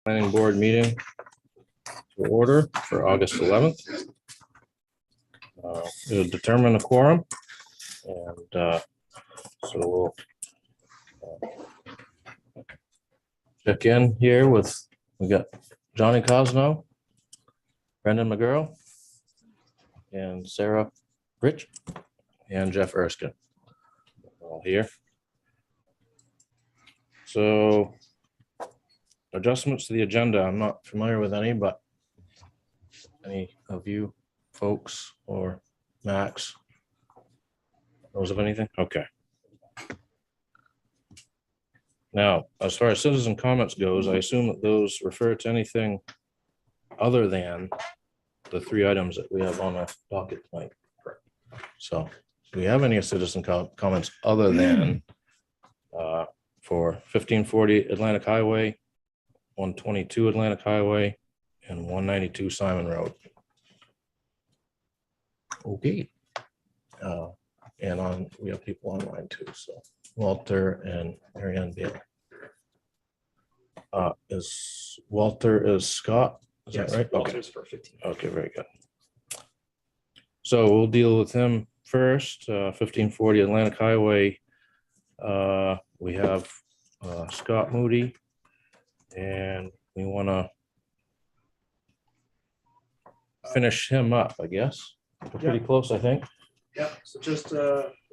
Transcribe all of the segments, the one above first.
Planning Board meeting to order for August 11th. We'll determine a quorum, and so we'll check in here with, we got Johnny Cosno, Brendan McGurl, and Sarah Rich, and Jeff Erskine, all here. So adjustments to the agenda, I'm not familiar with any, but any of you folks or Max knows of anything? Okay. Now, as far as citizen comments goes, I assume that those refer to anything other than the three items that we have on the docket tonight. So do we have any citizen comments other than for 1540 Atlantic Highway, 122 Atlantic Highway, and 192 Simon Road? Okay. And we have people online too. So Walter and Marianne Bailey. Is Scott? Is Yes, that right? Walter's for 15. Okay, very good. So we'll deal with him first. 1540 Atlantic Highway. We have Scott Moody, and we want to finish him up, I guess. We're pretty close, I think. Yeah, so just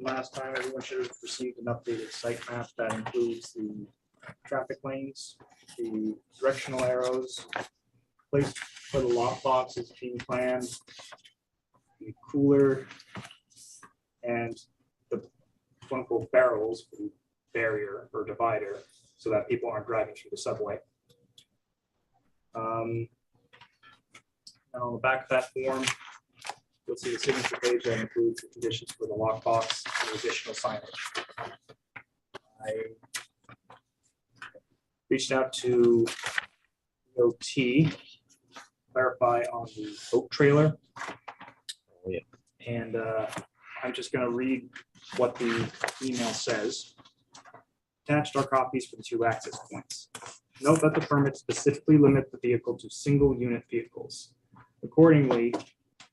last time, everyone should have received an updated site map that includes the traffic lanes, the directional arrows, place for the lock boxes being planned, the cooler, and the quote-unquote barrels for the barrier or divider so that people aren't driving through the subway. And on the back of that form, you'll see the signature page that includes the conditions for the lockbox and additional signage. I reached out to DOT, clarify on the boat trailer. Oh, yeah. And I'm just going to read what the email says. Attached are copies for the two access points. Note that the permits specifically limit the vehicle to single unit vehicles. Accordingly,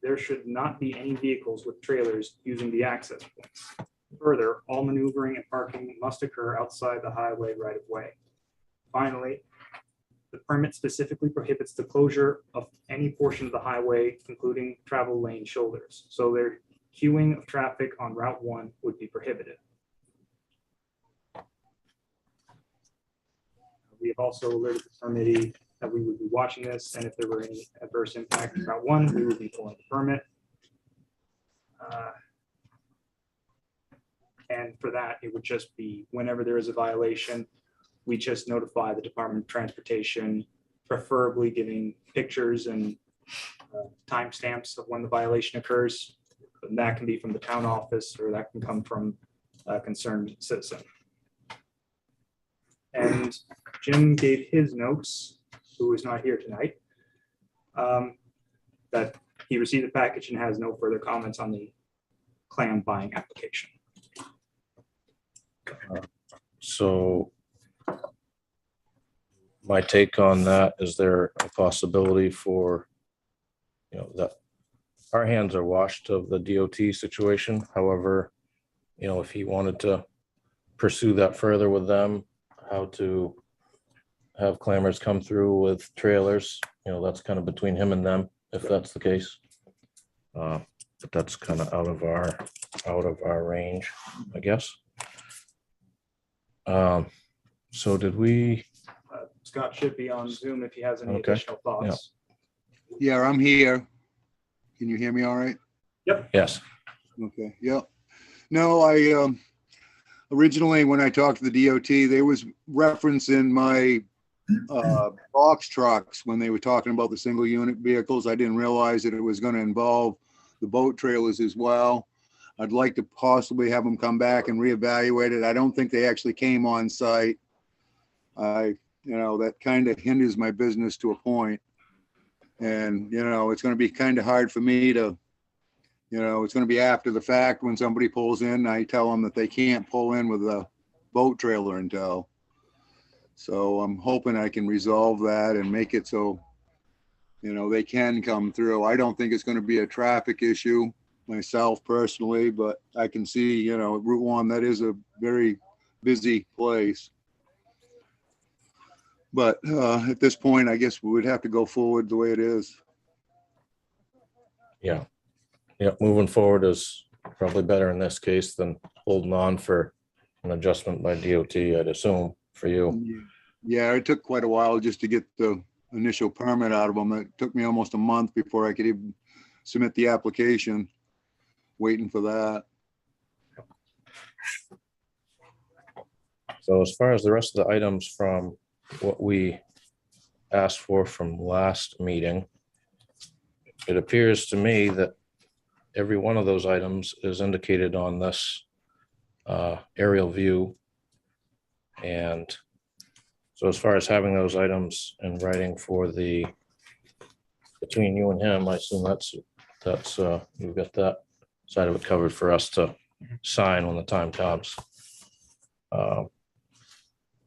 there should not be any vehicles with trailers using the access points. Further, all maneuvering and parking must occur outside the highway right of way. Finally, the permit specifically prohibits the closure of any portion of the highway, including travel lane shoulders. So their queuing of traffic on Route 1 would be prohibited. We have also alerted the permittee that we would be watching this, and if there were any adverse impact on Route 1, we would be pulling the permit. And for that, it would just be whenever there is a violation, we just notify the Department of Transportation, preferably giving pictures and timestamps of when the violation occurs. And that can be from the town office, or that can come from a concerned citizen. And Jim gave his notes, who is not here tonight, that he received the package and has no further comments on the clam buying application. So my take on that, is there a possibility for, that our hands are washed of the DOT situation? However, if he wanted to pursue that further with them, how to have clammers come through with trailers, that's kind of between him and them, if that's the case. But that's kind of out of our range, I guess. So did we? Scott should be on Zoom if he has any additional thoughts. Yeah, I'm here. Can you hear me all right? Yep. Yes. Okay. Yep. No, I originally, when I talked to the DOT, they was referencing my box trucks when they were talking about the single unit vehicles. I didn't realize that it was going to involve the boat trailers as well. I'd like to possibly have them come back and reevaluate it. I don't think they actually came on site. That kind of hinders my business to a point. And, it's going to be kind of hard for me to, it's going to be after the fact when somebody pulls in, I tell them that they can't pull in with a boat trailer in tow. So I'm hoping I can resolve that and make it so, they can come through. I don't think it's going to be a traffic issue myself personally, but I can see, Route 1, that is a very busy place. But at this point, I guess we would have to go forward the way it is. Yeah. Yeah, moving forward is probably better in this case than holding on for an adjustment by DOT, I'd assume, for you. Yeah, it took quite a while just to get the initial permit out of them. It took me almost a month before I could even submit the application, waiting for that. So as far as the rest of the items from what we asked for from last meeting, it appears to me that every one of those items is indicated on this aerial view. And so as far as having those items in writing for between you and him, I assume that's you've got that side of it covered for us to sign when the time comes.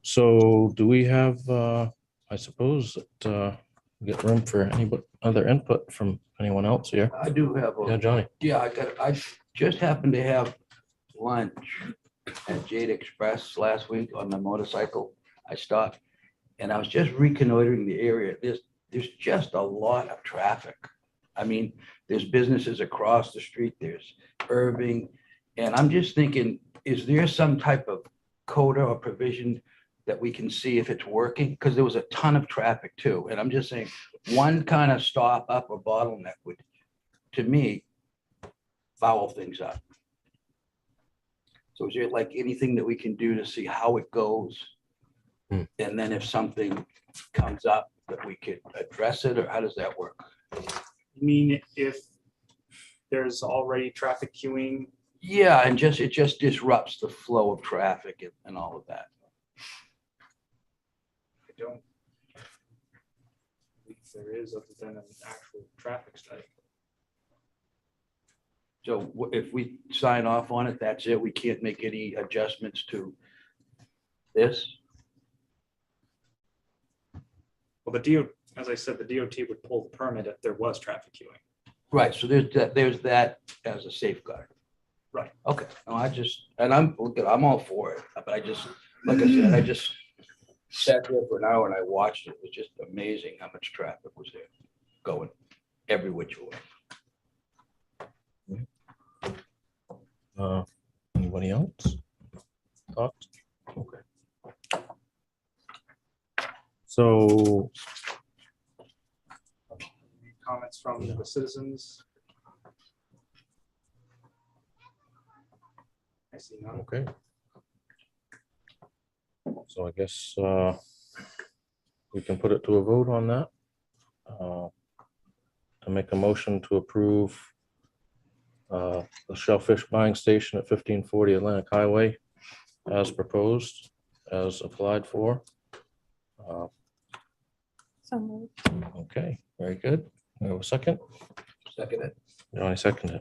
So do we have, I suppose, get room for any other input from anyone else here? I do have, Yeah, Johnny. I just happened to have lunch at Jade Express last week on the motorcycle. I stopped and I was just reconnoitering the area. There's just a lot of traffic. I mean, there's businesses across the street, there's Irving. And I'm just thinking, is there some type of coda or provision that we can see if it's working? Because there was a ton of traffic too. And I'm just saying, one kind of stop up or bottleneck would, to me, foul things up. So is there like anything that we can do to see how it goes? And then if something comes up that we could address it, or how does that work? I mean, if there's already traffic queuing, Yeah, and it just disrupts the flow of traffic and all of that. I don't believe there is, other than an actual traffic study. So if we sign off on it, that's it. We can't make any adjustments to this. Well, as I said, the DOT would pull the permit if there was traffic queuing. Right, so there's that as a safeguard. Right. Okay, no, I'm all for it, but I just, like I said, I just sat there for an hour and I watched it. It was just amazing how much traffic was there going every which way. Anybody else? Thoughts? Okay. So, Any comments from the citizens? I see none. okay. So I guess we can put it to a vote on that. To make a motion to approve the shellfish buying station at 1540 Atlantic Highway as proposed, as applied for. So moved. Okay, very good. We have a second. Second it. Johnny seconded.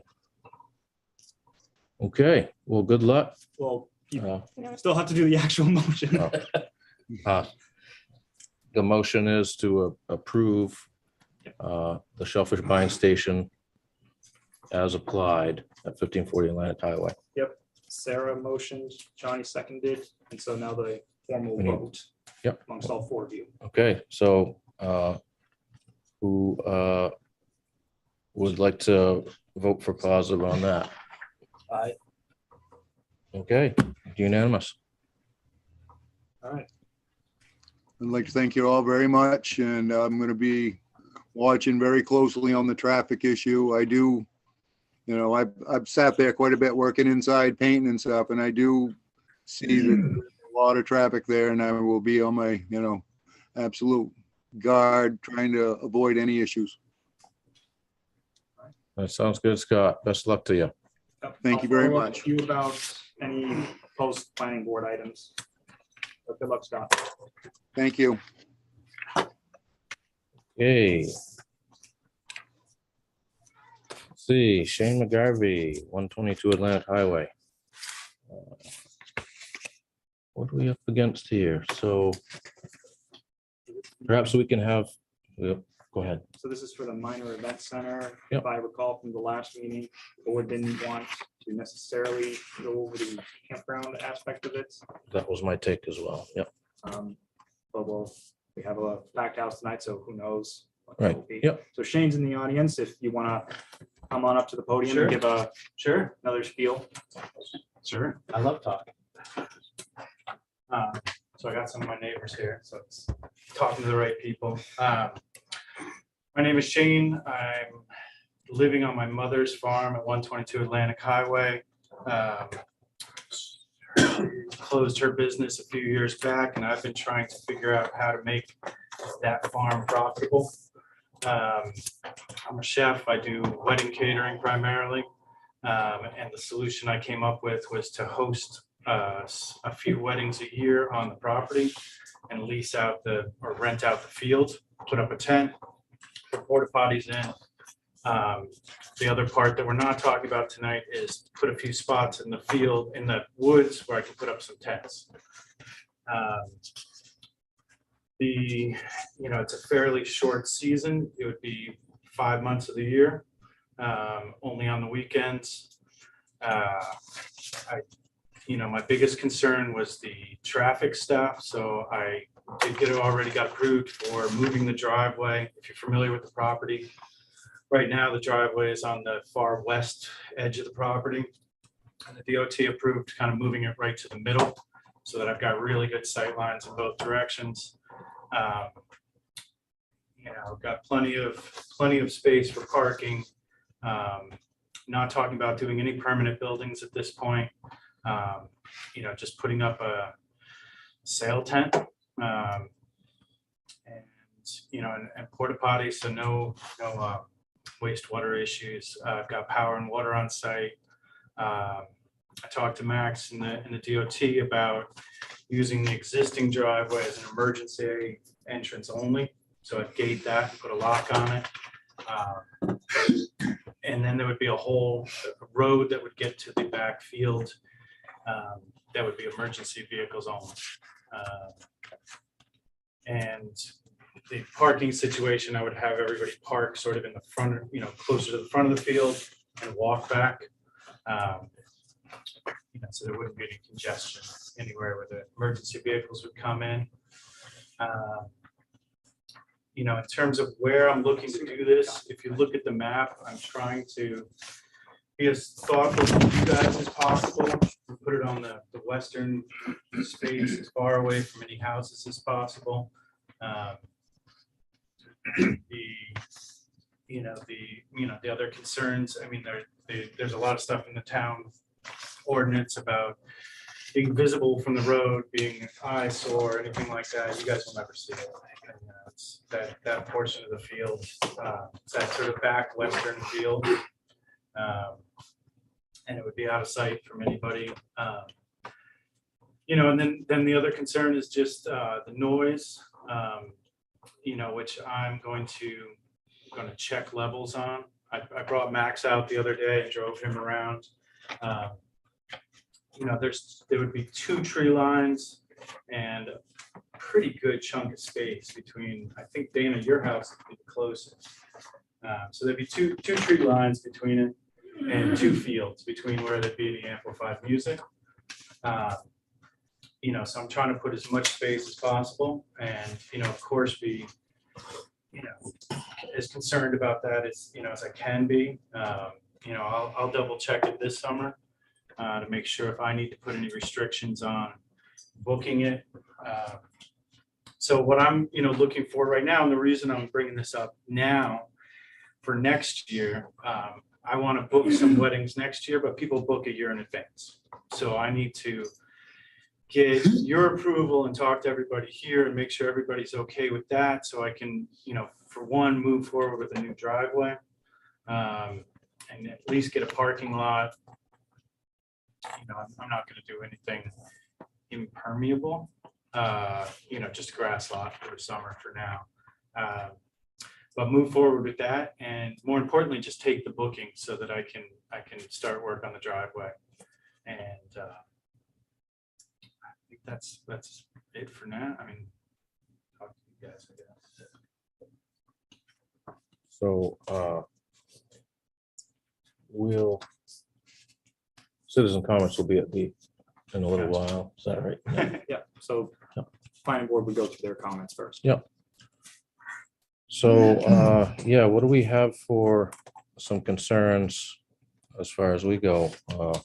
Okay, well, good luck. Well, you Uh, still have to do the actual motion. The motion is to approve the shellfish buying station as applied at 1540 Atlantic Highway. Sarah motioned, Johnny seconded, and so now the formal We need- vote Yep. amongst all four of you. Okay, so who would like to vote for positive on that? Aye. Okay, unanimous. All right. I'd like to thank you all very much, and I'm going to be watching very closely on the traffic issue. I do, I've sat there quite a bit working inside painting and stuff, and I do see that there's a lot of traffic there, and I will be on my, absolute guard, trying to avoid any issues. That sounds good, Scott. Best luck to you. Thank you very I'll follow up much. with you about any post planning board items. But good luck, Scott. Thank you. Okay. Let's see, Shane McGarvey, 122 Atlantic Highway. What are we up against here? So Perhaps we can have, yep, go ahead. So this is for the minor event center. Yep. If I recall from the last meeting, the board didn't want to necessarily go over the campground aspect of it. That was my take as well. Yep. But we have a packed house tonight, so who knows? What that Right. will be. Yep. So Shane's in the audience. If you want to come on up to the podium Sure. and give Sure, another spiel. sure. I love talking. So I got some of my neighbors here, so it's talking to the right people. My name is Shane. I'm living on my mother's farm at 122 Atlantic Highway. Closed her business a few years back, and I've been trying to figure out how to make that farm profitable. I'm a chef. I do wedding catering primarily. And the solution I came up with was to host a few weddings a year on the property and lease out or rent out the field, put up a tent, put porta potties in. The other part that we're not talking about tonight is put a few spots in the field, in the woods, where I can put up some tents. It's a fairly short season. It would be 5 months of the year, only on the weekends. My biggest concern was the traffic stuff. So I did already got approved for moving the driveway. If you're familiar with the property, right now the driveway is on the far west edge of the property. And the DOT approved kind of moving it right to the middle so that I've got really good sight lines in both directions. I've got plenty of space for parking. Not talking about doing any permanent buildings at this point. Just putting up a sail tent, and porta potties, so no wastewater issues. I've got power and water on site. I talked to Max in the DOT about using the existing driveway as an emergency entrance only. So I'd gate that and put a lock on it. And then there would be a whole road that would get to the back field. That would be emergency vehicles only. And the parking situation, I would have everybody park sort of in the front, closer to the front of the field and walk back. So there wouldn't be any congestion anywhere where the emergency vehicles would come in. In terms of where I'm looking to do this, if you look at the map, I'm trying to be as thoughtful to you guys as possible. Put it on the western space, as far away from any houses as possible. The other concerns, I mean, there's a lot of stuff in the town ordinance about being visible from the road, being an eyesore, anything like that. You guys will never see it. It's that portion of the field, it's that sort of back western field. And it would be out of sight from anybody. And then the other concern is just the noise, which I'm going to check levels on. I brought Max out the other day and drove him around. There would be 2 tree lines and a pretty good chunk of space between, I think, Dana, your house would be the closest. So there'd be two tree lines between it and 2 fields between where there'd be the amplified music. So I'm trying to put as much space as possible and, of course, be, as concerned about that as I can be. I'll double check it this summer to make sure if I need to put any restrictions on booking it. So what I'm, looking for right now, and the reason I'm bringing this up now for next year, I want to book some weddings next year, but people book a year in advance. So I need to get your approval and talk to everybody here and make sure everybody's okay with that. So I can, for one, move forward with a new driveway and at least get a parking lot. I'm not going to do anything impermeable, just a grass lot for the summer for now. But move forward with that, and more importantly, just take the booking so that I can start work on the driveway. And I think that's it for now. I mean, talk to you guys, I guess. So citizen comments will be in a little while. Is that right? Yeah. Yeah, so Yeah. planning board would go through their comments first. Yeah. So, yeah, what do we have for some concerns as far as we go out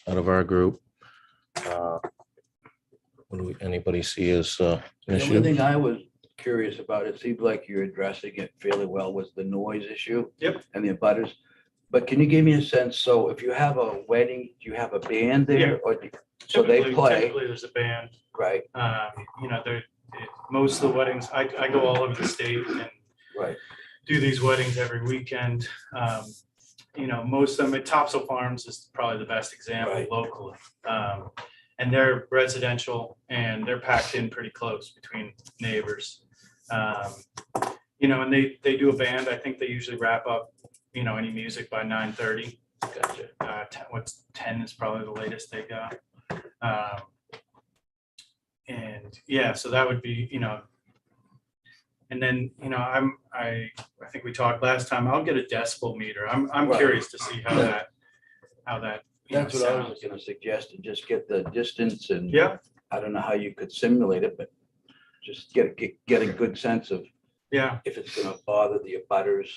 of our group? What do anybody see as an The only issue? thing I was curious about, it seemed like you're addressing it fairly well, was the noise issue. Yep. And the abutters. But can you give me a sense, so if you have a wedding, do you have a band Yeah. there? So they play, Typically, there's a band. right, You know, most of the weddings, I go all over the state and right, do these weddings every weekend. You know, most of them, Topsail Farms is probably the best example Right. locally. And they're residential and they're packed in pretty close between neighbors. You know, and they do a band. I think they usually wrap up, you know, any music by 9:30. gotcha. 10 is probably the latest they got. And yeah, so that would be, you know, and then, you know, I think we talked last time, I'll get a decibel meter. I'm Right. curious to see how that, you know, That's what I was sounds. gonna suggest, and just get the distance and. Yeah, I don't know how you could simulate it, but just get a good sense of yeah. if it's gonna bother the abutters,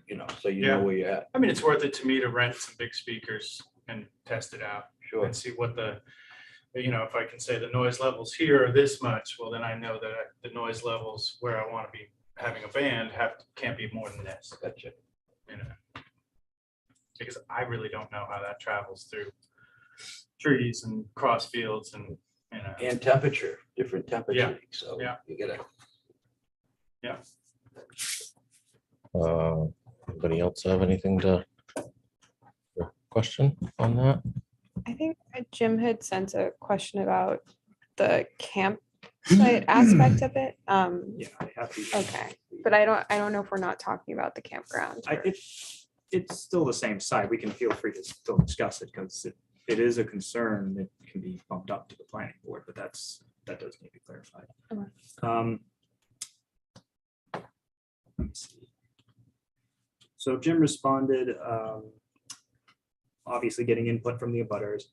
you know, so you know Yeah. where you're at. I mean, it's worth it to me to rent some big speakers and test it out Sure. and see what you know, if I can say the noise levels here are this much, well, then I know that the noise levels where I want to be having a band can't be more than this, Gotcha. you know. Because I really don't know how that travels through trees and cross fields and, you know. And temperature, different temperature, so Yeah. you gotta. Anybody else have anything question on that? I think Jim had sent a question about the campsite aspect of it. Yeah, I have to. Okay, but I don't know if we're not talking about the campground. or- It's still the same site. We can feel free to still discuss it because it is a concern that can be bumped up to the planning board, but that does need to be clarified. Okay. Let me see. So Jim responded, obviously getting input from the abutters,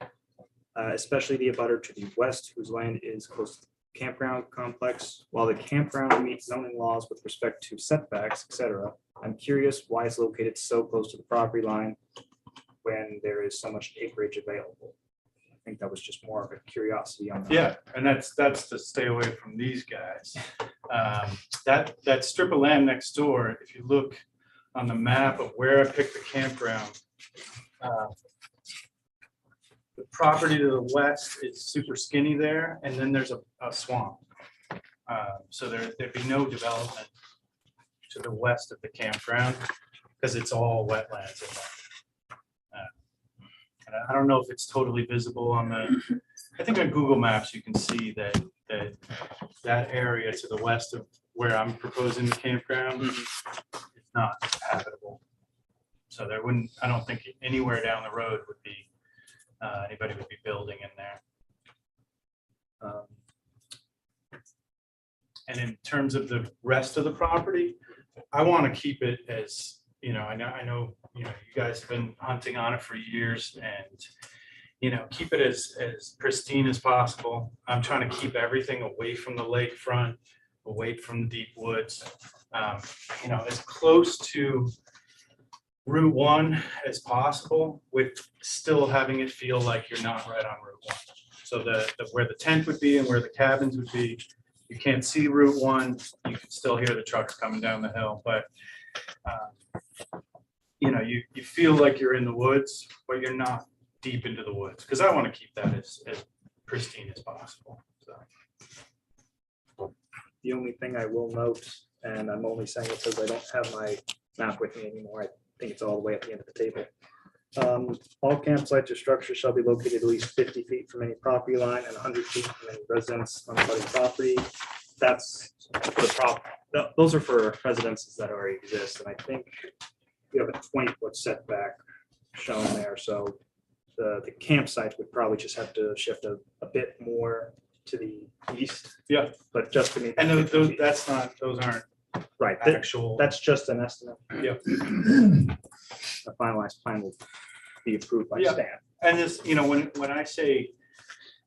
especially the abutter to the west whose land is close to the campground complex. While the campground meets zoning laws with respect to setbacks, etc., I'm curious why it's located so close to the property line when there is so much acreage available. I think that was just more of a curiosity on that. Yeah, and that's to stay away from these guys. That strip of land next door, if you look on the map of where I picked the campground, the property to the west is super skinny there, and then there's a swamp. So there'd be no development to the west of the campground because it's all wetlands in there. And I don't know if it's totally visible on I think on Google Maps, you can see that area to the west of where I'm proposing the campground is not habitable. So I don't think anywhere down the road would be, anybody would be building in there. And in terms of the rest of the property, I want to keep it as, you know, I know, you know, you guys have been hunting on it for years and, you know, keep it as pristine as possible. I'm trying to keep everything away from the lakefront, away from the deep woods, you know, as close to Route 1 as possible with still having it feel like you're not right on Route 1. So where the tent would be and where the cabins would be, you can't see Route 1, you can still hear the trucks coming down the hill, but you know, you feel like you're in the woods, but you're not deep into the woods, because I want to keep that as pristine as possible. So The only thing I will note, and I'm only saying it because I don't have my map with me anymore. I think it's all the way at the end of the table. All campsites or structures shall be located at least 50 feet from any property line and 100 feet from any residence on the property. That's for the prop. Those are for residences that already exist, and I think we have a 20-foot setback shown there. So the campsite would probably just have to shift a bit more to the east. yeah, But just to meet. and those aren't Right, actual. that's just an estimate. Yep. The finalized plan will be approved by Yeah. staff. And this, when I say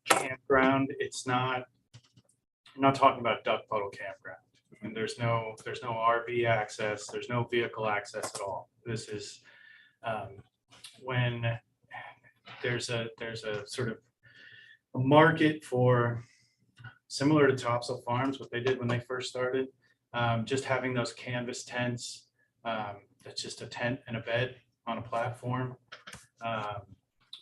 campground, it's not, I'm not talking about duck puddle campground. And there's no RV access, there's no vehicle access at all. This is when there's a sort of a market for, similar to Topsail Farms, what they did when they first started, just having those canvas tents. That's just a tent and a bed on a platform,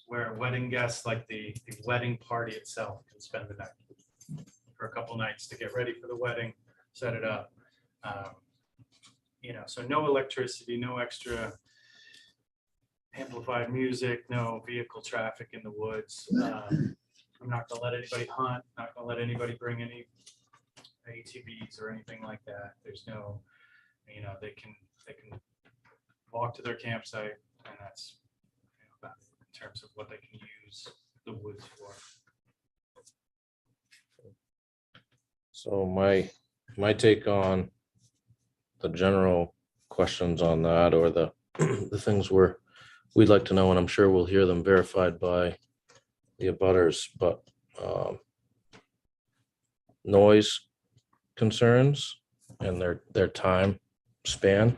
where wedding guests, like the wedding party itself, can spend the night for a couple nights to get ready for the wedding, set it up. So no electricity, no extra amplified music, no vehicle traffic in the woods. I'm not gonna let anybody hunt, not gonna let anybody bring any ATVs or anything like that. There's no, they can walk to their campsite, and that's about it in terms of what they can use the woods for. So my take on the general questions on that, or the the things we'd like to know, and I'm sure we'll hear them verified by the abutters, but noise concerns and their time span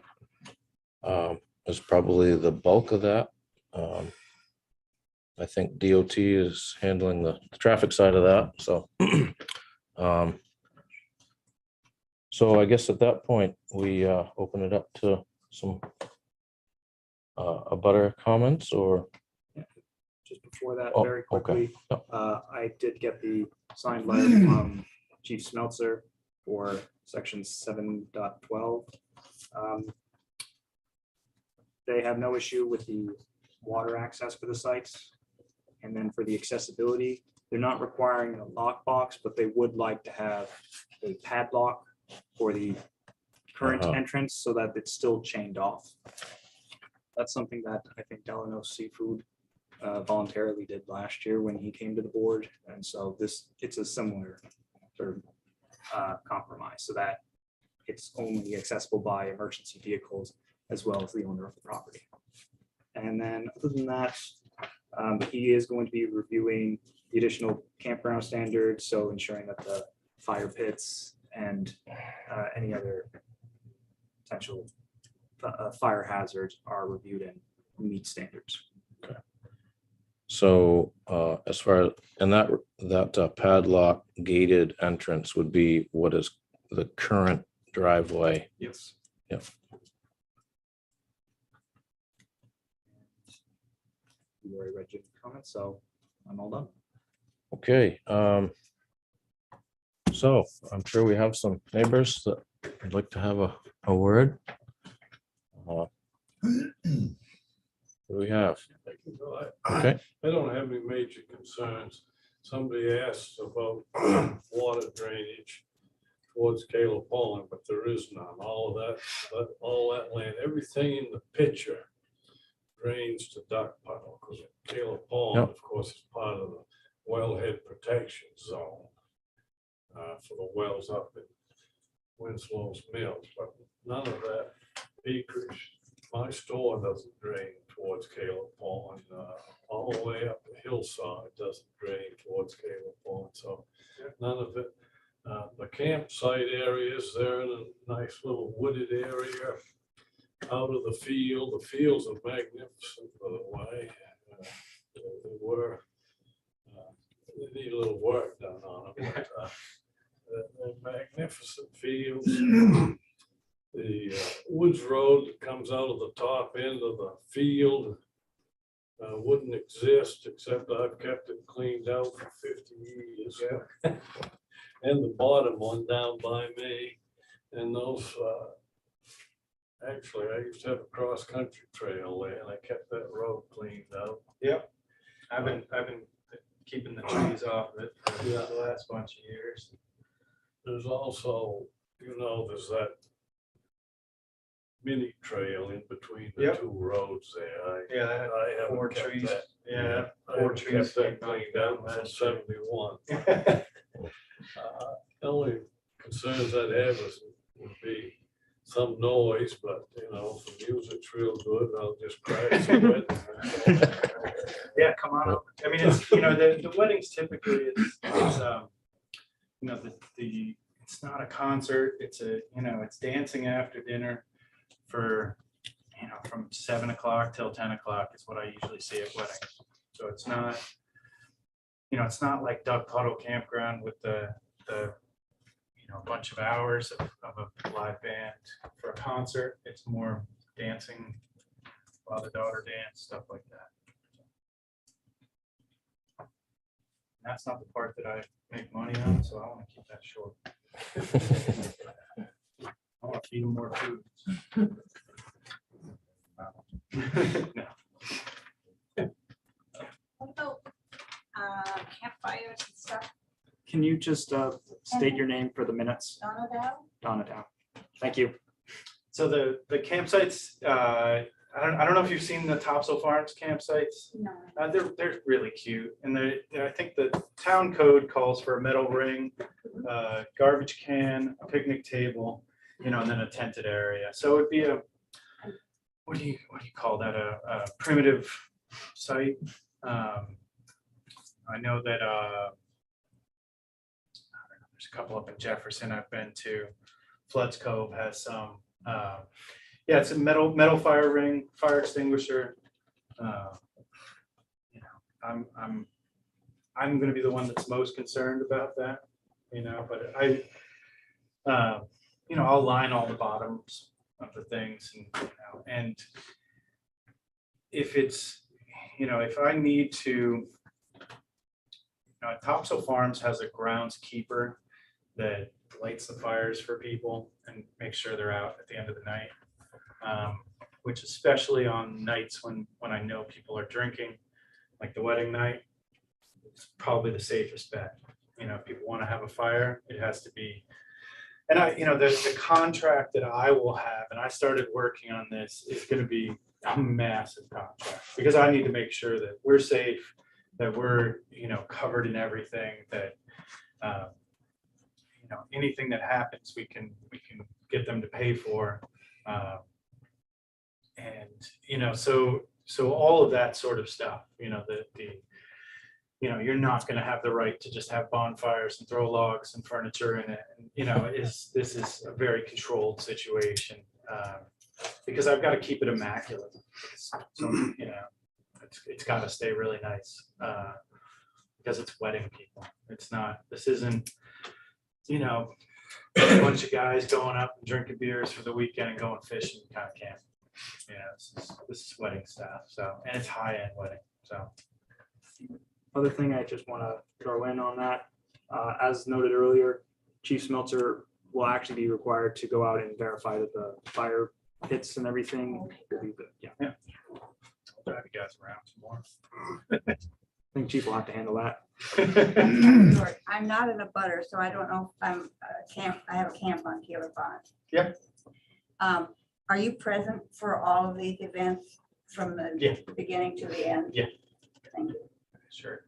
is probably the bulk of that. I think DOT is handling the traffic side of that, so so I guess at that point, we open it up to some abutter comments, or Just before that, Oh, very okay. quickly, Yep. I did get the signed letter from Chief Smeltzer for section 7.12. They have no issue with the water access for the sites. And then for the accessibility, they're not requiring a lockbox, but they would like to have a padlock for the current Uh-huh. entrance so that it's still chained off. That's something that I think Delano Seafood voluntarily did last year when he came to the board. And so it's a similar sort of compromise, so that it's only accessible by emergency vehicles as well as the owner of the property. And then other than that, he is going to be reviewing the additional campground standards, so ensuring that the fire pits and any other potential fire hazards are reviewed and meet standards. so as far, and that padlock gated entrance would be what is the current driveway. Yes. Yep. You already read your comments, so I'm all done. Okay, so I'm sure we have some neighbors that would like to have a word. What do we have? Okay, I don't have any major concerns. Somebody asked about water drainage towards Caleb Pond, but there is none. All that land, everything in the picture drains to Duck Puddle, because Caleb Pond, Yep. of course, is part of the wellhead protection zone for the wells up in Winslow's Mills, but none of that acreage. My store doesn't drain towards Caleb Pond. All the way up the hillside doesn't drain towards Caleb Pond, so none of it. The campsite areas, they're in a nice little wooded area out of the field. The fields are magnificent, by the way. They were, they need a little work done on them, but they're magnificent fields. The Woods Road that comes out of the top end of the field wouldn't exist, except I've kept it cleaned out for 50 years. And the bottom one down by me, and those, actually, I used to have a cross-country trail there, and I kept that road cleaned out. Yep. I've been keeping the trees off of it for the last bunch of years. There's also, there's that mini trail in between the Yep. two roads there. Yeah, that had I haven't 4 kept trees. that. Yeah, I 4 haven't trees. kept that cleaned out since 71. The only concerns I'd have would be some noise, but you know, if the music's real good, I'll just crack sweat. Yeah, come on over. I mean, it's, you know, the weddings typically it's you know, it's not a concert. It's a, you know, it's dancing after dinner for, you know, from 7 o'clock till 10 o'clock is what I usually see at weddings. So it's not, you know, it's not like Duck Puddle Campground with the you know, a bunch of hours of a live band for a concert. It's more dancing while the daughter dance, stuff like that. That's not the part that I make money on, so I want to keep that short. I want to feed them more food. No. What about campfires and stuff? Can you just state your name for the minutes? Donna Dow? Donna Dow. Thank you. So the campsites, I don't know if you've seen the Topsail Farms campsites. No. They're really cute, and I think the town code calls for a metal ring, garbage can, a picnic table, you know, and then a tented area. So it'd be a, what do you call that? A primitive site. I know that there's a couple up in Jefferson I've been to. Floods Cove has some. Yeah, it's a metal fire ring, fire extinguisher. You know, I'm going to be the one that's most concerned about that. You know, but you know, I'll line all the bottoms of the things, and you know, and if it's, you know, if I need to, you know, Topsail Farms has a groundskeeper that lights the fires for people and makes sure they're out at the end of the night. Which especially on nights when I know people are drinking, like the wedding night, it's probably the safest bet. You know, if people want to have a fire, it has to be. And you know, the contract that I will have, and I started working on this, is going to be a massive contract because I need to make sure that we're safe, that we're, you know, covered in everything, that you know, anything that happens, we can get them to pay for. And, you know, so all of that sort of stuff, you know, you know, you're not going to have the right to just have bonfires and throw logs and furniture in it. And, you know, this is a very controlled situation because I've got to keep it immaculate. So, you know, it's got to stay really nice because it's wedding people. It's not, this isn't, you know, a bunch of guys going up and drinking beers for the weekend and going fishing kind of camp. You know, this is wedding stuff. So, and it's high-end wedding. So, Other thing I just want to throw in on that, as noted earlier, Chief Smeltzer will actually be required to go out and verify that the fire pits and everything will be good. Yeah, I'll drive you guys around some more. I think Chief will have to handle that. Sorry, I'm not in a butter, so I don't know if I'm I have a camp on Taylor Pond. Yeah. Are you present for all of these events from the Yeah. beginning to the end? Yeah. Thank you. Sure.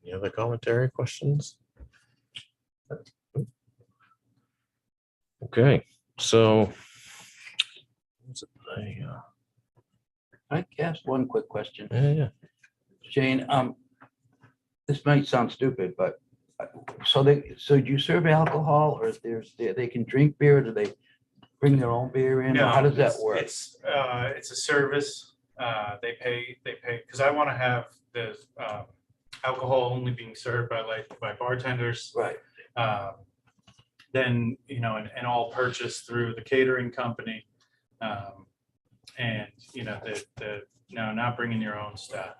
Any other commentary, questions? Okay, so. I ask one quick question. Yeah. Jane, this might sound stupid, but so do you serve alcohol, or they can drink beer? Or do they bring their own beer in? Or how does that work? It's a service. They pay because I want to have the alcohol only being served by bartenders. Right. Then, you know, and all purchased through the catering company. And, you know, no, not bringing your own stuff.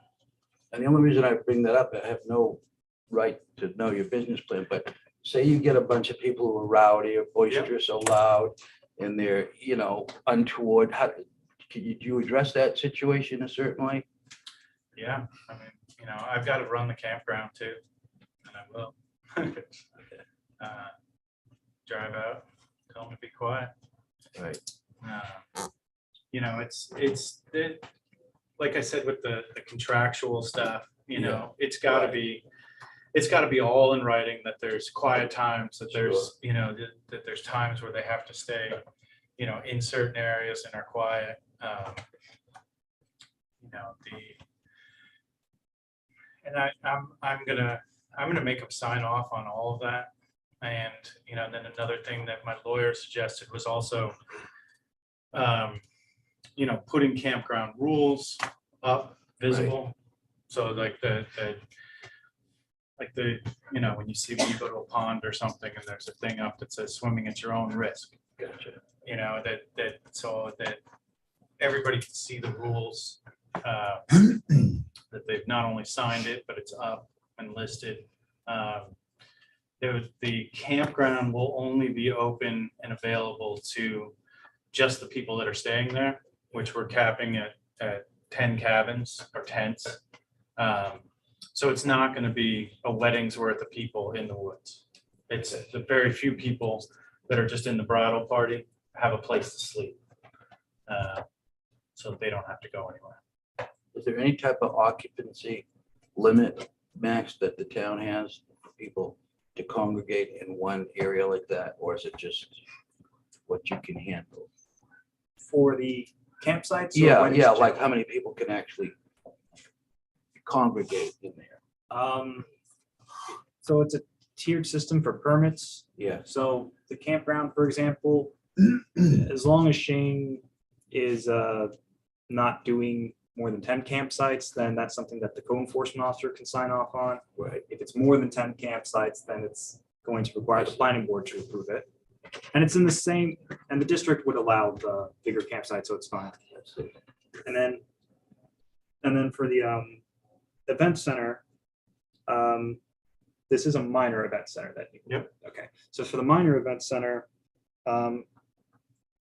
And the only reason I bring that up, I have no right to know your business plan, but say you get a bunch of people who are rowdy or boisterous or loud and they're, you know, untoward, do you address that situation a certain way? Yeah, I mean, you know, I've got to run the campground too, and I will. Drive out, tell them to be quiet. Right. You know, it's like I said with the contractual stuff, you know, it's got to be, it's got to be all in writing, that there's quiet times, that there's, you know, that there's times where they have to stay, you know, in certain areas and are quiet. You know, I'm gonna make them sign off on all of that. And, you know, then another thing that my lawyer suggested was also, you know, putting campground rules up visible. So like the, you know, when you go to a pond or something and there's a thing up that says swimming at your own risk. Gotcha. You know, so that everybody can see the rules, that they've not only signed it, but it's up and listed. The campground will only be open and available to just the people that are staying there, which we're capping at 10 cabins or tents. So it's not going to be a wedding's worth of people in the woods. It's the very few people that are just in the bridal party have a place to sleep. So they don't have to go anywhere. Is there any type of occupancy limit max that the town has for people to congregate in one area like that? Or is it just what you can handle? For the campsites? or Yeah, weddings yeah, in like general? how many people can actually congregate in there? So it's a tiered system for permits. Yeah, So the campground, for example, as long as Shane is not doing more than 10 campsites, then that's something that the code enforcement officer can sign off on. right. If it's more than 10 campsites, then it's going to require the planning board to approve it. And it's in the same, and the district would allow the bigger campsite, so it's fine. That's it. And then for the event center, this is a minor event center that. Yep. Okay, so for the minor event center,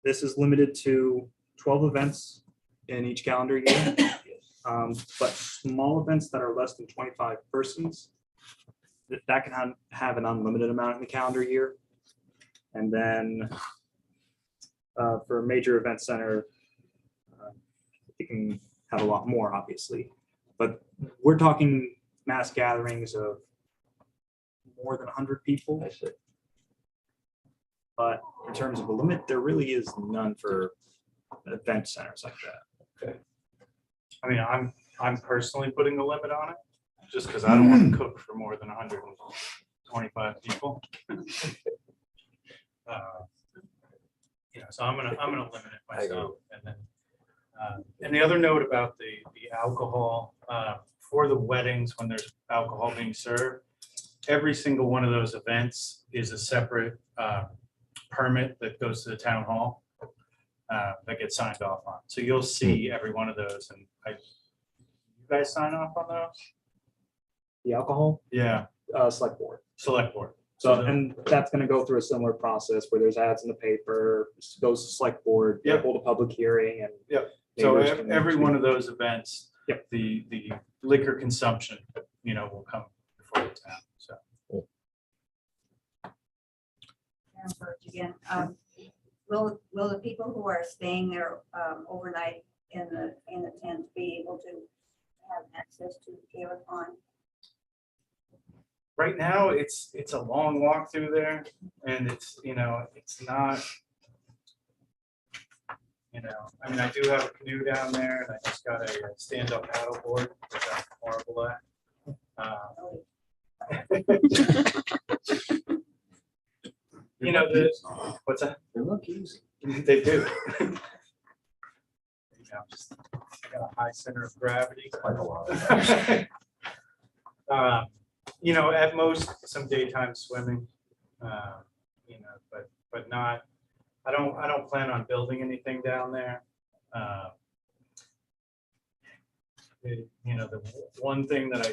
this is limited to 12 events in each calendar year. But small events that are less than 25 persons, that can have an unlimited amount in the calendar year. And then for a major event center, it can have a lot more, obviously. But we're talking mass gatherings of more than 100 people. I see. But in terms of a limit, there really is none for event centers like that. I mean, I'm personally putting a limit on it, just because I don't want to cook for more than 125 people. You know, so I'm gonna limit it myself. And then, and the other note about the alcohol, for the weddings, when there's alcohol being served, every single one of those events is a separate permit that goes to the town hall, that gets signed off on. So you'll see every one of those, and you guys sign off on those? The alcohol, Yeah, select board. select board. So, and that's gonna go through a similar process where there's ads in the paper, goes to select board, they Yep. hold a public hearing and. Yep. So neighbors can every speak. one of those events, Yep. the liquor consumption, you know, will come before the town, so. Karen Birch again. Will the people who are staying there overnight in the tent be able to have access to Taylor Pond? Right now, it's a long walk through there, and it's, you know, it's not, you know, I mean, I do have a canoe down there, and I just got a stand-up paddle board, which I'm horrible at. You know, what's that? They look easy. They do. You know, just got a high center of gravity. You know, at most some daytime swimming, you know, but not, I don't plan on building anything down there. You know, the one thing that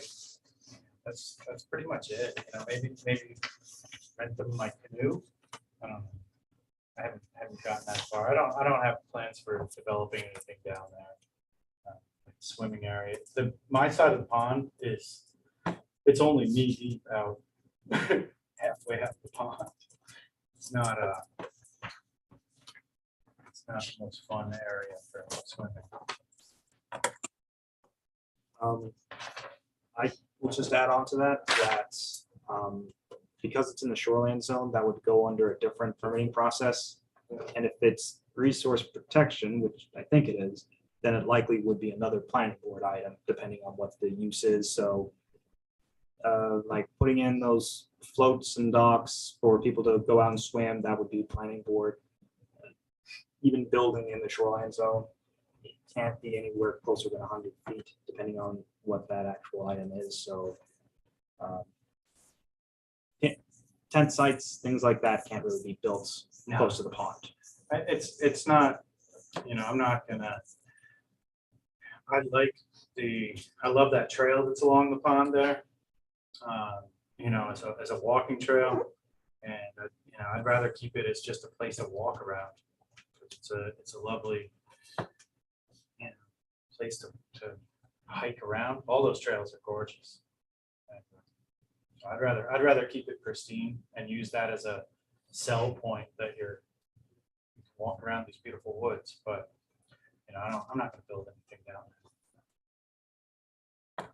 that's pretty much it. You know, maybe rent them my canoe. I don't know. I haven't gotten that far. I don't have plans for developing anything down there. Like swimming area. My side of the pond it's only knee deep out halfway up the pond. It's not the most fun area for swimming. We'll just add on to that, because it's in the shoreline zone, that would go under a different permitting process. And if it's resource protection, which I think it is, then it likely would be another planning board item, depending on what the use is. So like putting in those floats and docks for people to go out and swim, that would be planning board. Even building in the shoreline zone, it can't be anywhere closer than 100 feet, depending on what that actual item is. So tent sites, things like that can't really be built close to the pond. It's not, I'm not gonna, I love that trail that's along the pond there. As a walking trail, and I'd rather keep it as just a place to walk around. It's a lovely place to hike around. All those trails are gorgeous. So I'd rather keep it pristine and use that as a sell point that you can walk around these beautiful woods. But I'm not going to build anything down there.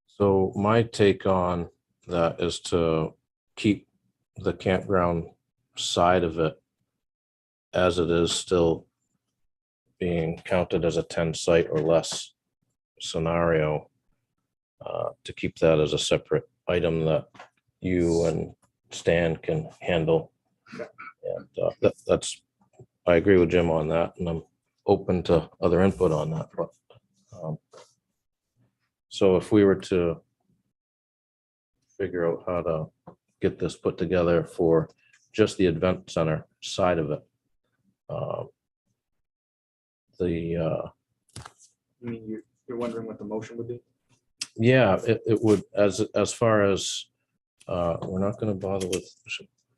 So my take on that is to keep the campground side of it as it is, still being counted as a 10 site or less scenario, to keep that as a separate item that you and Stan can handle. And that's, I agree with Jim on that, and I'm open to other input on that. But so if we were to figure out how to get this put together for just the event center side of it, I mean, you're wondering what the motion would be? yeah, it would, as far as, we're not going to bother with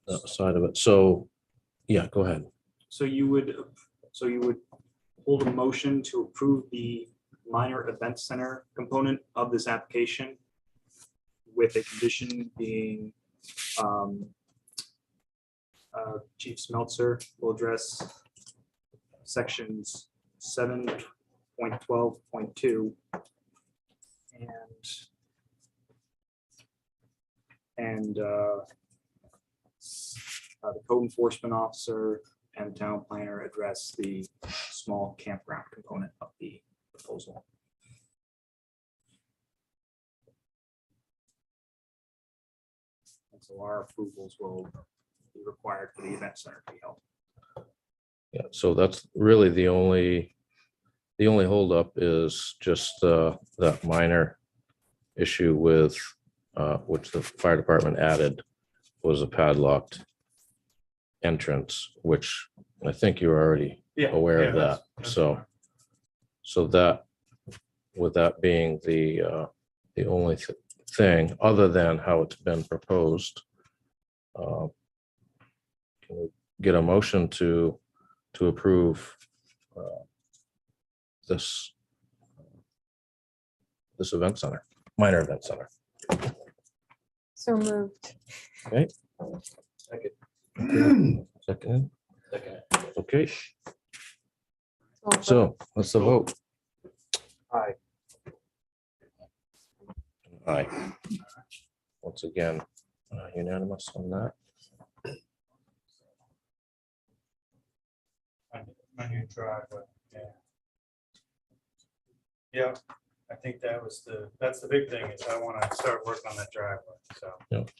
that side of it. So, yeah, go ahead. So you would hold a motion to approve the minor event center component of this application with a condition being Chief Smeltzer will address sections 7.12.2 and the code enforcement officer and town planner address the small campground component of the proposal. And so our approvals will be required for the event center to be held. Yeah, so that's really the only holdup is just that minor issue with which the fire department added was a padlocked entrance, which I think you're already aware of that. So that, with that being the only thing other than how it's been proposed, can we get a motion to approve this event center, minor event center? So moved. Okay. Second. Okay, so what's the vote? Aye. Aye. Once again, unanimous on that. My new driveway, yeah, I think that's the big thing is I want to start working on that driveway. So Yep.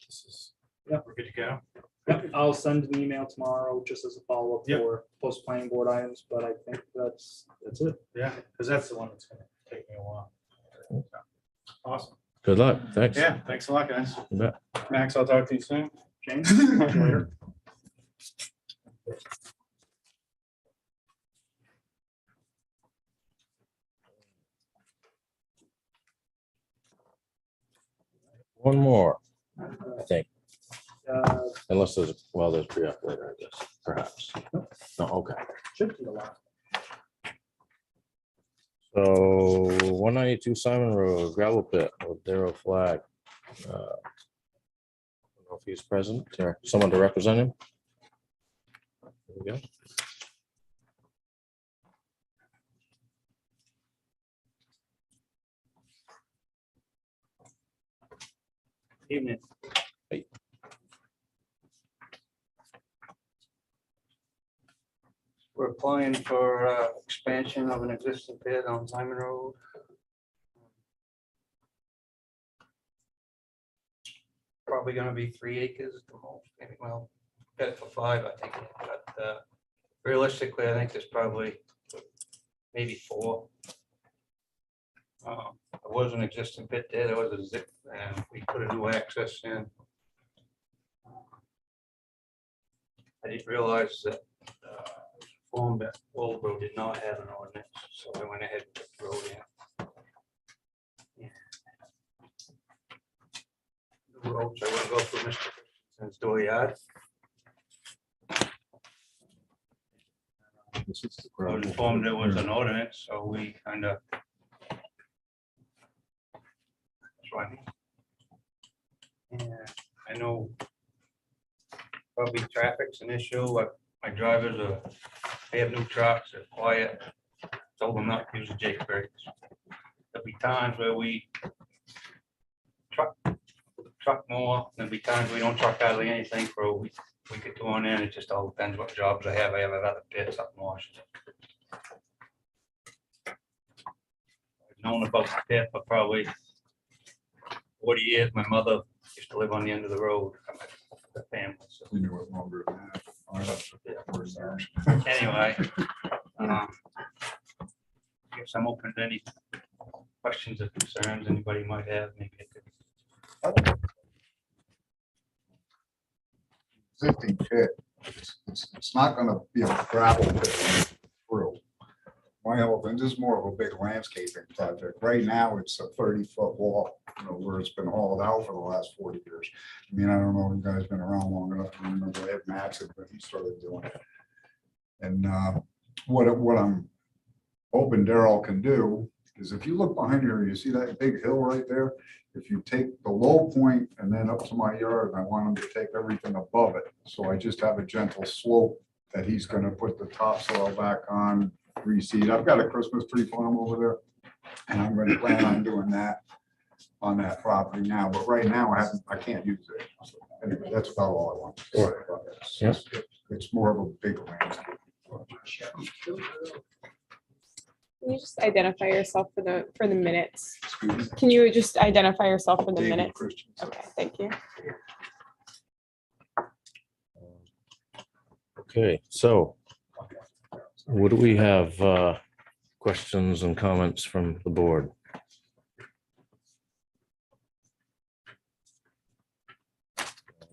we're good to go. Yep, I'll send an email tomorrow just as a follow-up Yep. for post planning board items, but I think that's it. Yeah, because that's the one that's going to take me a while. Awesome. Good luck. Thanks. Yeah, thanks a lot, guys. You bet. Max, I'll talk to you soon. James, talk to you later. One more, I think, Uh, unless there's pre-app later, I guess, perhaps. No, okay. Should be a lot. So 192 Simon Road, gravel pit with Darrow flag. I don't know if he's present or someone to represent him. There we go. Evening. Hey. We're applying for expansion of an existing pit on Simon Road. Probably gonna be 3 acres at the most, maybe, well, got it for 5, I think, but realistically, I think there's probably maybe 4. There was an existing pit there was a zip, and we put a new access in. I didn't realize that form that Walbro did not have an ordinance, so I went ahead and put the road in. Yeah. The roads, I want to go through Mr. Christensen's dooryard. I was informed there was an ordinance, so we kind of. That's right. And I know probably traffic's an issue, but my drivers are, they have new trucks, they're quiet. Told them not to use the Jake brakes. There'll be times where we truck more, there'll be times we don't truck hardly anything for a week or two on end. It just all depends what jobs I have. I have other pits up in Washington. I've known about the pit for probably 40 years. My mother used to live on the end of the road. The family. So. You knew it longer than that. Anyway, guess I'm open to any questions or concerns anybody might have. Maybe I could. Existing pit, it's not gonna be a gravel pit through. My whole thing, this is more of a big landscaping project. Right now, it's a 30-foot wall, where it's been hauled out for the last 40 years. I mean, I don't know, you guys been around long enough to remember Ed Matson, but he started doing it. And what I'm hoping Daryl can do is if you look behind here, you see that big hill right there? If you take the low point and then up to my yard, I want him to take everything above it. So I just have a gentle slope that he's gonna put the topsoil back on, reseed. I've got a Christmas tree farm over there, and I'm going to plan on doing that on that property now. But right now, I can't use it. So anyway, that's about all I want to say about this. Yes. It's more of a big landscape. Can you just identify yourself for the minutes? Excuse me. Can you just identify yourself for the David minutes? Christensen. Okay, thank you. Okay, so what do we have questions and comments from the board?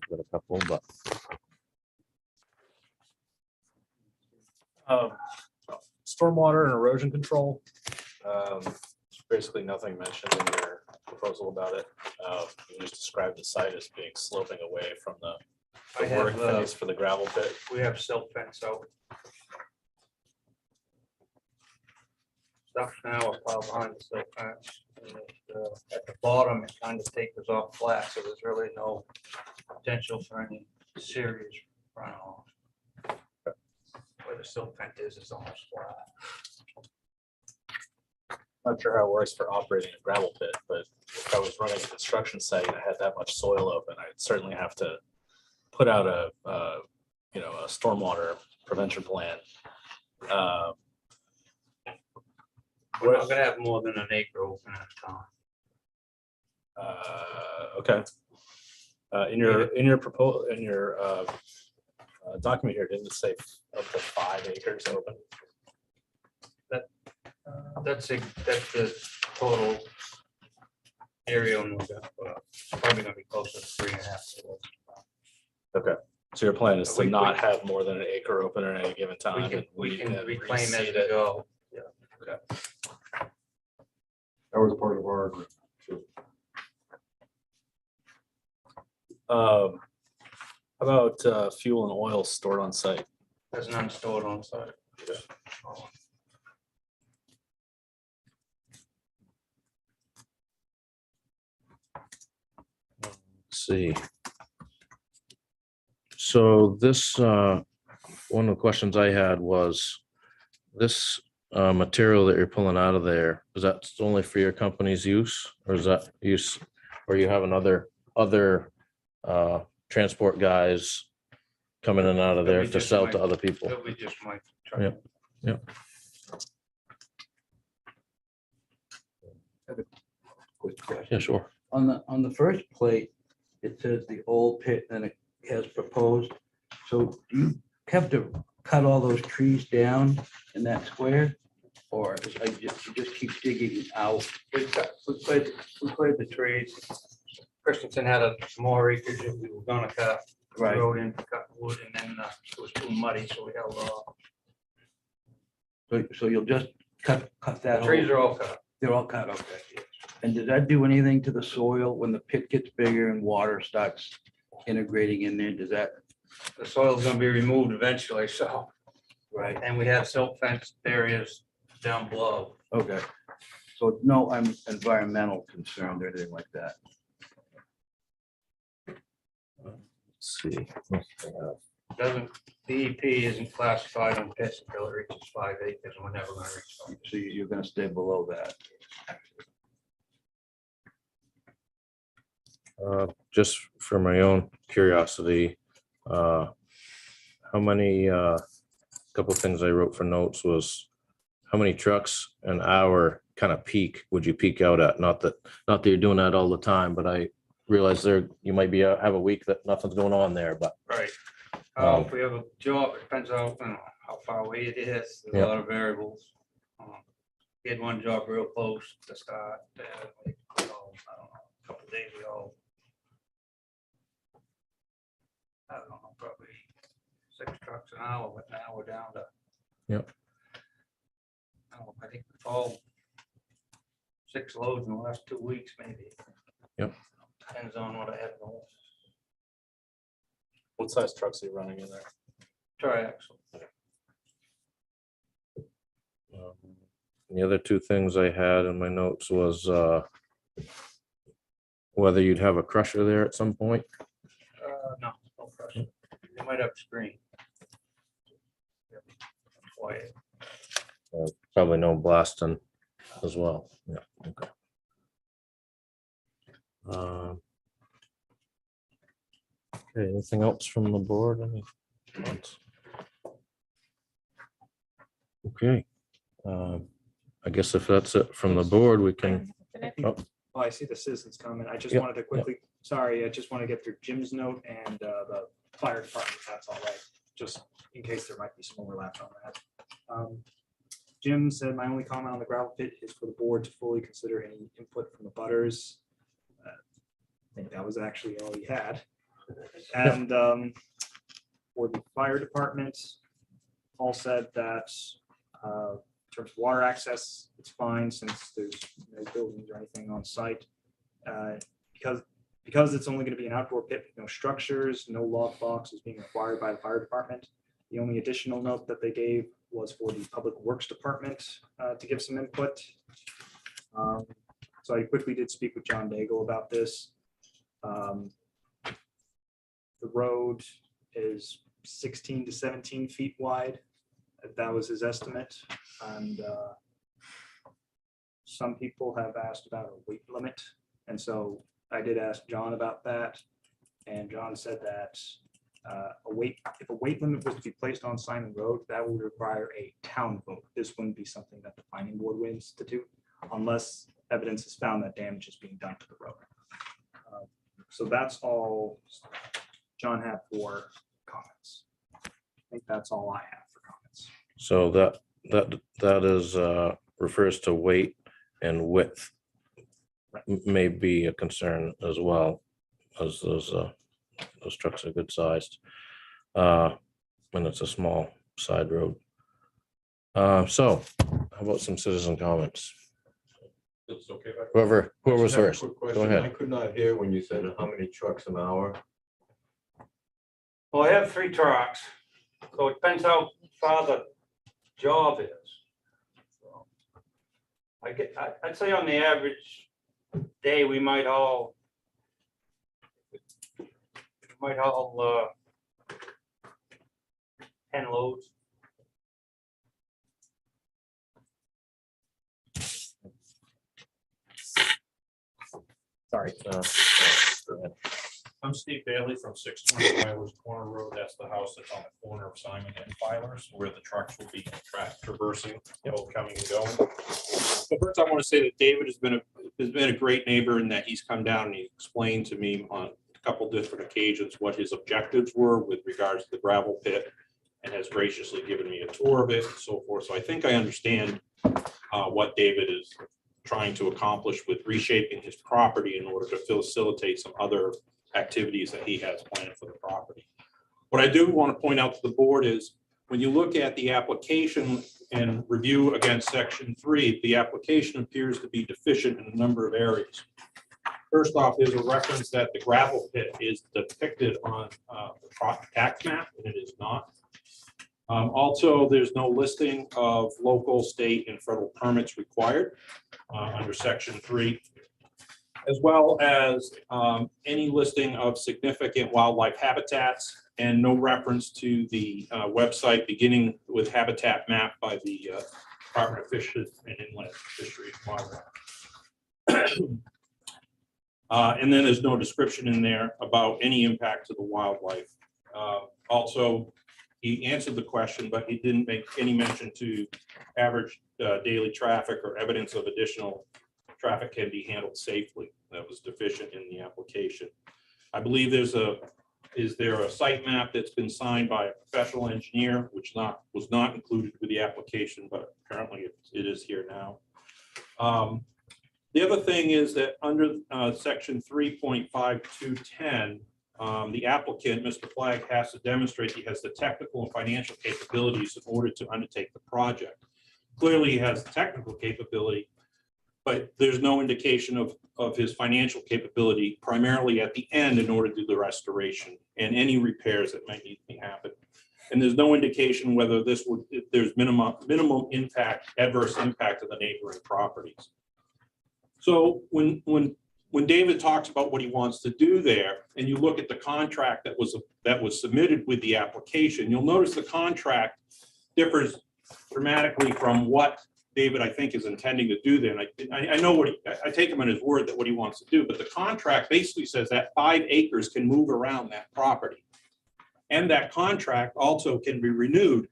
Got a couple, but Stormwater and erosion control. Basically nothing mentioned in your proposal about it. You just described the site as being sloping away from the work phase for the gravel pit. We have silt fence out. Stuff now a pile behind the silt fence. And at the bottom, it kind of tapers off flat, so there's really no potential for any serious runoff. Where the silt fence is almost flat. Not sure how it works for operating a gravel pit, but if I was running a construction site and I had that much soil open, I'd certainly have to put out a stormwater prevention plan. We're not gonna have more than an acre open at a time. Okay. In your document here, didn't it say up to 5 acres open? That's the total area on the, it's probably gonna be closer to 3.5. Okay, so your plan is to We- not we- have more than an acre open at any given time? We can and reclaim as reseed we it? go. Okay. That was part of our agreement. too. How about fuel and oil stored on site? There's none stored on site. let's see. So this, one of the questions I had was this material that you're pulling out of there, is that only for your company's use, or is that use, or you have another other transport guys coming in and out of there It'll be to just sell my- to other people. It'll be just my truck. Yeah. Yeah. Quick question. Yeah, sure. On the first plate, it says the old pit and it has proposed. So do you have to cut all those trees down in that square? Or you just keep digging out? We cleared the trees. Christensen had some more acreage that we were gonna cut. We Right. Rode in, cut wood, and then it was too muddy, so we held off. So you'll just cut that The trees whole, are all cut. they're all cut, okay. And does that do anything to the soil when the pit gets bigger and water starts integrating in there? Does that? The soil's gonna be removed eventually, so. Right. And we have silt fenced areas down below. Okay. So no, I'm environmental concerned or anything like that. Let's see. Doesn't, DEP isn't classified on pits until it reaches 5 acres, and we're never gonna reach them. So you're gonna stay below that. Just for my own curiosity, how many, couple of things I wrote for notes was how many trucks an hour kind of peak would you peak out at? Not that you're doing that all the time, but I realize you might be, have a week that nothing's going on there, but Right. If we have a job, it depends on how far away it is. There's Yeah. a lot of variables. We had one job real close to start. I don't know, a couple days ago. I don't know, probably 6 trucks an hour, but now we're down to. Yep. I think it's all 6 loads in the last 2 weeks, maybe. Yep. Depends on what I have going. What size trucks are you running in there? Triaxle. the other two things I had in my notes was whether you'd have a crusher there at some point. No, no pressure. They might have screen. Quiet. Probably no blasting as well. Yeah, okay. Okay, anything else from the board? Any thoughts? Okay. I guess if that's it from the board, we can, oh, Oh, I see the citizens comment. I just Yep, wanted to quickly, sorry, I just want to get through Jim's note and the fire department, if that's all right, just in case there might be some overlaps on that. Jim said, my only comment on the gravel pit is for the board to fully consider any input from the butters. I think that was actually all he had. And for the fire department, Paul said that in terms of water access, it's fine since there's no buildings or anything on site. Because it's only going to be an outdoor pit with no structures, no log box is being required by the fire department. The only additional note that they gave was for the public works department to give some input. So I quickly did speak with John Daigle about this. The road is 16 to 17 feet wide. That was his estimate. And some people have asked about a weight limit. And so I did ask John about that. And John said that if a weight limit was to be placed on Simon Road, that would require a town vote. This wouldn't be something that the planning board would institute unless evidence is found that damage is being done to the road. So that's all John had for comments. I think that's all I have for comments. so that is refers to weight and width. May be a concern as well, as those trucks are good sized. And it's a small side road. So how about some citizen comments? It's okay. if I- Whoever was I just have a first, quick go question. ahead. I could not hear when you said how many trucks an hour. Well, I have 3 trucks, so it depends how far the job is. So, I'd say on the average day, we might haul 10 loads. Sorry. ahead. I'm Steve Bailey from 620 Wildwood Corner Road. That's the house that's on the corner of Simon and Filers, where the trucks will be traversing, coming and going. But first, I want to say that David has been a great neighbor in that he's come down and he explained to me on a couple different occasions what his objectives were with regards to the gravel pit, and has graciously given me a tour of it and so forth. So I think I understand what David is trying to accomplish with reshaping his property in order to facilitate some other activities that he has planned for the property. What I do want to point out to the board is when you look at the application and review against section 3, the application appears to be deficient in a number of areas. First off, there's a reference that the gravel pit is depicted on the tax map, and it is not. Also, there's no listing of local, state, and federal permits required under section 3, as well as any listing of significant wildlife habitats, and no reference to the website beginning with habitat map by the Department of Fisheries and Inland Fisheries and Wildlife. And then there's no description in there about any impact to the wildlife. Also, he answered the question, but he didn't make any mention to average daily traffic or evidence of additional traffic can be handled safely. That was deficient in the application. I believe is there a site map that's been signed by a professional engineer, which was not included with the application, but apparently it is here now. The other thing is that under section 3.5210, the applicant, Mr. Flagg, has to demonstrate he has the technical and financial capabilities in order to undertake the project. Clearly, he has the technical capability, but there's no indication of his financial capability, primarily at the end in order to do the restoration and any repairs that might need to happen. And there's no indication whether there's minimum impact, adverse impact of the neighboring properties. So when David talks about what he wants to do there, and you look at the contract that was submitted with the application, you'll notice the contract differs dramatically from what David, I think, is intending to do there. And I know I take him on his word that what he wants to do, but the contract basically says that 5 acres can move around that property. And that contract also can be renewed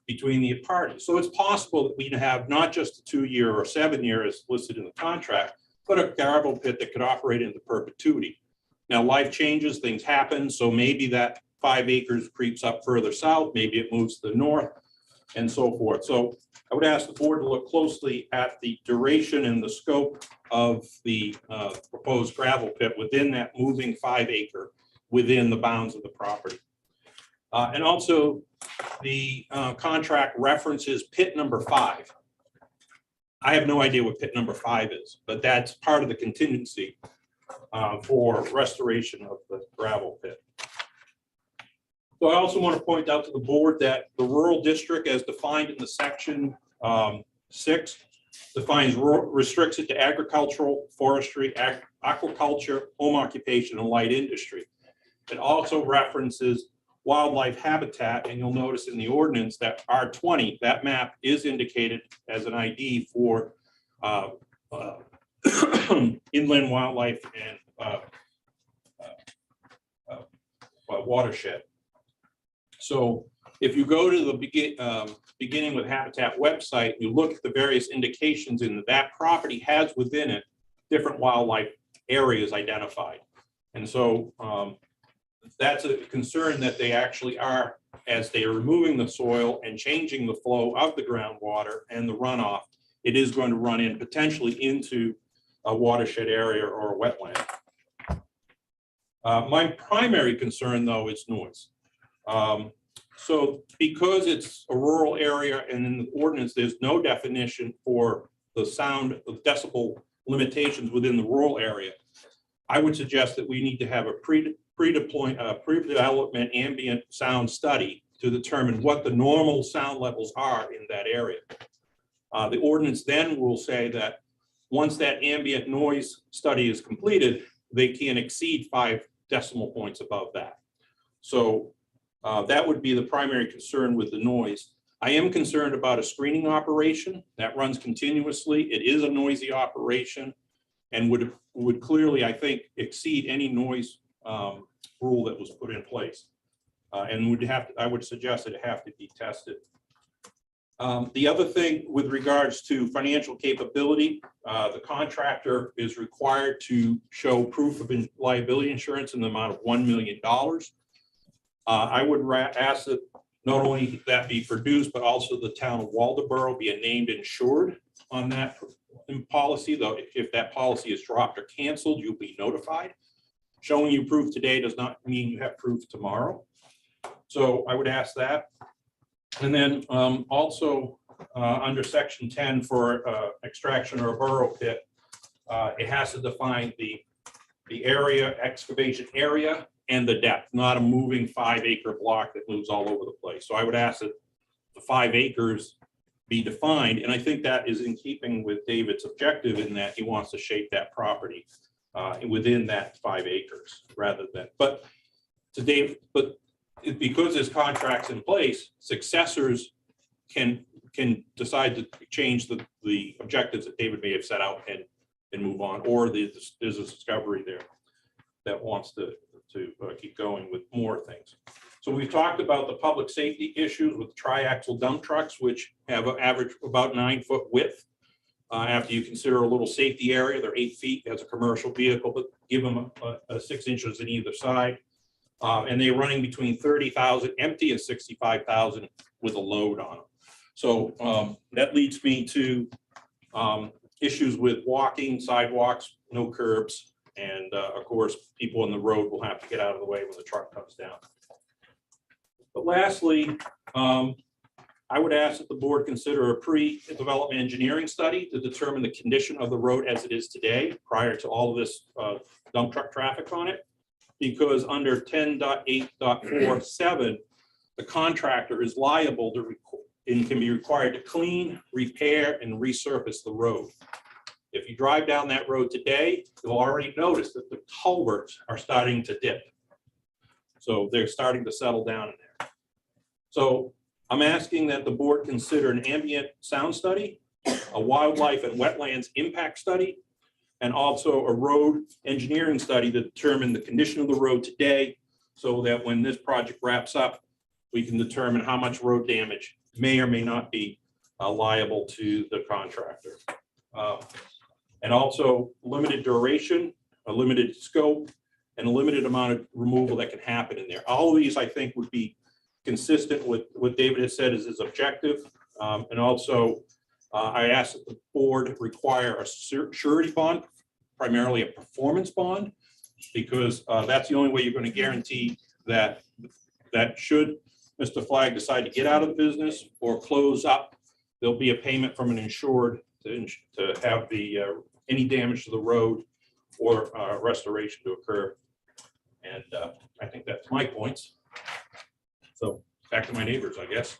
between the parties. So it's possible that we have not just a 2-year or 7-year as listed in the contract, but a gravel pit that could operate into perpetuity. Now, life changes, things happen, so maybe that 5 acres creeps up further south, maybe it moves to the north, and so forth. So I would ask the board to look closely at the duration and the scope of the proposed gravel pit within that moving 5 acre within the bounds of the property. And also, the contract references pit number 5. I have no idea what pit number 5 is, but that's part of the contingency for restoration of the gravel pit. So I also want to point out to the board that the rural district, as defined in the section 6, restricts it to agricultural, forestry, aquaculture, home occupation, and light industry. It also references wildlife habitat, and you'll notice in the ordinance that R20, that map is indicated as an ID for inland wildlife and watershed. So if you go to the beginning with Habitat website, you look at the various indications in that property has within it different wildlife areas identified. And so that's a concern that they actually are, as they are removing the soil and changing the flow of the groundwater and the runoff, it is going to run in potentially into a watershed area or a wetland. My primary concern, though, is noise. So because it's a rural area and in the ordinance, there's no definition for the sound of decibel limitations within the rural area, I would suggest that we need to have a pre-development ambient sound study to determine what the normal sound levels are in that area. The ordinance then will say that once that ambient noise study is completed, they can't exceed 5 decimal points above that. So that would be the primary concern with the noise. I am concerned about a screening operation that runs continuously. It is a noisy operation and would would clearly, I think, exceed any noise rule that was put in place. And would have, I would suggest that it have to be tested. The other thing with regards to financial capability, the contractor is required to show proof of liability insurance in the amount of $1 million. I would ask that not only that be produced, but also the town of Waldeboro be a named insured on that policy, though if that policy is dropped or canceled, you'll be notified. Showing you proof today does not mean you have proof tomorrow. So I would ask that. And then also under section 10 for extraction or a burrow pit, it has to define the area, excavation area, and the depth, not a moving 5-acre block that moves all over the place. So I would ask that the 5 acres be defined. And I think that is in keeping with David's objective in that he wants to shape that property within that 5 acres rather than, but to Dave, but because his contract's in place, successors can decide to change the objectives that David may have set out and move on, or there's a discovery there that wants to keep going with more things. So we've talked about the public safety issues with triaxle dump trucks, which have an average about 9-foot width. After you consider a little safety area, they're 8 feet as a commercial vehicle, but give them a 6 inches on either side. And they're running between 30,000 empty and 65,000 with a load on them. So that leads me to issues with walking, sidewalks, no curbs. And of course, people on the road will have to get out of the way when the truck comes down. But lastly, I would ask that the board consider a pre-development engineering study to determine the condition of the road as it is today, prior to all of this dump truck traffic on it. Because under 10.8.47, the contractor is liable to and can be required to clean, repair, and resurface the road. If you drive down that road today, you'll already notice that the culverts are starting to dip. So they're starting to settle down in there. So I'm asking that the board consider an ambient sound study, a wildlife and wetlands impact study, and also a road engineering study to determine the condition of the road today, so that when this project wraps up, we can determine how much road damage may or may not be liable to the contractor. And also limited duration, a limited scope, and a limited amount of removal that can happen in there. All of these, I think, would be consistent with what David has said is his objective. And also, I asked that the board require a surety bond, primarily a performance bond, because that's the only way you're going to guarantee that should Mr. Flagg decide to get out of the business or close up, there'll be a payment from an insured to have the any damage to the road or restoration to occur. And I think that's my points. So back to my neighbors, I guess.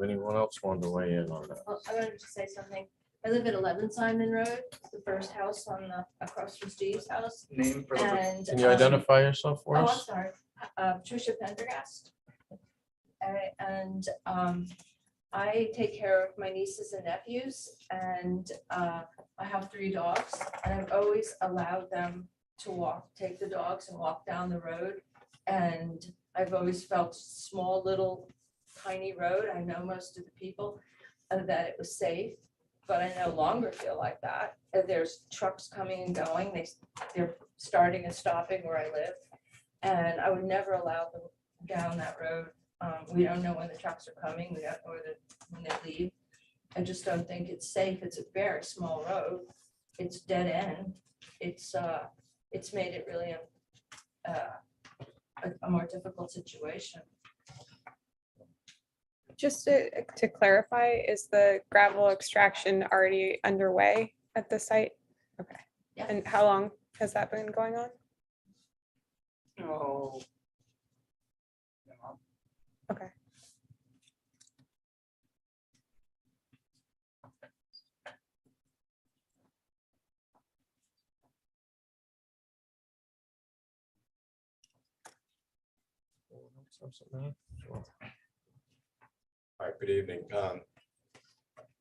Anyone else want to weigh in on that? Well, I wanted to say something. I live at 11 Simon Road, it's the first house on the, across from Steve's house. Name for the And. Can you identify yourself for Oh, I'm us? sorry, Tricia Pendergast. And I take care of my nieces and nephews, and I have 3 dogs, and I've always allowed them to take the dogs and walk down the road. And I've always felt small, little, tiny road. I know most of the people that it was safe, but I no longer feel like that. There's trucks coming and going. They're starting and stopping where I live, and I would never allow them down that road. We don't know when the trucks are coming. We don't know when they leave. I just don't think it's safe. It's a very small road. It's dead end. It's made it really a more difficult situation. Just to clarify, is the gravel extraction already underway at the site? Okay. Yeah. And how long has that been going on? Oh. Okay. Hi, good evening.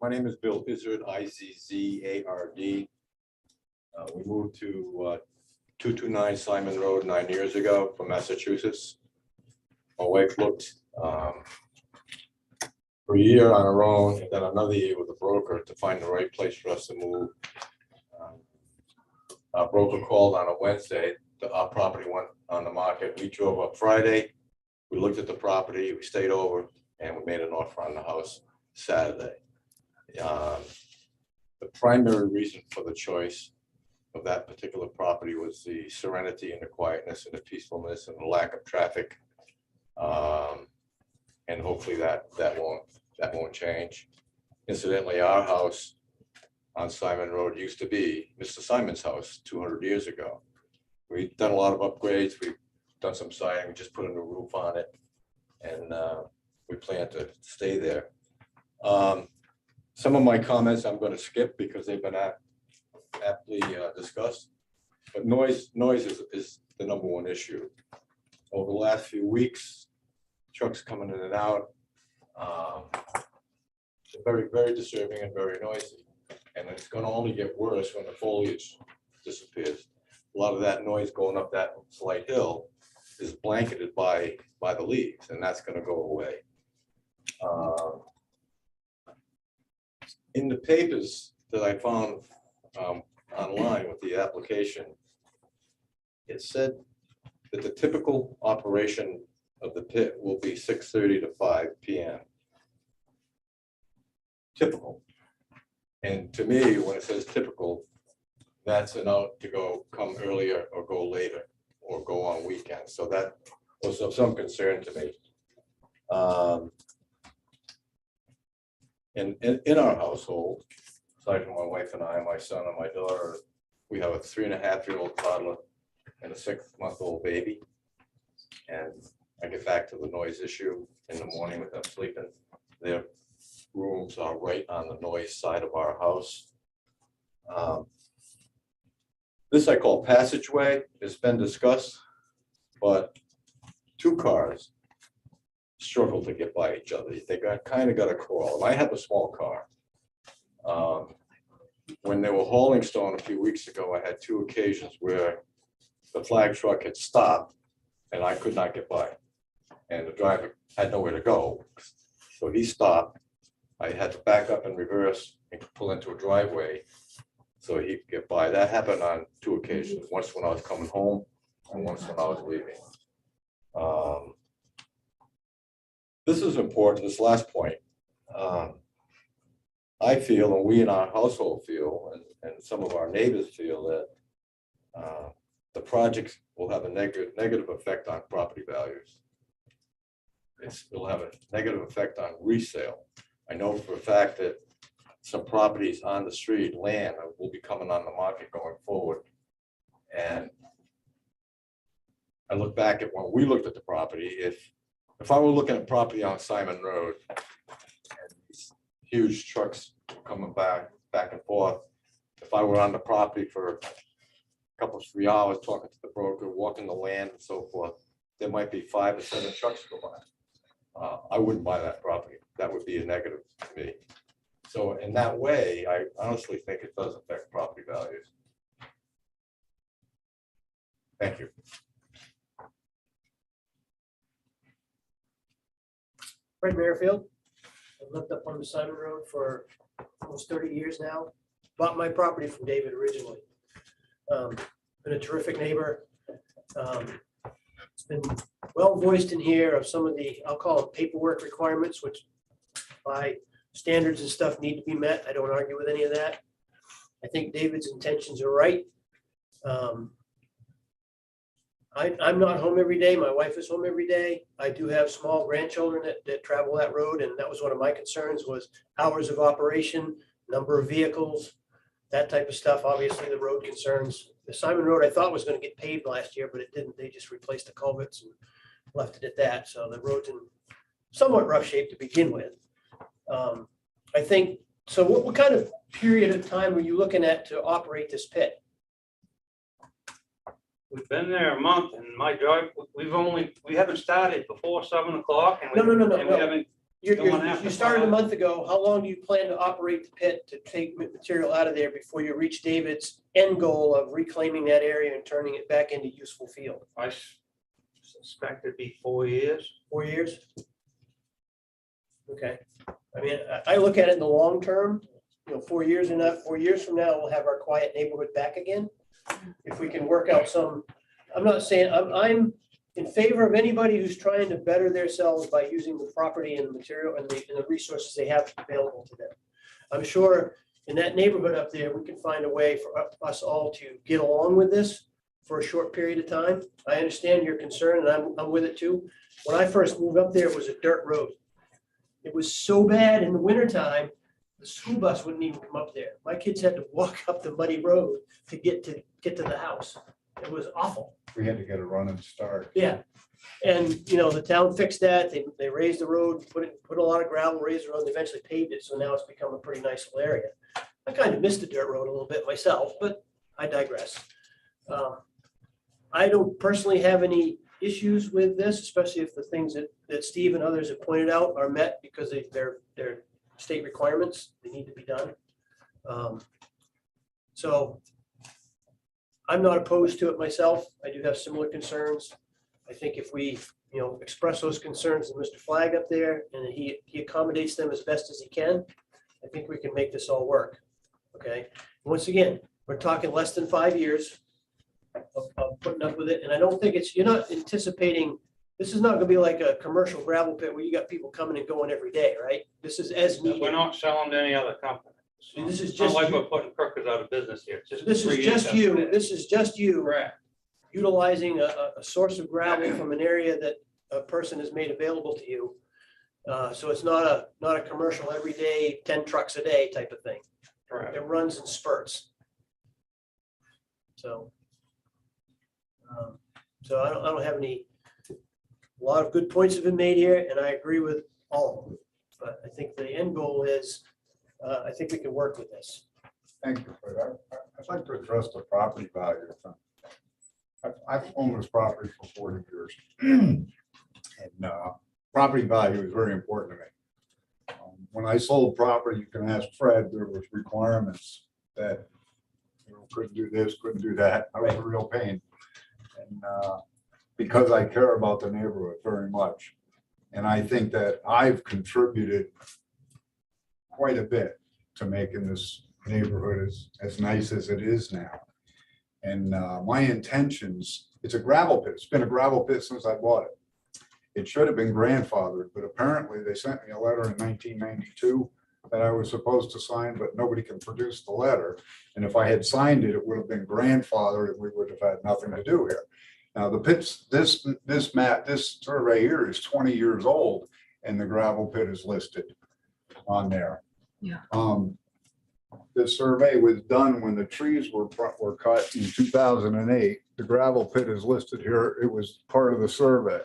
My name is Bill Izzard, Izzard. We moved to 229 Simon Road 9 years ago from Massachusetts. My wife looked for a year on her own and then another year with a broker to find the right place for us to move. Our broker called on a Wednesday. Our property went on the market. We drove up Friday. We looked at the property, we stayed over, and we made an offer on the house Saturday. The primary reason for the choice of that particular property was the serenity and the quietness and the peacefulness and the lack of traffic. And hopefully that won't change. Incidentally, our house on Simon Road used to be Mr. Simon's house 200 years ago. We've done a lot of upgrades. We've done some siding, we just put a new roof on it, and we plan to stay there. Some of my comments I'm going to skip because they've been aptly discussed, but noise is the number one issue. Over the last few weeks, trucks coming in and out, very, very disturbing and very noisy. And it's going to only get worse when the foliage disappears. A lot of that noise going up that slight hill is blanketed by the leaves, and that's going to go away. In the papers that I found online with the application, it said that the typical operation of the pit will be 6:30 to 5 p.m. Typical. And to me, when it says typical, that's an out to come earlier or go later or go on weekends. So that was of some concern to me. In our household, aside from my wife and I, my son and my daughter, we have a 3.5-year-old toddler and a 6-month-old baby. And I get back to the noise issue in the morning with them sleeping. Their rooms are right on the noise side of our house. This I call passageway. It's been discussed, but 2 cars struggle to get by each other. They kind of got to crawl. I have a small car. When they were hauling stone a few weeks ago, I had 2 occasions where the flag truck had stopped and I could not get by. And the driver had nowhere to go. So he stopped. I had to back up and reverse and pull into a driveway so he could get by. That happened on 2 occasions, once when I was coming home and once when I was leaving. This is important, this last point. I feel, and we in our household feel, and some of our neighbors feel that the project will have a negative effect on property values. It'll have a negative effect on resale. I know for a fact that some properties on the street, land, will be coming on the market going forward. And I look back at when we looked at the property, if I were looking at property on Simon Road, and these huge trucks coming back and forth, if I were on the property for a couple, 3 hours talking to the broker, walking the land and so forth, there might be 5 or 7 trucks go by. I wouldn't buy that property. That would be a negative to me. So in that way, I honestly think it does affect property values. Thank you. Fred Merrifield. I've lived up on the Simon Road for almost 30 years now. Bought my property from David originally. Been a terrific neighbor. It's been well voiced in here of some of the, I'll call it paperwork requirements, which by standards and stuff need to be met. I don't argue with any of that. I think David's intentions are right. I'm not home every day. My wife is home every day. I do have small grandchildren that travel that road, and that was one of my concerns was hours of operation, number of vehicles, that type of stuff. Obviously, the road concerns. The Simon Road I thought was going to get paved last year, but it didn't. They just replaced the culverts and left it at that. So the road's in somewhat rough shape to begin with. I think, so what kind of period of time were you looking at to operate this pit? We've been there a month and my drive, we haven't started before 7 o'clock and No. we haven't You started a month ago. How long do you plan to operate the pit to take material out of there before you reach David's end goal of reclaiming that area and turning it back into useful field? I suspect it'd be 4 years. 4 years? Okay. I mean, I look at it in the long term, 4 years and not 4 years from now, we'll have our quiet neighborhood back again. If we can work out some, I'm not saying, I'm in favor of anybody who's trying to better themselves by using the property and the material and the resources they have available to them. I'm sure in that neighborhood up there, we can find a way for us all to get along with this for a short period of time. I understand your concern and I'm with it too. When I first moved up there, it was a dirt road. It was so bad in the wintertime, the school bus wouldn't even come up there. My kids had to walk up the muddy road to get to the house. It was awful. We had to get a running start. Yeah. And, the town fixed that. They raised the road, put a lot of gravel, raised the road, and eventually paved it. So now it's become a pretty nice little area. I kind of missed the dirt road a little bit myself, but I digress. I don't personally have any issues with this, especially if the things that Steve and others have pointed out are met because they're state requirements. They need to be done. So I'm not opposed to it myself. I do have similar concerns. I think if we, express those concerns to Mr. Flag up there and he accommodates them as best as he can, I think we can make this all work. Okay. Once again, we're talking less than 5 years of putting up with it. And I don't think you're not anticipating, this is not going to be like a commercial gravel pit where you got people coming and going every day, right? This is as needed. We're not selling to any other company. This is It's not just, like we're putting Crookers out of business here. It's this is just you. This is just you Correct. utilizing a source of gravel from an area that a person has made available to you. So it's not a commercial everyday 10 trucks a day type of thing. Correct. It runs in spurts. So I don't have any, a lot of good points have been made here and I agree with all of them. But I think the end goal is, I think we can work with this. Thank you for that. I'd like to address the property value. I've owned this property for 40 years. And property value is very important to me. When I sold property, you can ask Fred, there was requirements that couldn't do this, couldn't do that. I was a real pain. And because I care about the neighborhood very much. And I think that I've contributed quite a bit to making this neighborhood as nice as it is now. And my intentions, it's a gravel pit. It's been a gravel pit since I bought it. It should have been grandfathered, but apparently they sent me a letter in 1992 that I was supposed to sign, but nobody can produce the letter. And if I had signed it, it would have been grandfathered and we would have had nothing to do here. Now the pits, this survey here is 20 years old and the gravel pit is listed on there. Yeah. The survey was done when the trees were cut in 2008. The gravel pit is listed here. It was part of the survey.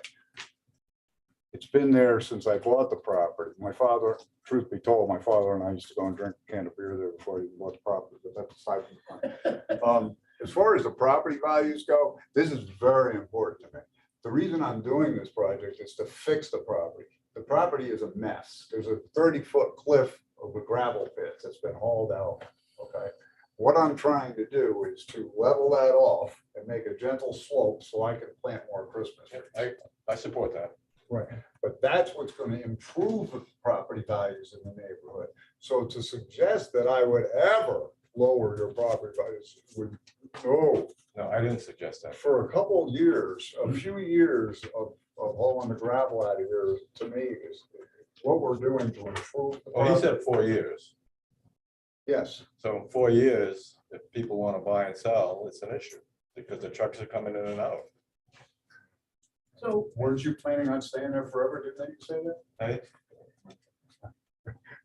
It's been there since I bought the property. My father, truth be told, my father and I used to go and drink a can of beer there before he bought the property, but that's aside from the point. As far as the property values go, this is very important to me. The reason I'm doing this project is to fix the property. The property is a mess. There's a 30-foot cliff of a gravel pit that's been hauled out, okay? What I'm trying to do is to level that off and make a gentle slope so I can plant more Christmas trees. I support that. Right, but that's what's going to improve the property values in the neighborhood. So to suggest that I would ever lower your property values would, no. No, I didn't suggest that. For a couple of years, a few years of hauling the gravel out of here, to me, is what we're doing to improve. Well, he said 4 years. Yes. So in 4 years, if people want to buy and sell, it's an issue because the trucks are coming in and out. So weren't you planning on staying there forever? Didn't you say that? Hey,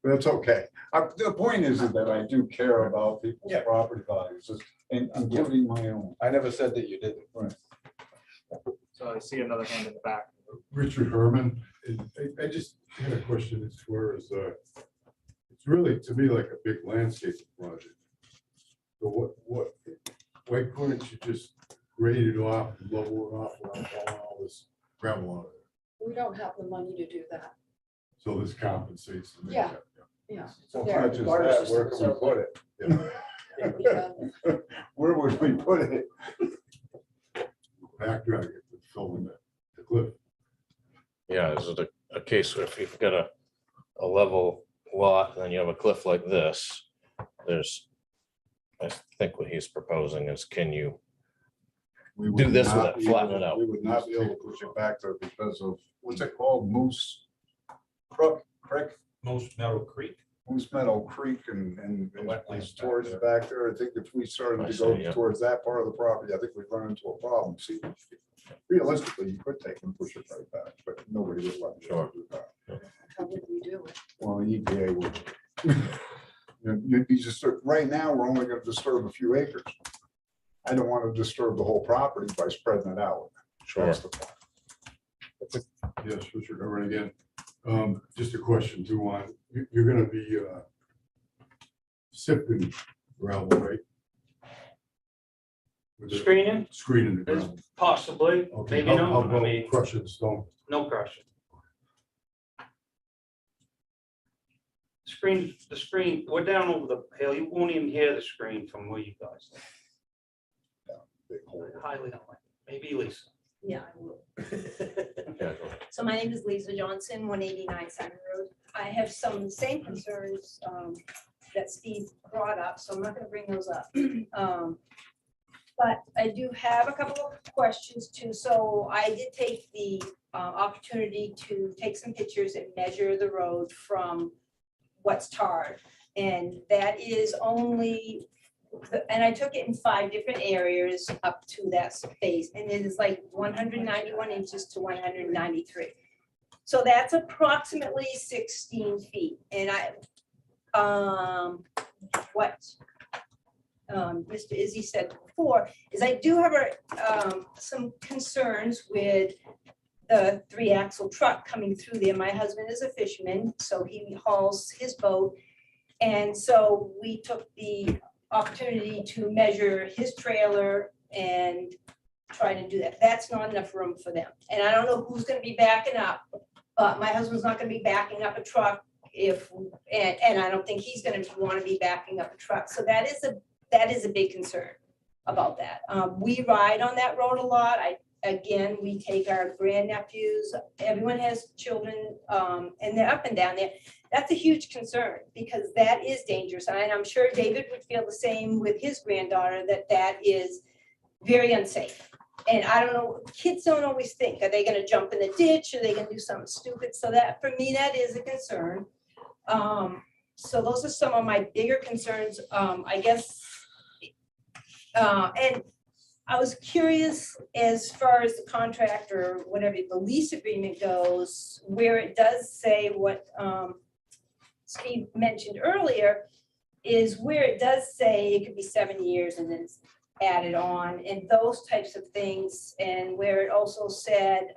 That's okay. The point is that I do care about people's property values, including my own. I never said that you didn't. Right. So I see another hand in the back. Richard Herman, I just had a question as far as, it's really to me like a big landscape project. So why couldn't you just grade it off and level it off without hauling all this gravel out of it? We don't have the money to do that. So this compensates. the Yeah. makeup, Yeah. So There are it's not just water that, systems where can we out put it? Where would we put it? Back there, I get to fill in the cliff. Yeah, is it a case where if you've got a level lot, and then you have a cliff like this, there's, I think what he's proposing is, can you We would do this with not it, be flatten able- it out? We would not be able to push it back there because of, what's it called, Moose Crook, Creek? Moose Meadow Creek. Moose Meadow Creek and Wetlands it's back towards there. back there. I think if we started I to see, go yeah. towards that part of the property, I think we'd run into a problem. See, realistically, you could take and push it right back, but nobody would let you Sure. do that. How would we do it? Well, EPA would. You'd be just, right now, we're only gonna disturb a few acres. I don't want to disturb the whole property by spreading it out. Sure. That's the point. Yes, Mr. Governor, again, just a question too on, you're gonna be sifting gravel, right? With the- Screening, Screening the is gravel. possibly, Okay, maybe how no, I about mean, crushing stone? no crushing. The screen, we're down over the hill, you won't even hear the screen from where you guys live. Big hole. Highly unlikely, maybe Lisa. Yeah, I will. Yeah, go ahead. So my name is Lisa Johnson, 189 Simon Road. I have some of the same concerns that Steve brought up, so I'm not gonna bring those up. But I do have a couple of questions too. So I did take the opportunity to take some pictures and measure the road from what's tarred. And that is only, and I took it in 5 different areas up to that space. And it is like 191 inches to 193. So that's approximately 16 feet. And what Mr. Izzy said before is I do have some concerns with the 3-axle truck coming through there. My husband is a fisherman, so he hauls his boat. And so we took the opportunity to measure his trailer and try to do that. That's not enough room for them. And I don't know who's gonna be backing up, but my husband's not gonna be backing up a truck and I don't think he's gonna wanna be backing up a truck. So that is a big concern about that. We ride on that road a lot. Again, we take our grandnephews, everyone has children, and they're up and down there. That's a huge concern because that is dangerous. And I'm sure David would feel the same with his granddaughter, that is very unsafe. And I don't know, kids don't always think, are they gonna jump in the ditch? Are they gonna do something stupid? So that, for me, that is a concern. So those are some of my bigger concerns, I guess. And I was curious as far as the contract or whatever, the lease agreement goes, where it does say what Steve mentioned earlier, is where it does say it could be 7 years and then it's added on and those types of things. And where it also said,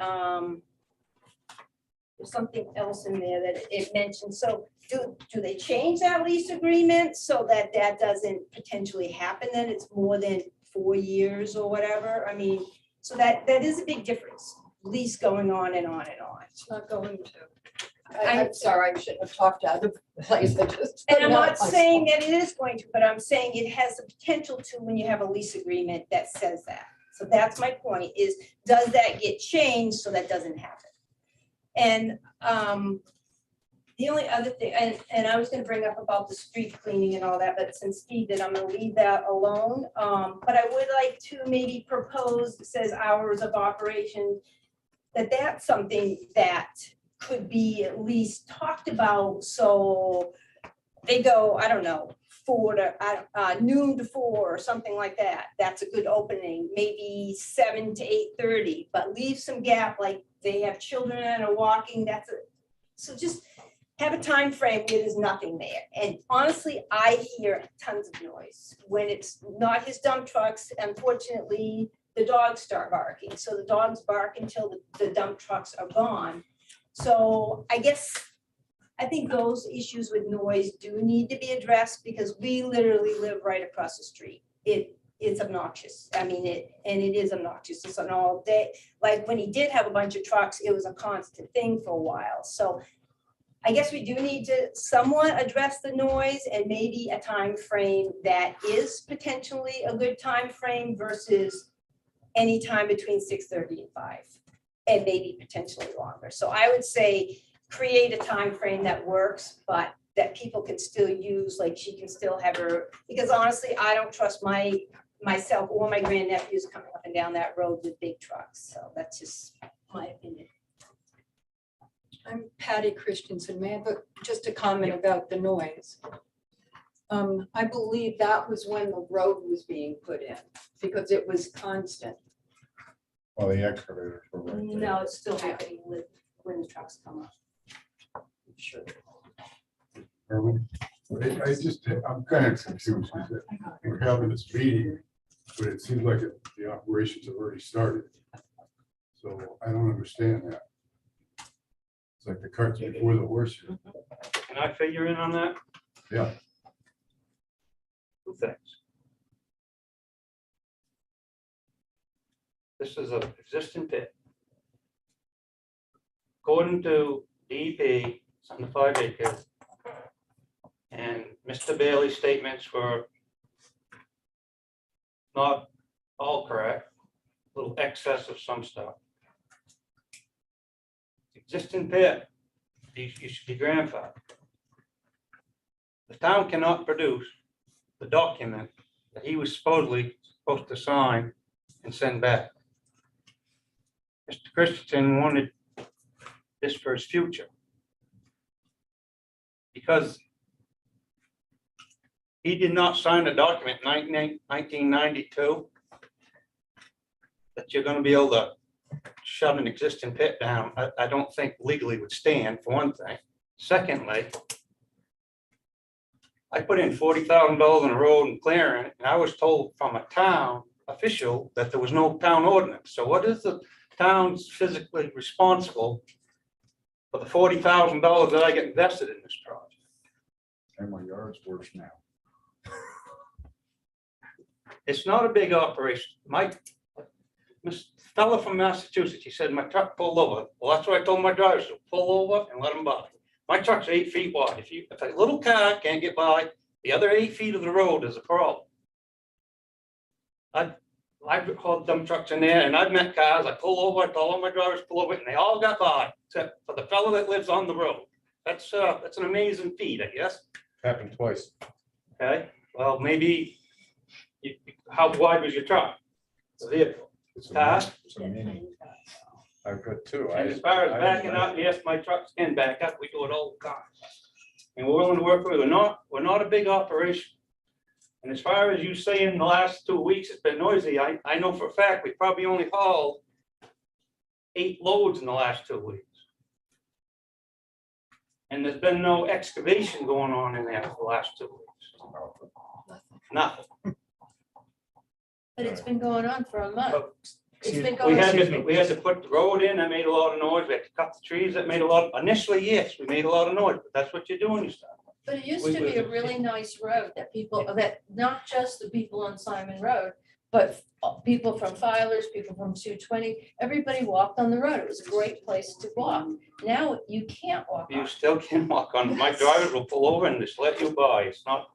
there's something else in there that it mentioned. So do they change that lease agreement so that that doesn't potentially happen? Then it's more than 4 years or whatever. I mean, so that is a big difference. Lease going on and on and on. It's not going to. I'm I'm sorry, I shouldn't have talked out of place. I just. And I'm not saying that it is going to, but I'm saying it has the potential to when you have a lease agreement that says that. So that's my point is, does that get changed so that doesn't happen? And the only other thing, and I was gonna bring up about the street cleaning and all that, but since Steve did, I'm gonna leave that alone. But I would like to maybe propose, it says hours of operation, that's something that could be at least talked about, so they go, I don't know, noon to 4 or something like that. That's a good opening, maybe 7 to 8:30, but leave some gap, like they have children and are walking, so just have a time frame where there's nothing there. And honestly, I hear tons of noise. When it's not his dump trucks, unfortunately, the dogs start barking. So the dogs bark until the dump trucks are gone. So I think those issues with noise do need to be addressed because we literally live right across the street. It's obnoxious. I mean, it is obnoxious. It's an all day, like when he did have a bunch of trucks, it was a constant thing for a while. So I guess we do need to somewhat address the noise and maybe a time frame that is potentially a good time frame versus any time between 6:30 and 5, and maybe potentially longer. So I would say create a time frame that works, but that people can still use, like she can still have her, because honestly, I don't trust myself or my grandnephews coming up and down that road with big trucks. So that's just my opinion. I'm Patty Christensen. May I have just a comment about the noise? I believe that was when the road was being put in because it was constant. Well, the excavators were right there. No, it's still happening with when the trucks come up. Sure. Erwin, I'm kind of confused. Because we're having this meeting, but it seems like the operations have already started. So I don't understand that. It's like the cart's before the horse here. Can I figure in on that? Yeah. Two things. This is an existing pit. According to DEP, it's on the 5 acres. And Mr. Bailey's statements were not all correct, a little excess of some stuff. Existing pit, you should be grandfathered. The town cannot produce the document that he was supposed to sign and send back. Mr. Christensen wanted this for his future. Because he did not sign a document in 1992 that you're going to be able to shut an existing pit down. I don't think legally would stand, for one thing. Secondly, I put in $40,000 in a road and clearing it, and I was told from a town official that there was no town ordinance. So what is the town's physically responsible for the $40,000 that I get invested in this project? And my yard's worse now. It's not a big operation. This fellow from Massachusetts, he said, my truck pulled over. Well, that's what I told my drivers, to pull over and let them by. My truck's 8 feet wide. If a little car can't get by, the other 8 feet of the road is a problem. I've hauled dump trucks in there and I've met cars, I pull over, I told all my drivers to pull over, and they all got by, except for the fellow that lives on the road. That's an amazing feat, I guess. Happened twice. Okay, well, maybe, how wide was your truck? The vehicle? It's a Car? it's a mini. I've got two. And as far as backing up, yes, my trucks can back up, we do it all the time. And we're willing to work with it, we're not a big operation. And as far as you saying the last 2 weeks, it's been noisy, I know for a fact, we probably only hauled 8 loads in the last 2 weeks. And there's been no excavation going on in there for the last 2 weeks. Nothing. But it's been going on for a month. It's been We going. had to put the road in, that made a lot of noise, we had to cut the trees, that made a lot, initially, yes, we made a lot of noise, but that's what you're doing, you start. But it used to be a really nice road that that not just the people on Simon Road, but people from Filers, people from 220, everybody walked on the road. It was a great place to walk. Now you can't walk. You still can walk on, my drivers will pull over and just let you by, it's not.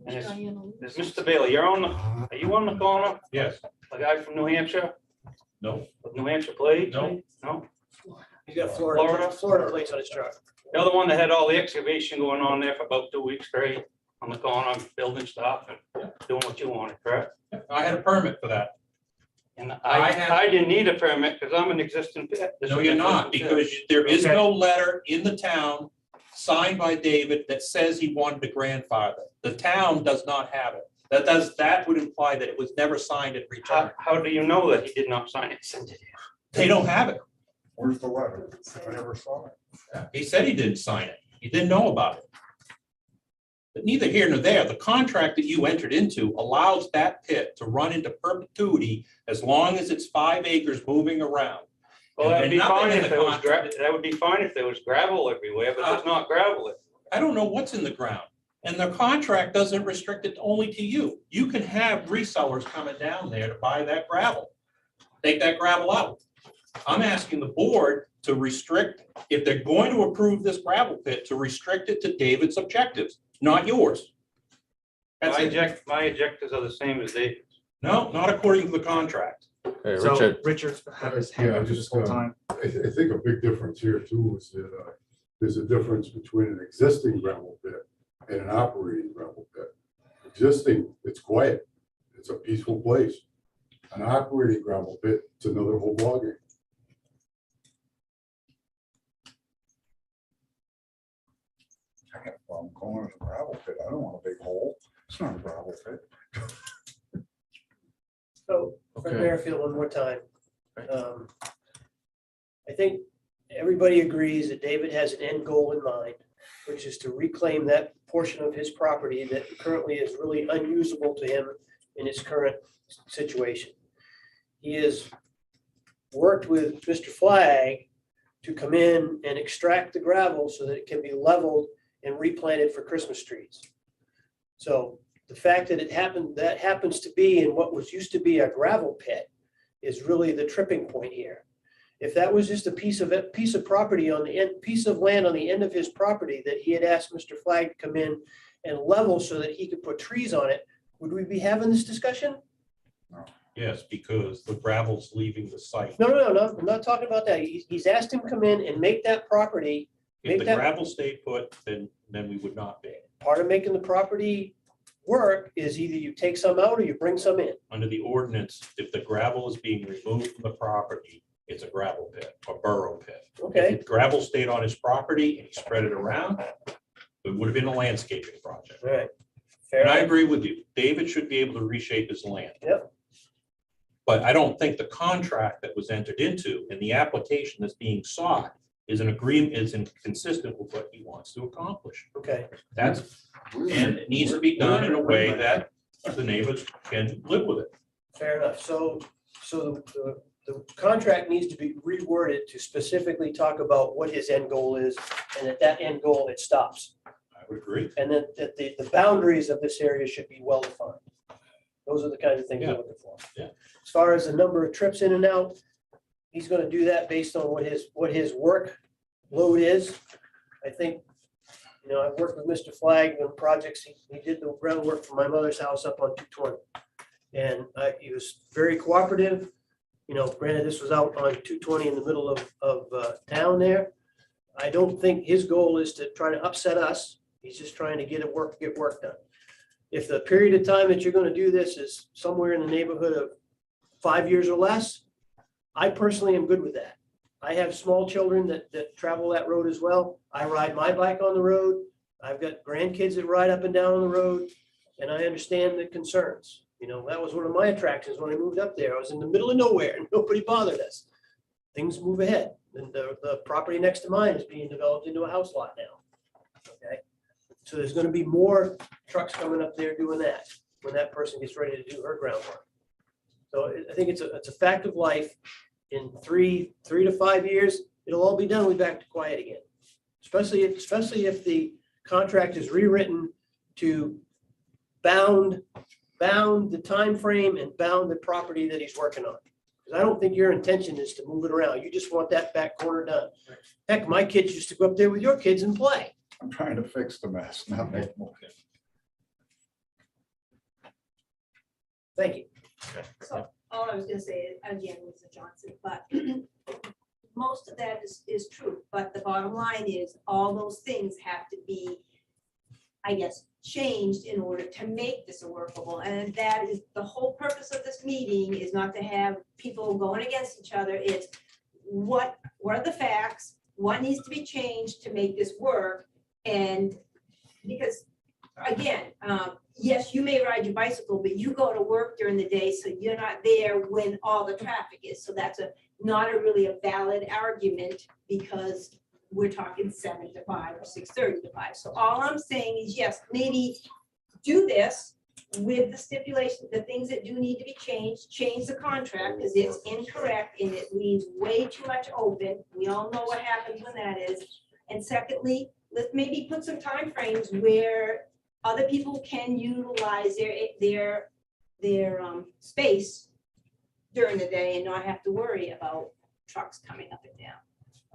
And it's Mr. Bailey, are you on the corner? Yes. A guy from New Hampshire? No. With New Hampshire plate? No. No? He's got Florida plates on his truck. The other one that had all the excavation going on there for about 2 weeks straight on the corner, building stuff and doing what you wanted, correct? I had a permit for that. And I had- I didn't need a permit because I'm an existing pit. This No, is you're an not, existing because pit. there is Okay. no letter in the town signed by David that says he wanted to grandfather. The town does not have it. That would imply that it was never signed and returned. How do you know that he did not sign it? Send it in. They don't have it. Where's the letter? I never saw it. He said he didn't sign it. He didn't know about it. But neither here nor there, the contract that you entered into allows that pit to run into perpetuity as long as it's 5 acres moving around. Well, that'd And be nothing fine in if the there was contract- that would be fine if there was gravel everywhere, but there's not gravel. I don't know what's in the ground. And the contract doesn't restrict it only to you. You can have resellers coming down there to buy that gravel. Take that gravel out. I'm asking the board to restrict, if they're going to approve this gravel pit, to restrict it to David's objectives, not yours. That's it. My objectives are the same as David's. No, not according to the contract. Hey, So Richard, Richard's had his hand Yeah, up this just, whole time. I think a big difference here too is that there's a difference between an existing gravel pit and an operating gravel pit. Existing, it's quiet. It's a peaceful place. An operating gravel pit, it's another whole ballgame. I got a problem calling it a gravel pit. I don't want a big hole. It's not a gravel pit. So, for Okay. Merrifield, one more time. I think everybody agrees that David has an end goal in mind, which is to reclaim that portion of his property that currently is really unusable to him in his current situation. He has worked with Mr. Flagg to come in and extract the gravel so that it can be leveled and replanted for Christmas trees. So the fact that that happens to be in what was used to be a gravel pit is really the tripping point here. If that was just a piece of property on the end, piece of land on the end of his property that he had asked Mr. Flagg to come in and level so that he could put trees on it, would we be having this discussion? Yes, because the gravel's leaving the site. No, I'm not talking about that. He's asked him to come in and make that property, If make the that gravel stayed put, then we would not be. part of making the property work is either you take some out or you bring some in. Under the ordinance, if the gravel is being removed from the property, it's a gravel pit, a burrow pit. Okay, If gravel stayed on his property and he spread it around, it would have been a landscaping project. all right. Fair And I enough. agree with you. David should be able to reshape his land. Yep. But I don't think the contract that was entered into and the application that's being sought is an agreement, is inconsistent with what he wants to accomplish. Okay, That's, and it needs to be done in a way that the neighbors can live with it. fair enough. So the contract needs to be reworded to specifically talk about what his end goal is, and at that end goal, it stops. I would agree. And that the boundaries of this area should be well defined. Those are the kinds of things Yeah. we're looking for. Yeah. As far as the number of trips in and out, he's gonna do that based on what his work load is. I think, I've worked with Mr. Flagg on projects. He did the groundwork for my mother's house up on 220. And he was very cooperative. Granted, this was out on 220 in the middle of town there. I don't think his goal is to try to upset us. He's just trying to get work done. If the period of time that you're going to do this is somewhere in the neighborhood of 5 years or less, I personally am good with that. I have small children that travel that road as well. I ride my bike on the road. I've got grandkids that ride up and down on the road, and I understand the concerns. That was one of my attractions when I moved up there. I was in the middle of nowhere and nobody bothered us. Things move ahead. And the property next to mine is being developed into a house lot now. Okay. So there's going to be more trucks coming up there doing that when that person gets ready to do her groundwork. So I think it's a fact of life. In 3 to 5 years, it'll all be done. We'll be back to quiet again. Especially if the contract is rewritten to bound the time frame and bound the property that he's working on. Because I don't think your intention is to move it around. You just want that back corner done. Heck, my kids used to go up there with your kids and play. I'm trying to fix the mess, not make more. Thank you. So all I was gonna say, again, Lisa Johnson, but most of that is true, but the bottom line is all those things have to be, I guess, changed in order to make this a workable. And that is the whole purpose of this meeting, is not to have people going against each other. It's what are the facts? What needs to be changed to make this work? And because again, yes, you may ride your bicycle, but you go to work during the day, so you're not there when all the traffic is. So that's not really a valid argument, because we're talking 7 to 5 or 6:30 to 5. So all I'm saying is, yes, maybe do this with the stipulation, the things that do need to be changed, change the contract, because it's incorrect and it leaves way too much open. We all know what happens when that is. And secondly, let's maybe put some timeframes where other people can utilize their space during the day and not have to worry about trucks coming up and down.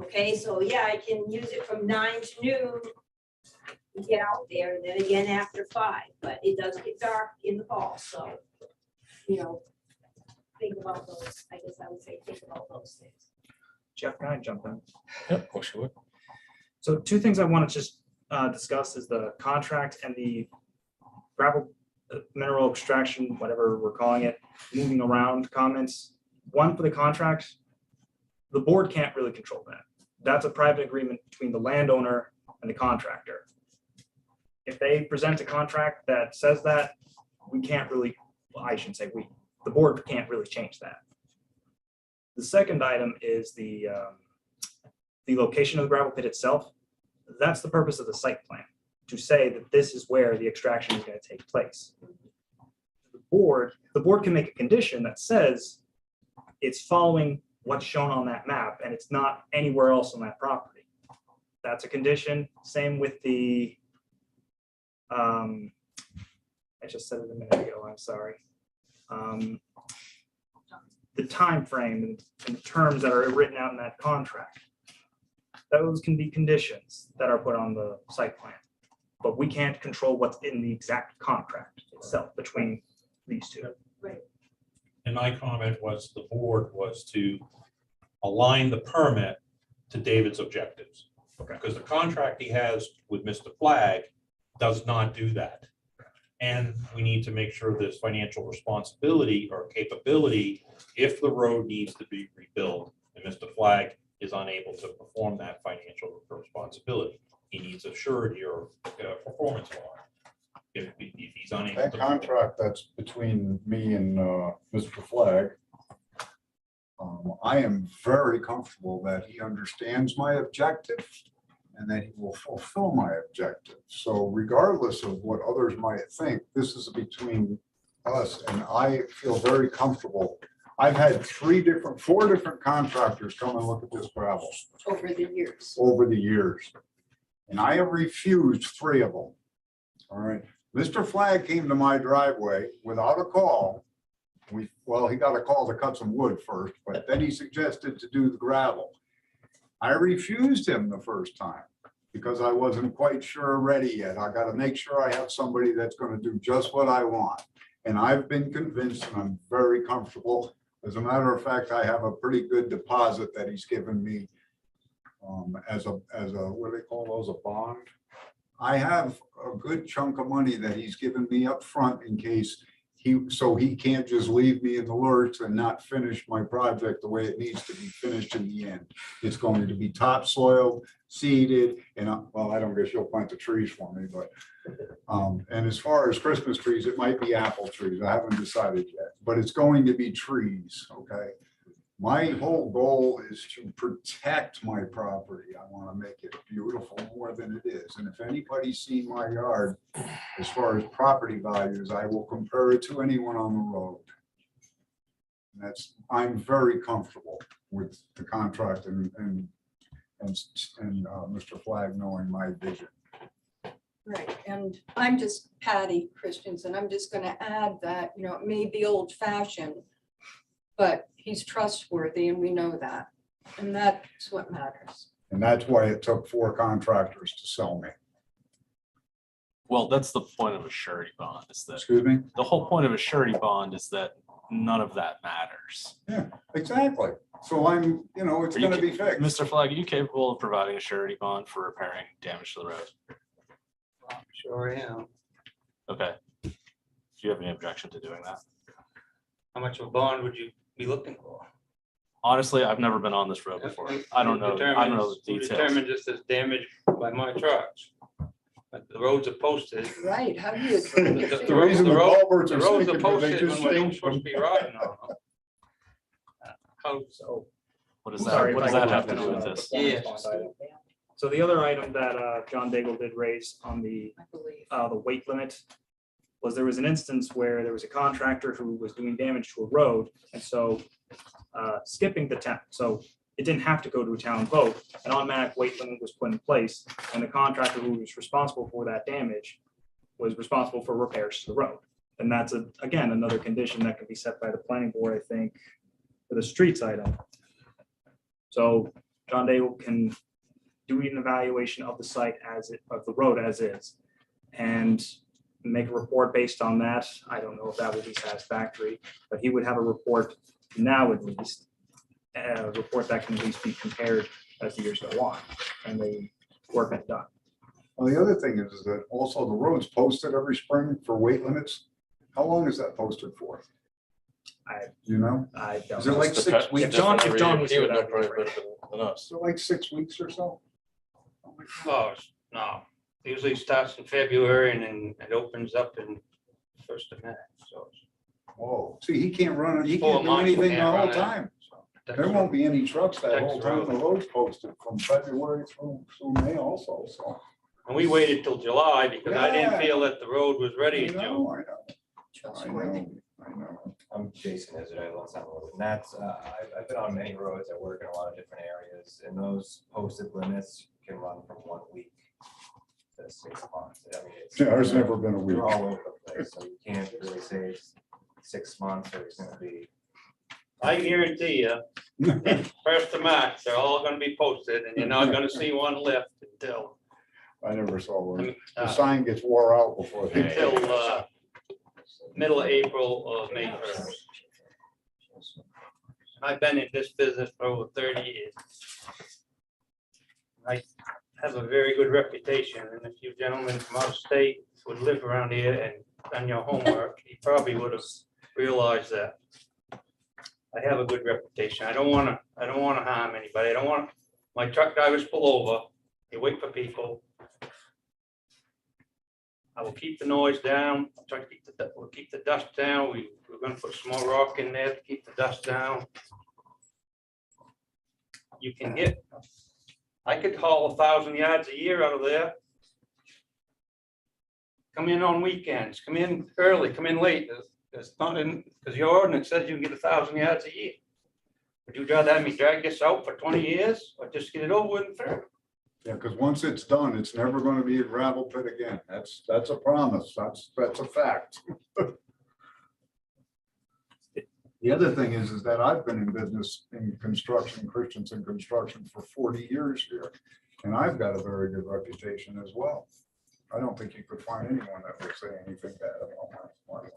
Okay, so yeah, I can use it from 9 to noon. to Get out there, and then again after 5, but it does get dark in the fall, so, think about those, I guess I would say, think about those things. Jeff, can I jump in? Yep, oh, sure. So 2 things I want to just discuss is the contract and the gravel mineral extraction, whatever we're calling it, moving around comments. One, for the contract, the board can't really control that. That's a private agreement between the landowner and the contractor. If they present a contract that says that, we can't really, well, I shouldn't say we, the board can't really change that. The second item is the location of the gravel pit itself. That's the purpose of the site plan, to say that this is where the extraction is going to take place. The board can make a condition that says it's following what's shown on that map and it's not anywhere else on that property. That's a condition. Same with the, I just said it a minute ago, I'm sorry. The time frame and the terms that are written out in that contract. Those can be conditions that are put on the site plan, but we can't control what's in the exact contract itself between these two. Right. And my comment was the board was to align the permit to David's objectives. Okay. Because the contract he has with Mr. Flagg does not do that. And we need to make sure there's financial responsibility or capability if the road needs to be rebuilt and Mr. Flagg is unable to perform that financial responsibility. He needs a surety or performance bond. If he's unable. That contract that's between me and Mr. Flagg, I am very comfortable that he understands my objective and that he will fulfill my objective. So regardless of what others might think, this is between us, and I feel very comfortable. I've had 4 different contractors come and look at this gravel Over the years. over the years. And I have refused 3 of them. All right. Mr. Flagg came to my driveway without a call. Well, he got a call to cut some wood first, but then he suggested to do the gravel. I refused him the first time because I wasn't quite sure ready yet. I got to make sure I have somebody that's going to do just what I want. And I've been convinced and I'm very comfortable. As a matter of fact, I have a pretty good deposit that he's given me as a what do they call those, a bond? I have a good chunk of money that he's given me up front in case so he can't just leave me in the lurch and not finish my project the way it needs to be finished in the end. It's going to be topsoil, seeded, and well, I don't guess you'll plant the trees for me, but and as far as Christmas trees, it might be apple trees. I haven't decided yet, but it's going to be trees, okay? My whole goal is to protect my property. I want to make it beautiful more than it is. And if anybody's seen my yard, as far as property values, I will compare it to anyone on the road. And I'm very comfortable with the contract and Mr. Flagg knowing my vision. Right, and I'm just Patty Christensen. I'm just going to add that, it may be old fashioned, but he's trustworthy and we know that. And that's what matters. And that's why it took 4 contractors to sell me. Well, that's the point of a surety bond, is that Excuse me? the whole point of a surety bond is that none of that matters. Yeah, exactly. So I'm, it's Are you going to be fixed. Mr. Flagg, are you capable of providing a surety bond for repairing damage to the road? Sure am. Okay. Do you have any objection to doing that? How much of a bond would you be looking for? Honestly, I've never been on this road before. I don't know. I don't know the Who details. determined this as damage by my trucks? But the roads are posted. Right, how do you? The reason the culverts are roads are sinking, 'cause they posted just when we're not changed supposed to them. be riding on them. So, What does Sorry, that, what if does I that could have to jump do in with on this? the Yes. performance bond item. So the other item that John Daigle did raise on the weight limit was there was an instance where there was a contractor who was doing damage to a road. And so skipping the town, so it didn't have to go to a town vote. An automatic weight limit was put in place and the contractor who was responsible for that damage was responsible for repairs to the road. And that's, again, another condition that can be set by the planning board, I think, for the streets item. So John Dale can do an evaluation of the site of the road as is, and make a report based on that. I don't know if that would be satisfactory, but he would have a report now at least, a report that can at least be compared as the years go on and the work is done. Well, the other thing is that also the road's posted every spring for weight limits. How long is that posted for? You know? I don't Is it know. like 6 weeks? If John was He here, would know that'd be probably great. better than us. So like 6 weeks or so? Oh, no, usually starts in February and then it opens up in first of May, so. Whoa, see, he can't run, he 4 can't do months, you anything the can't whole run that. time. There won't be any trucks that whole time the road's posted from February through May also, so. And we waited till July because I didn't Yeah. feel that the road was ready in June. I know. I'm Jason Izard, I live on South Road, and that's, I've been on many roads, I work in a lot of different areas, and those posted limits can run from 1 week to 6 months. I mean, it's. Yeah, there's never been a week. They're all over the place, so you can't really say it's 6 months or it's gonna be. I guarantee you, first of March, they're all gonna be posted and you're not gonna see one left until, I never saw one. The uh, sign gets wore out before they. until, middle of April or May 1st. I've been in this business for over 30 years. I have a very good reputation, and if you gentlemen from out of state would live around here and done your homework, you probably would have realized that. I have a good reputation. I don't wanna harm anybody. I don't want my truck drivers pull over. They wait for people. I will keep the noise down, try to we'll keep the dust down. We're gonna put some more rock in there to keep the dust down. You can I could haul 1,000 yards a year out of there. Come in on weekends, come in early, come in late. It's not in, because your ordinance says you can get 1,000 yards a year. Would you rather have me drag this out for 20 years or just get it over with and through? Yeah, because once it's done, it's never going to be a gravel pit again. That's a promise. That's a fact. The other thing is that I've been in business in construction, Christensen construction for 40 years here. And I've got a very good reputation as well. I don't think you could find anyone that would say anything bad about my.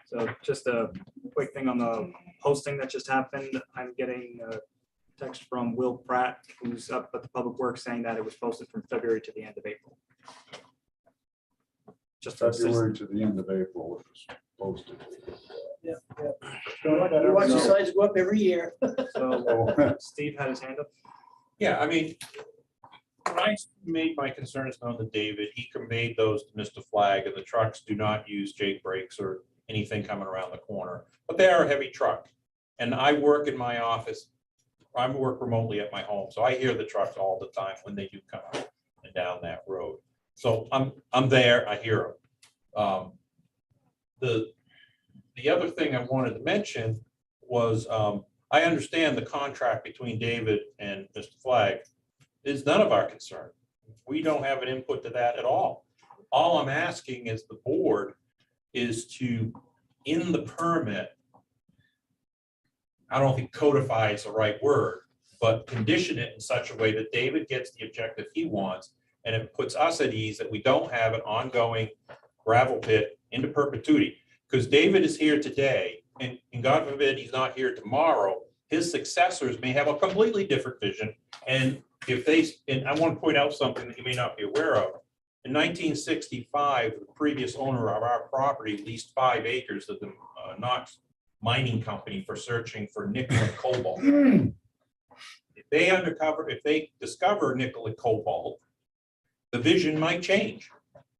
So just a quick thing on the posting that just happened. I'm getting a text from Will Pratt, who's up at the Public Works, saying that it was posted from February to the end of April. Just February to the end of April, it was posted. Yeah. You watch the signs go up every year. So Steve had his hand up. Yeah, I mean, when I made my concerns known to David, he conveyed those to Mr. Flagg, and the trucks do not use Jake brakes or anything coming around the corner, but they are a heavy truck. And I work in my office, I work remotely at my home, so I hear the trucks all the time when they do come out and down that road. So I'm there, I hear them. The other thing I wanted to mention was, I understand the contract between David and Mr. Flagg is none of our concern. We don't have an input to that at all. All I'm asking is the board is to, in the permit, I don't think codify is the right word, but condition it in such a way that David gets the objective he wants, and it puts us at ease that we don't have an ongoing gravel pit into perpetuity. Because David is here today, and God forbid he's not here tomorrow, his successors may have a completely different vision. And if they, and I want to point out something that you may not be aware of. In 1965, the previous owner of our property leased 5 acres of the Knox Mining Company for searching for nickel and cobalt. If they discover nickel and cobalt, the vision might change.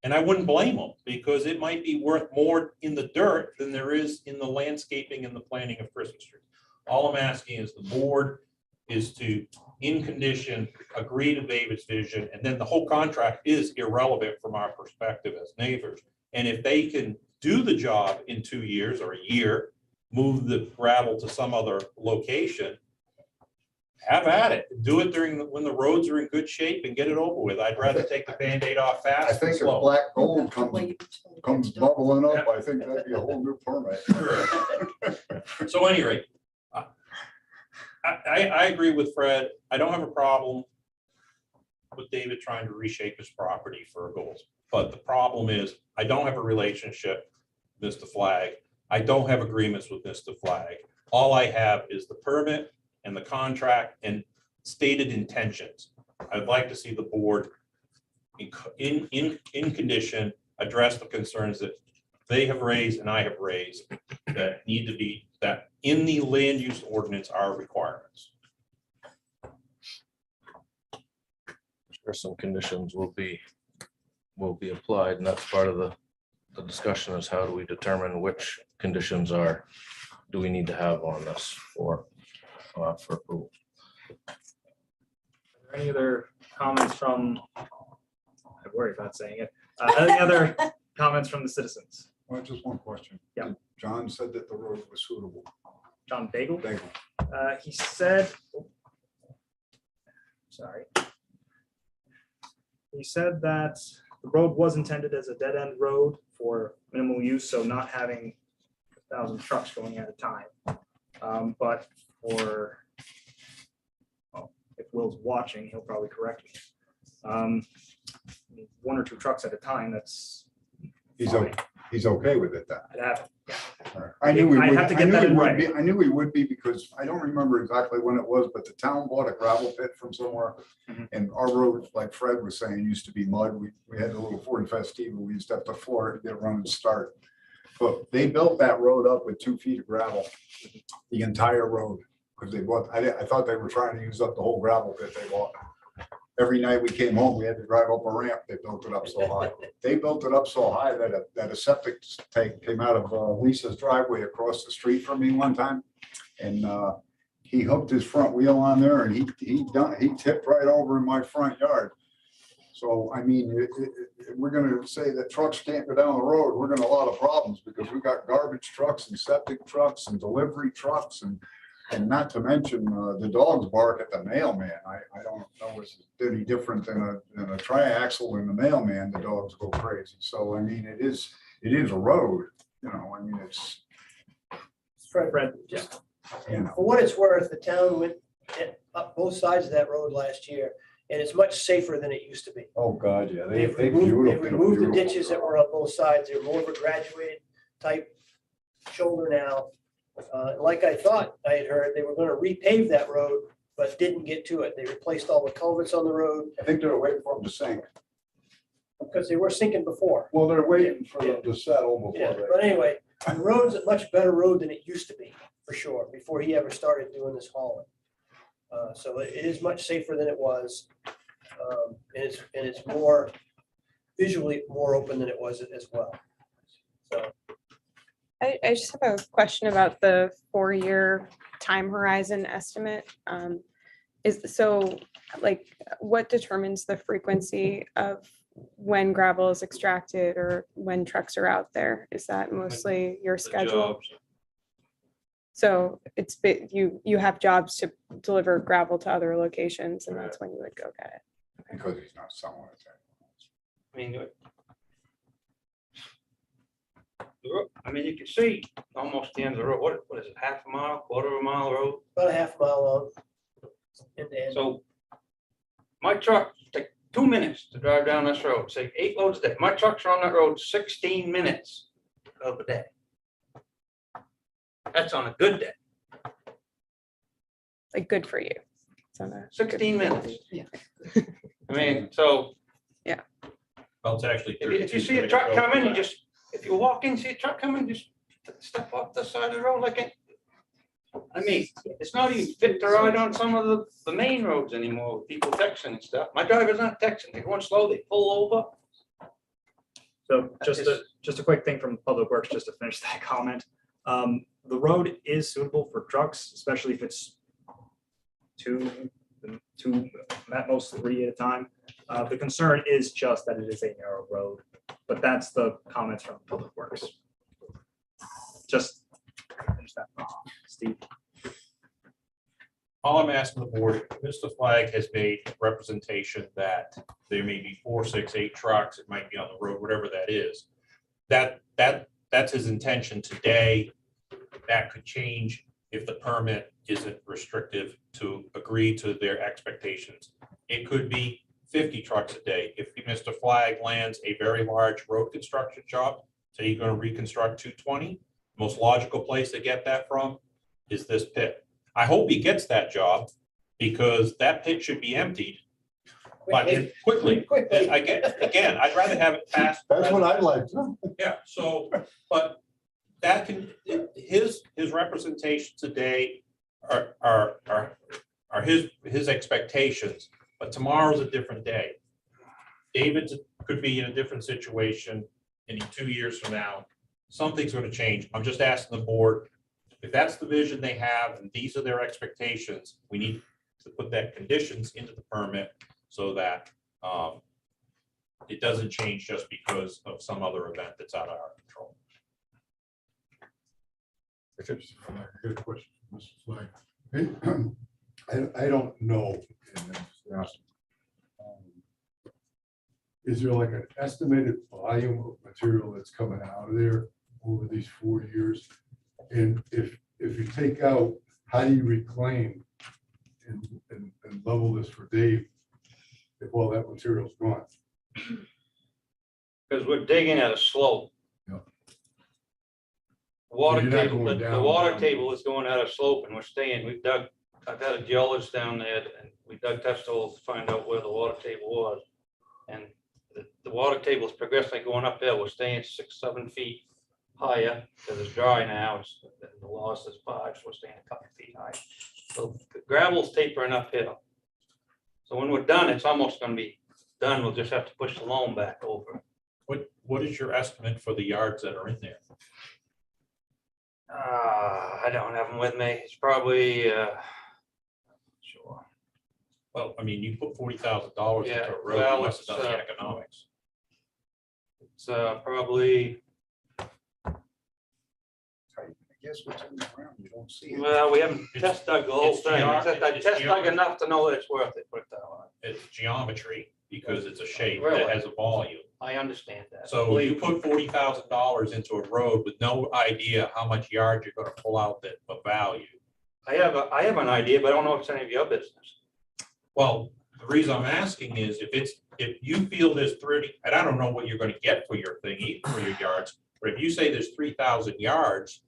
And I wouldn't blame them, because it might be worth more in the dirt than there is in the landscaping and the planting of Christmas trees. All I'm asking is the board is to, in condition, agree to David's vision, and then the whole contract is irrelevant from our perspective as neighbors. And if they can do the job in 2 years or a year, move the gravel to some other location, have at it. Do it when the roads are in good shape and get it over with. I'd rather take the Band-Aid off fast. I think if black gold comes bubbling up, I think that'd be a whole new permit. So anyway, I agree with Fred. I don't have a problem with David trying to reshape his property for goals. But the problem is, I don't have a relationship with Mr. Flag. I don't have agreements with Mr. Flag. All I have is the permit and the contract and stated intentions. I'd like to see the board in condition, address the concerns that they have raised and I have raised that need to be, that in the land use ordinance are requirements. Sure, some conditions will be applied, and that's part of the discussion is how do we determine which conditions do we need to have on this for approval. Are there any other comments from, I worry about saying it, any other comments from the citizens? Well, just one question. Yeah. John said that the road was suitable. John Bagel? Bagel. He said, sorry. He said that the road was intended as a dead-end road for minimal use, so not having 1,000 trucks going at a time. But for, well, if Will's watching, he'll probably correct me. 1 or 2 trucks at a time, that's He's fine. okay. He's okay with it then. I'd have, I knew we I'd would. have to get that in writing. I knew we would be because I don't remember exactly when it was, but the town bought a gravel pit from somewhere. Mhm. And our road, like Fred was saying, used to be mud. We had a little Ford Festiva. We used to have to floor it to get it run and start. But they built that road up with 2 feet of gravel, the entire road. Because they bought, I thought they were trying to use up the whole gravel pit they bought. Every night we came home, we had to drive up a ramp. They built it up so high. They built it up so high that a septic tank came out of Lisa's driveway across the street from me one time. And he hooked his front wheel on there and he tipped right over in my front yard. So, I mean, we're gonna say that trucks can't go down the road, we're gonna have a lot of problems because we got garbage trucks and septic trucks and delivery trucks and not to mention the dogs bark at the mailman. I don't know it's any different than a triaxle in the mailman. The dogs go crazy. So, I mean, it is a road, you know, I mean, it's. Fred, yeah. You know. For what it's worth, the town went up both sides of that road last year, and it's much safer than it used to be. Oh, God, yeah. They've removed the ditches that were on both sides. They're more of a graduated type shoulder now. Like I thought I had heard, they were gonna repave that road, but didn't get to it. They replaced all the culverts on the road. I think they're waiting for them to sink. Because they were sinking before. Well, they're waiting for them to settle Yeah, before but anyway, the road's a much better road than it used to be, for sure, before he ever started doing this hauling. So it is much safer than it was. And it's more visually more open than it was as well. So. I just have a question about the 4-year time horizon estimate. What determines the frequency of when gravel is extracted or when trucks are out there? Is that mostly your schedule? So you have jobs to deliver gravel to other locations, and that's when you would go get it. Because he's not selling it. I mean, you can see almost the end of the road. What is it, half a mile, quarter of a mile road? About a half mile long. And So my truck take 2 minutes to drive down this road, say 8 loads a day. My trucks are on that road 16 minutes of a day. That's on a good day. Like good for you. It's on a 16 minutes. Yeah. I mean, so Well, it's actually. if you see a truck coming, if you walk in, see a truck coming, just step off the side of the road like it. I mean, it's not even fit to ride on some of the main roads anymore with people texting and stuff. My drivers aren't texting. They're going slow. They pull over. So just a quick thing from Public Works, just to finish that comment. The road is suitable for trucks, especially if it's two, at most 3 at a time. The concern is just that it is a narrow road, but that's the comments from Public Works. Just finish that, Steve. All I'm asking the board, Mr. Flag has made representation that there may be 4, 6, 8 trucks, it might be on the road, whatever that is. That's his intention today. That could change if the permit isn't restrictive to agree to their expectations. It could be 50 trucks a day. If Mr. Flag lands a very large road construction job, say you're gonna reconstruct 220, most logical place to get that from is this pit. I hope he gets that job because that pit should be emptied. But quickly, again, I'd rather have it fast. That's what I'd like to. Yeah, so, but that can, his representation today are his expectations, but tomorrow's a different day. David could be in a different situation in 2 years from now. Something's gonna change. I'm just asking the board, if that's the vision they have and these are their expectations, we need to put that conditions into the permit so that it doesn't change just because of some other event that's out of our control. I got a question for Mr. Flag. I don't know. And I'm just asking, is there like an estimated volume of material that's coming out of there over these 4 years? And if you take out, how do you reclaim and level this for Dave if all that material's gone? Because we're digging at a slope. Yeah. The water So you're not table, going the down, water down. table is going at a slope and we're staying, I've had a geologist down there and we dug test holes to find out where the water table was. And the water table is progressively going uphill. We're staying 6-7 feet higher because it's dry now. The law says 5, so we're staying a couple feet high. So the gravel's tapering uphill. So when we're done, it's almost gonna be done. We'll just have to push the loam back over. What is your estimate for the yards that are in there? I don't have them with me. It's probably, sure. Well, I mean, you put $40,000 Yeah, into a road, well, you must have done the it's, economics. It's probably, I guess what's in the ground, you don't see it. well, we haven't test dug the whole it's thing. I test dug geometry. enough to know that it's worth it, put it that way. It's geometry because it's a shape Really? that has a volume. I understand that. So you put $40,000 into a road with no idea how much yard you're gonna pull out that of value. I have an idea, but I don't know if it's any of your business. Well, the reason I'm asking is if you feel there's 30, and I don't know what you're gonna get for your thing, for your yards, but if you say there's 3,000 yards,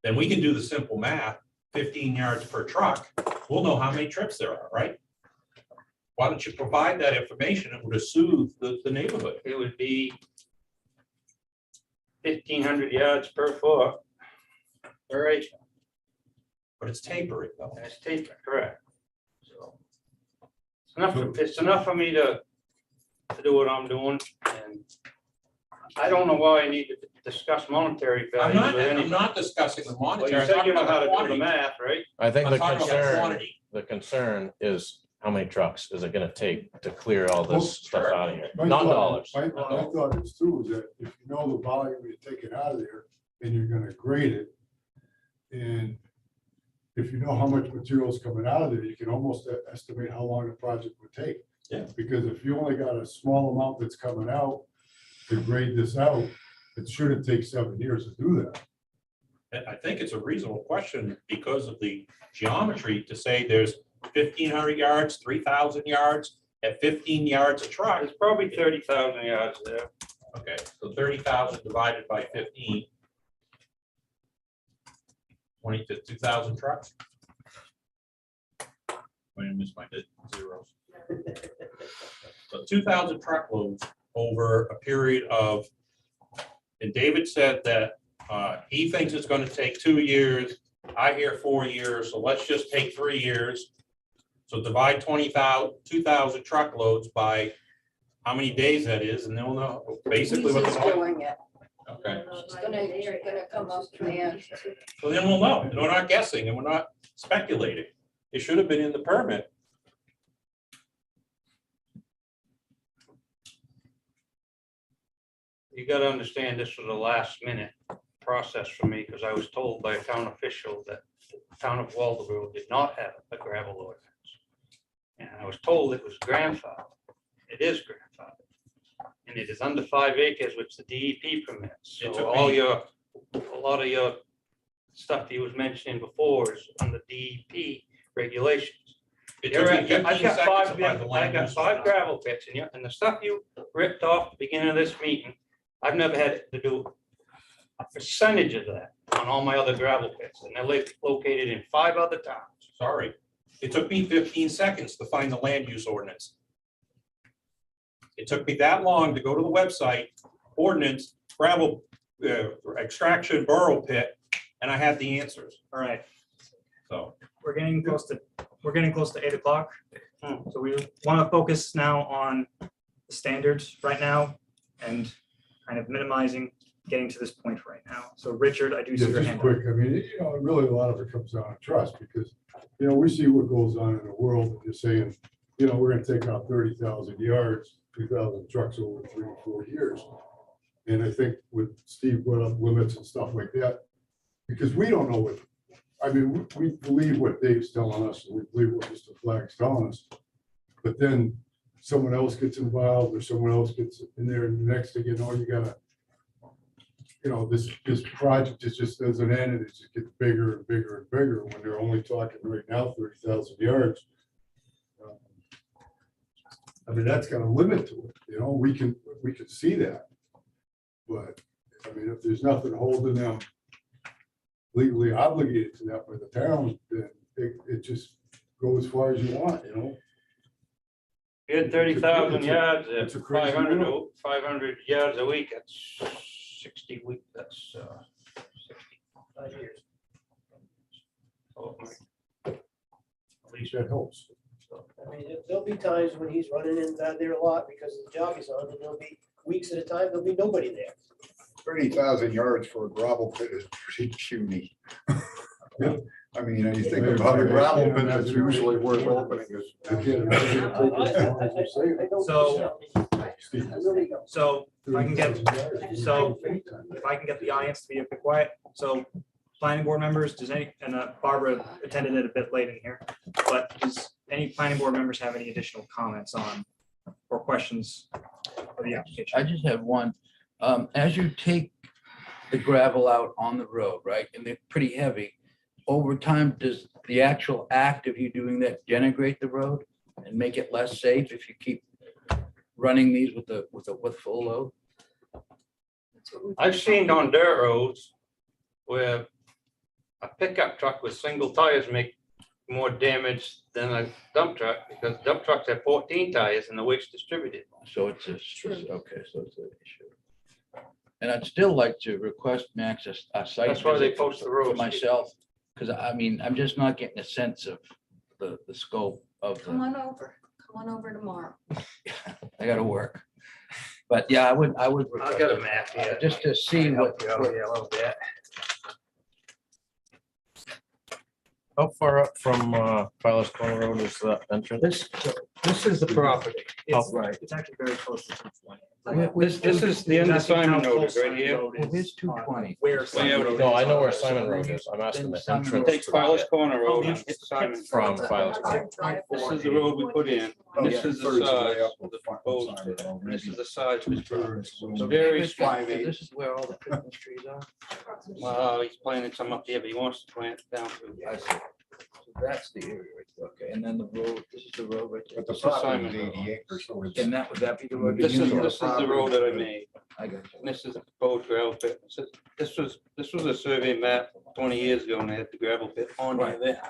then we can do the simple math, 15 yards per truck. We'll know how many trips there are, right? Why don't you provide that information? It would soothe the neighborhood. It would be 1,500 yards per foot per acre. But it's tapering though. And it's tapering, correct. So it's enough for me to do what I'm doing, and I don't know why I need to discuss monetary I'm values with I'm anybody. not discussing the Well, monetary. you I'm said talking you know about how the to do quantity. the math, right? I think I'm the talking about concern, quantity. the concern is how many trucks is it gonna take to clear all Well, this stuff out of here? My Not thought- dollars. My thought is too, is that if you know the volume you're taking out of there and you're gonna grade it, and if you know how much material is coming out of there, you can almost estimate how long the project would take. Yeah. Because if you only got a small amount that's coming out to grade this out, it shouldn't take 7 years to do that. And I think it's a reasonable question because of the geometry to say there's 1,500 yards, 3,000 yards, at 15 yards a truck. There's probably 30,000 yards there. Okay, so 30,000 divided by 15. 20 to 2,000 trucks. Wait, I missed my zeros. So 2,000 truckloads over a period of, and David said that he thinks it's going to take 2 years. I hear 4 years, so let's just take 3 years. So divide 2,000 truckloads by how many days that is, and then we'll know basically what He's the. doing it. Okay, It's gonna come up to the end. so then we'll know. And we're not guessing and we're not speculating. It should have been in the permit. You gotta understand, this was a last minute process for me, because I was told by a town official that the town of Waldeboro did not have a gravel ordinance. And I was told it was grandfathered. It is grandfathered. And it is under 5 acres, which the DEP permits. It So took all me- a lot of your stuff he was mentioning before is under DEP regulations. It took me 15 I've got seconds five, to find the I've land got use 5 ordinance. gravel pits in here, and the stuff you ripped off at the beginning of this meeting, I've never had to do a percentage of that on all my other gravel pits, and they're located in 5 other towns. Sorry. It took me 15 seconds to find the land use ordinance. It took me that long to go to the website, ordinance, gravel extraction, burrow pit, and I had the answers. All right, So we're getting close to 8 o'clock. So we want to focus now on the standards right now and kind of minimizing getting to this point right now. So Richard, I do see Yeah, your just hand. quick, I mean, really a lot of it comes down to trust, because, we see what goes on in the world, and you're saying, we're gonna take out 30,000 yards, 2,000 trucks over 3 or 4 years. And I think with Steve brought up limits and stuff like that, because we don't know what, we believe what Dave's telling us, and we believe what Mr. Flagg's telling us. But then someone else gets involved, or someone else gets in there, and the next thing you know, you gotta, this project just doesn't end, and it just gets bigger and bigger and bigger, when they're only talking right now 30,000 yards. That's got a limit to it, we can see that. But, if there's nothing holding them legally obligated to that by the town, then it just go as far as you want, You had 30,000 yards it's at a crazy 500 yards a week, that's 60 weeks, that's 65 years. So, At least that helps. There'll be times when he's running in and out there a lot because of the job he's on, and there'll be weeks at a time, there'll be nobody there. 30,000 yards for a gravel pit is pretty puny. You think about a gravel pit that's usually worth opening is. So if I can get the audience to be a bit quiet. So planning board members, does any, and Barbara attended it a bit late in here, but does any planning board members have any additional comments on or questions for the application? I just have one. As you take the gravel out on the road, right, and they're pretty heavy, over time, does the actual act of you doing that denigrate the road and make it less safe if you keep running these with full load? I've seen on dirt roads where a pickup truck with single tires make more damage than a dump truck, because dump trucks have 14 tires and the weight's distributed. So it's okay, so it's an issue. And I'd still like to request Max a site. That's why they visit post the for roads. myself, because I'm just not getting a sense of the scope of Come the, on over tomorrow. I gotta work. But yeah, I would. I've got a map here. Just to see what, Yeah, a little bit. How far up from Fowler's Corner Road is the entrance? This is the property. It's, right. it's actually very close to 220. This is the end of Simon Road is right here. Here's 220. Where Way Simon out Road No, is. I know where Simon Road is. I'm asking the Simon entrance. Take to Fowler's it Corner Oh, Road and hit Simon. From Fowler's Corner. This is the road we put in. and This is the size of the proposed. This is the size of his property. So very This is where all the Christmas trees are. Well, he's planting some up here, but he wants to plant down I to. see. So that's the area right there. Okay, and then the road, this is the road right there. But the This is property is Simon Road. 80 acres, so it's. And would that be the road? This is Beginning of the road that I made. I got you. And this is the proposed gravel pit. This was a survey map 20 years ago, and they had the gravel pit on there.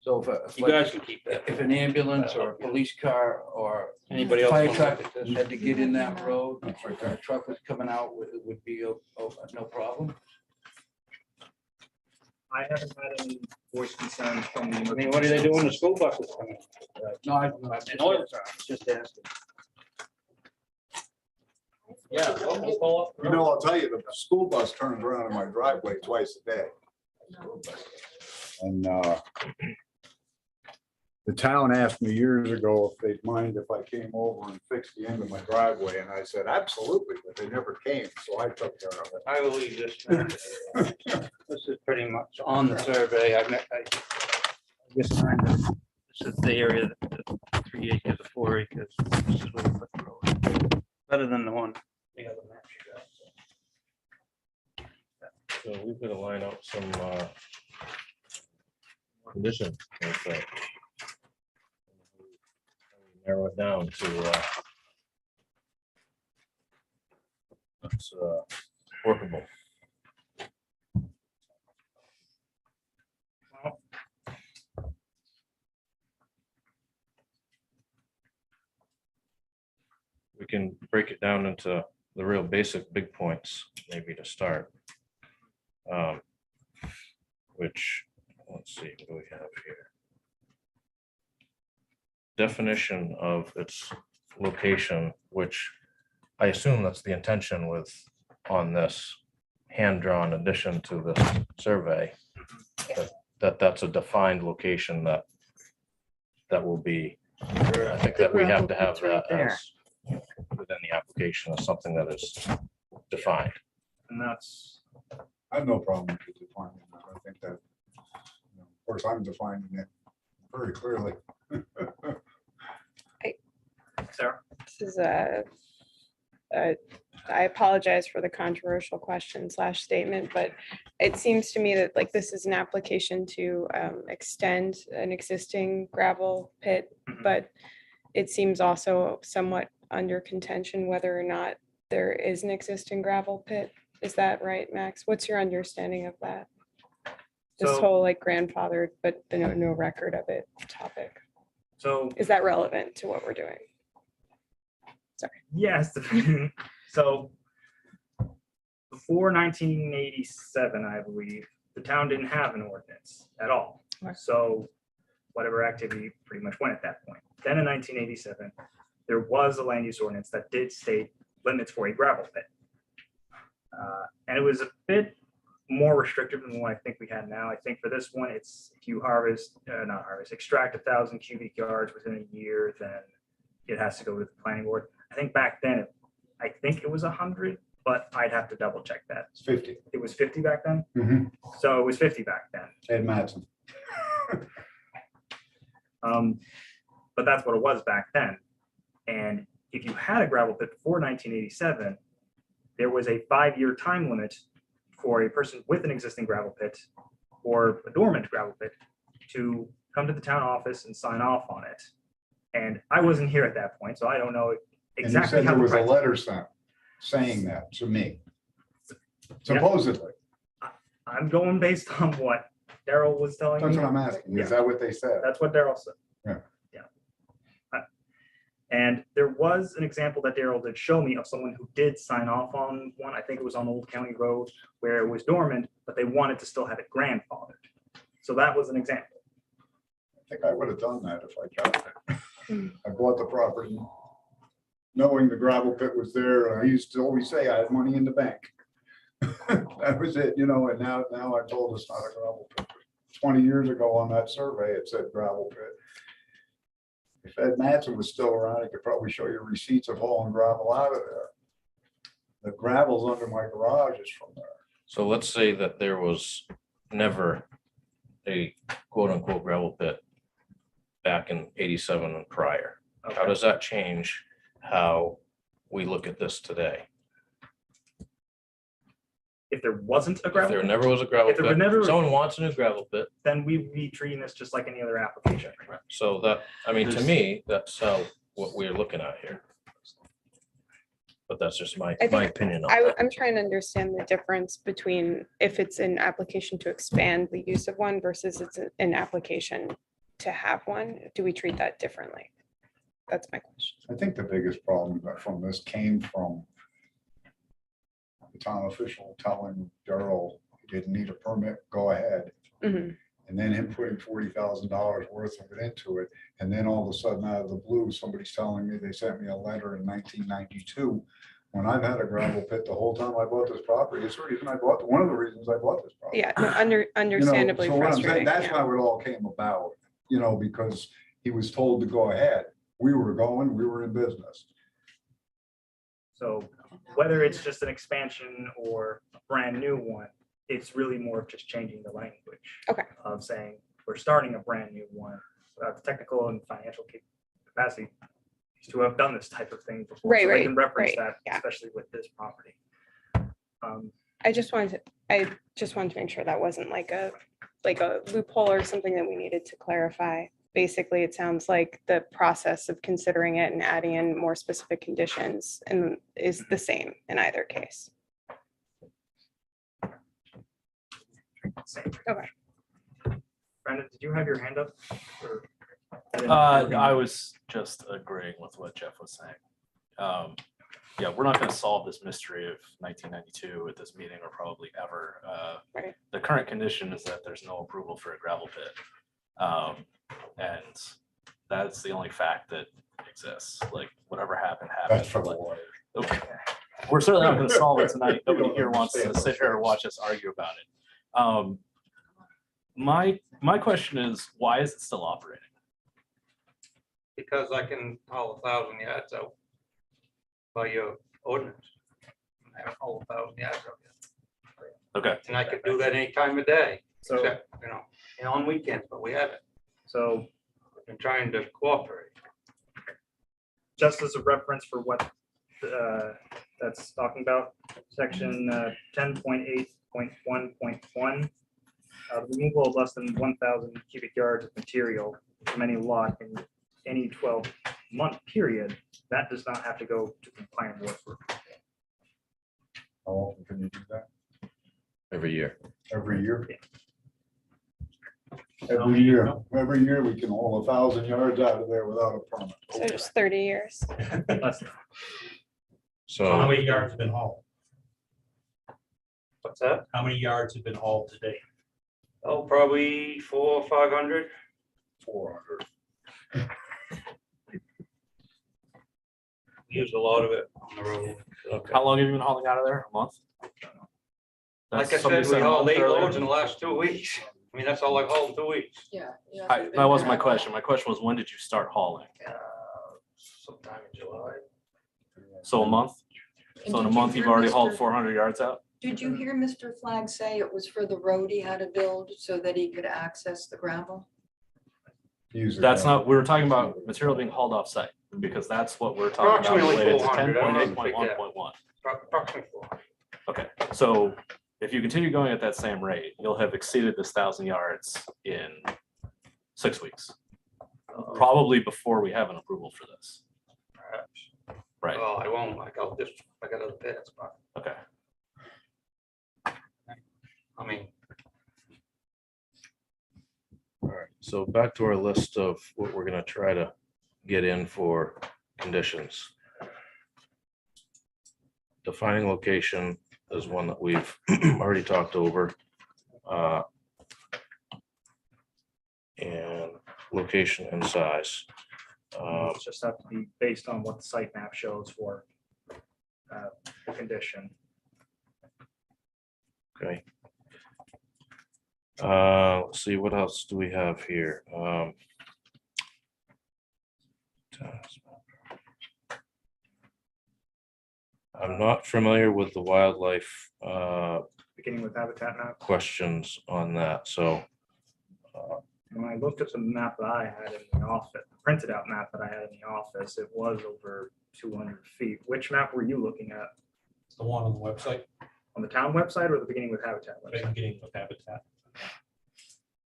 So You guys can keep that. if an ambulance or a police car or Anybody else fire wanna truck look at this? had to get in that road, or a truck was coming out, it would be no problem? I haven't had any voice concerns from the. I mean, what do they do when the school buses come in? No, I'm An oil truck, just asking. Yeah. I'll tell you, the school bus turns around in my driveway twice a day. And the town asked me years ago if they'd mind if I came over and fixed the end of my driveway, and I said, absolutely, but they never came, so I took care of it. I will leave this. This is pretty much on the survey. I just kind of, this is the area, the 3 acres or 4 acres. This is where we put the road. Better than the one, the other map you got. So we've got to line up some conditions. with that. Narrow it down to that's workable. We can break it down into the real basic big points, maybe to start. Which, let's see, what do we have here? Definition of its location, which I assume that's the intention with on this hand-drawn addition to this survey. That's a defined location that will be, I think that we have to have that as within the application as something that is defined. And that's, I have no problem with you defining that. I think that, of course, I'm defining it very clearly. Sarah? This is I apologize for the controversial question / statement, but it seems to me that like this is an application to extend an existing gravel pit, but it seems also somewhat under contention whether or not there is an existing gravel pit. Is that right, Max? What's your understanding of that? This So- whole like grandfathered, but no record of it topic. So Is that relevant to what we're doing? yes, so before 1987, I believe, the town didn't have an ordinance at all. Okay. So whatever activity pretty much went at that point. Then in 1987, there was a land use ordinance that did state limits for a gravel pit. And it was a bit more restrictive than what I think we had now. I think for this one, it's if you extract 1,000 cubic yards within a year, then it has to go to the planning board. I think back then, I think it was 100, but I'd have to double check that. It's 50. It was 50 back then? Mhm. So it was 50 back then. Ed Mattson. But that's what it was back then. And if you had a gravel pit before 1987, there was a 5-year time limit for a person with an existing gravel pit or a dormant gravel pit to come to the town office and sign off on it. And I wasn't here at that point, so I don't know And you exactly said how. there was a the letter sent saying that to me. Supposedly. I'm going based on what Daryl was telling me. That's what I'm asking. Is that what they said? That's what Daryl said. Yeah. And there was an example that Daryl did show me of someone who did sign off on one. I think it was on Old County Road where it was dormant, but they wanted to still have it grandfathered. So that was an example. I think I would have done that if I got it. I bought the property knowing the gravel pit was there. I used to always say I had money in the bank. That was it, and now I'm told it's not a gravel pit. 20 years ago on that survey, it said gravel pit. If Ed Mattson was still around, he could probably show you receipts of hauling gravel out of there. The gravel's under my garage is from there. So let's say that there was never a quote unquote gravel pit back in 87 and prior. How does that change how we look at this today? If there wasn't a If gravel there pit, never was a gravel If there were pit, never- someone wants a new gravel pit. then we'd be treating this just like any other application. So that, I mean, to me, that's how, what we're looking at here. But that's just my I think opinion on that. I'm trying to understand the difference between if it's an application to expand the use of one versus it's an application to have one. Do we treat that differently? That's my question. I think the biggest problem from this came from the town official telling Daryl he didn't need a permit, go ahead. Mhm. And then him putting $40,000 worth of it into it. And then all of a sudden out of the blue, somebody's telling me they sent me a letter in 1992. When I've had a gravel pit the whole time I bought this property. It's the reason I bought, one of the reasons I bought this property. Yeah, no, understandably So what I'm saying, frustrating. that's yeah. how it all came about, because he was told to go ahead. We were going, we were in business. So whether it's just an expansion or a brand new one, it's really more of just changing the language. Okay. Of saying, we're starting a brand new one, the technical and financial capacity to have done this type of thing before. Right, So they right, can reference right, that, yeah. especially with this property. I just wanted to make sure that wasn't like a loophole or something that we needed to clarify. Basically, it sounds like the process of considering it and adding in more specific conditions and is the same in either case. Okay. Brandon, did you have your hand up? Or- I was just agreeing with what Jeff was saying. Yeah, we're not going to solve this mystery of 1992 at this meeting or probably ever. Right. The current condition is that there's no approval for a gravel pit. And that's the only fact that exists. Like whatever happened, happened. That's for the lawyer. Okay. We're certainly not going to solve it tonight. Nobody here wants to sit here and watch us argue about it. My question is, why is it still operating? Because I can haul 1,000 yards out by your ordinance. I haven't hauled 1,000 yards out yet. Okay. And I could do that any time of day, So, except, on weekends, but we haven't. so I've been trying to cooperate. just as a reference for what that's talking about, section 10.8.1.1. The removal of less than 1,000 cubic yards of material from any lot in any 12-month period, that does not have to go to the planning board for approval. How often can you do that? Every year. Every year? Every year we can haul 1,000 yards out of there without a permit. So just 30 years. Less- How So many yards have been hauled? What's that? How many yards have been hauled today? Oh, probably 400 or 500. 400. Used a lot of it on the road. okay. How long have you been hauling out of there? A month? Like I That's- somebody said, we a hauled month 8 earlier. loads in the last 2 weeks. I mean, that's all I've hauled in 2 weeks. Yeah. That wasn't my question. My question was, when did you start hauling? Sometime in July. So a month? And So in a did you month, you've hear already hauled Mr. 400 yards out? Did you hear Mr. Flagg say it was for the road he had to build so that he could access the gravel? That's not, we were talking about material being hauled off site because that's what we're talking about Approximately related to 400, I don't 10.8.1.1. Approximately 400. Okay, so if you continue going at that same rate, you'll have exceeded this 1,000 yards in 6 weeks. Probably before we have an approval for this. Perhaps. Right, Oh, I won't. I got other pits, but okay. I mean, All right, so back to our list of what we're gonna try to get in for conditions. Defining location is one that we've already talked over. And location and size. It's just have to be based on what the site map shows for the condition. Okay. Let's see, what else do we have here? I'm not familiar with the wildlife Beginning with habitat map. questions on that, so When I looked at the map that I had in the office, the printed out map that I had in the office, it was over 200 feet. Which map were you looking at? The one on the website, On the town website or the beginning with habitat website? beginning with Habitat.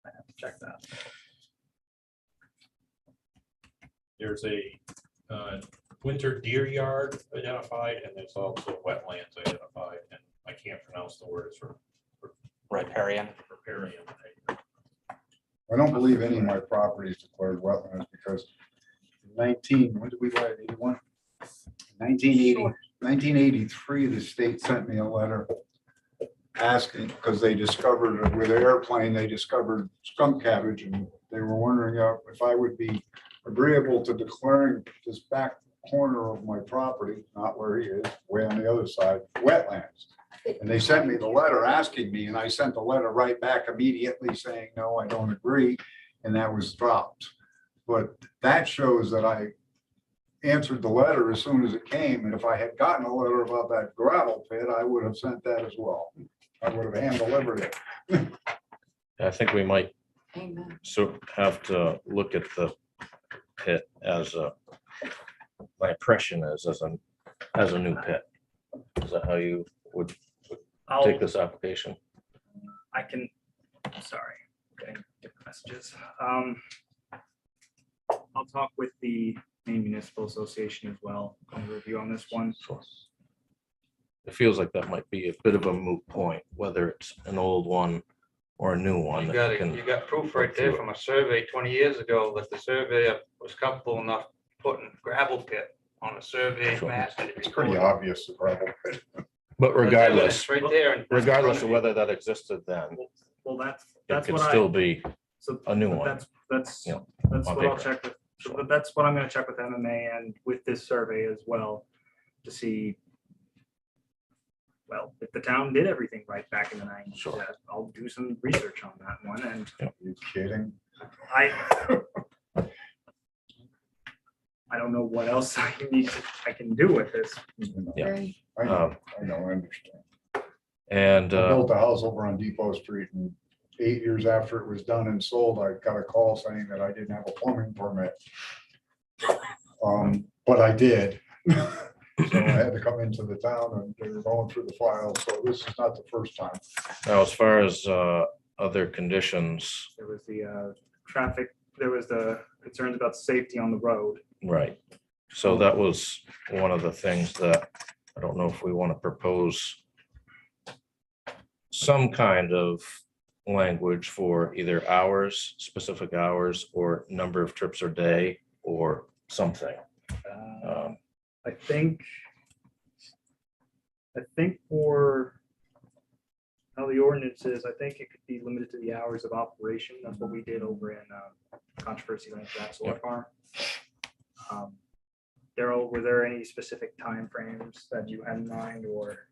I have to check that. There's a winter deer yard identified, and there's also wetlands identified, and I can't pronounce the words for Riparian. riparian. I don't believe any of my properties declared wetlands because 19, when did we buy it, 81? 1983, the state sent me a letter asking, because they discovered with an airplane, they discovered skunk cabbage, and they were wondering if I would be agreeable to declaring this back corner of my property, not where he is, way on the other side, wetlands. And they sent me the letter asking me, and I sent the letter right back immediately saying, no, I don't agree, and that was dropped. But that shows that I answered the letter as soon as it came, and if I had gotten a letter about that gravel pit, I would have sent that as well. I would have hand delivered it. I think we might Amen. have to look at the pit as my impression is as a new pit. Is that how you would? take this application? I can, sorry, getting different messages. I'll talk with the Maine Municipal Association as well on the review on this one. It feels like that might be a bit of a moot point, whether it's an old one or a new one. You that got it, can you got proof right look there through from a survey 20 years ago that the surveyor was comfortable enough putting gravel pit on a survey Sure. map. It's pretty obvious, the gravel pit. But regardless, Right there. and- regardless of whether that existed then, Well, that's it could what I. still be So a new but one. That's you know, that's on what I'll paper. check with, but that's what I'm gonna check with MMA and with this survey as well to see. Well, if the town did everything right back in the 90s, Sure. I'll do some research on that one and You kidding? I don't know what else I can do with this. Yeah. Right. I know, I understand. And I built a house over on Depot Street, and 8 years after it was done and sold, I got a call saying that I didn't have a plumbing permit. But I did. So I had to come into the town and they were going through the file, so this is not the first time. now, as far as other conditions, There was the traffic, there was the concerns about safety on the road. right? So that was one of the things that I don't know if we want to propose some kind of language for either hours, specific hours, or number of trips a day, or something. I think for how the ordinance is, I think it could be limited to the hours of operation. That's what we did over in Controversy Lane for that solar farm. Daryl, were there any specific timeframes that you had in mind or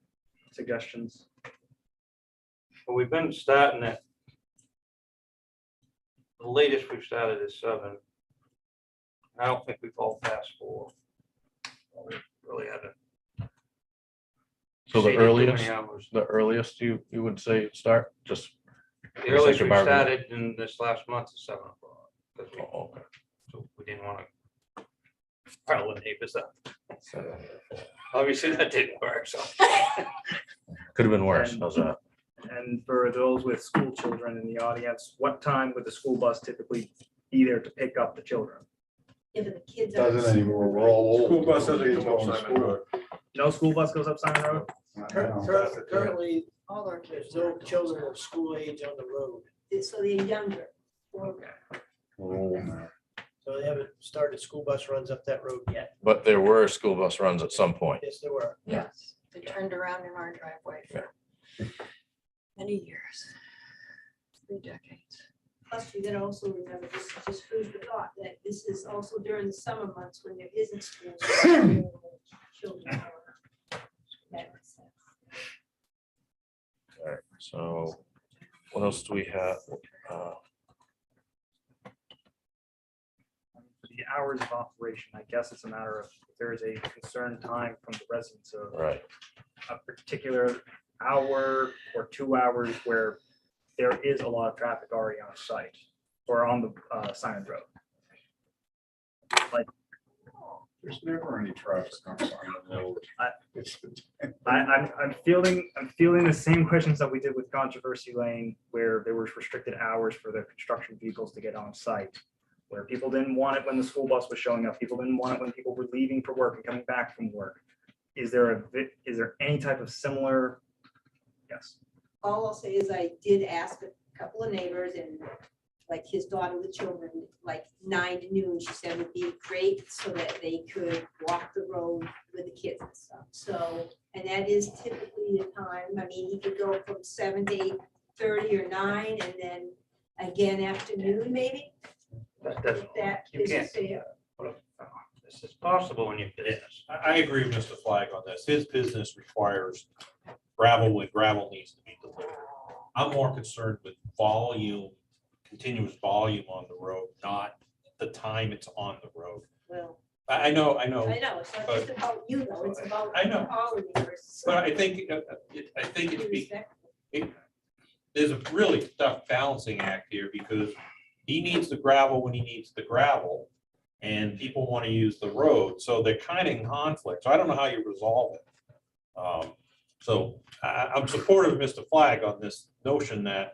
suggestions? Well, we've been starting at. The latest we've started is 7. I don't think we've all passed 4. We really haven't. So the exceeded too many earliest, hours. the earliest you would say start, just. The for the earliest sake we of argument. started in this last month is 7 o'clock. Because we, Oh, okay. so we didn't want to pile the neighbors up. Obviously, that didn't work, so. Could have been worse. And- How's that? And for those with school children in the audience, what time would the school bus typically be there to pick up the children? Yeah, but the kids are. Doesn't anymore, we're all old. School bus doesn't Kids come up going to Simon school. Road. No school bus goes up Simon Road? Currently, All our kids. there's no children of school age on the road, So they're younger. Okay. We're old now. so they haven't started school bus runs up that road yet. But there were school bus runs at some point. Yes, there were. Yes, they turned around in our driveway for many years. 3 decades. Plus, you gotta also remember, this is just food for thought, that this is also during the summer months when there isn't school. Children. That makes sense. All right, so what else do we have? For the hours of operation, I guess it's a matter of if there is a concerned time from the residents of Right, a particular hour or 2 hours where there is a lot of traffic already on site or on the Simon Road. There's never any traffic on Simon Road. I'm fielding the same questions that we did with Controversy Lane, where there was restricted hours for the construction vehicles to get on site, where people didn't want it when the school bus was showing up. People didn't want it when people were leaving for work and coming back from work. Is there any type of similar? Yes. All I'll say is I did ask a couple of neighbors and like his daughter with children, like 9 to noon, she said would be great so that they could walk the road with the kids and stuff. So, and that is typically the time. I mean, he could go from 7 to 8:30 or 9 and then again afternoon maybe. That's, If that you is can't. fair. This is possible when you're business. I agree with Mr. Flag on this. His business requires gravel when gravel needs to be delivered. I'm more concerned with volume, continuous volume on the road, not the time it's on the road. Well, I know. I know, it's not just about you though, it's about I know. all of neighbors. But I think it's Be respectful. there's a really tough balancing act here because he needs the gravel when he needs the gravel and people want to use the road. So they're kind of in conflict. So I don't know how you resolve it. So I'm supportive of Mr. Flag on this notion that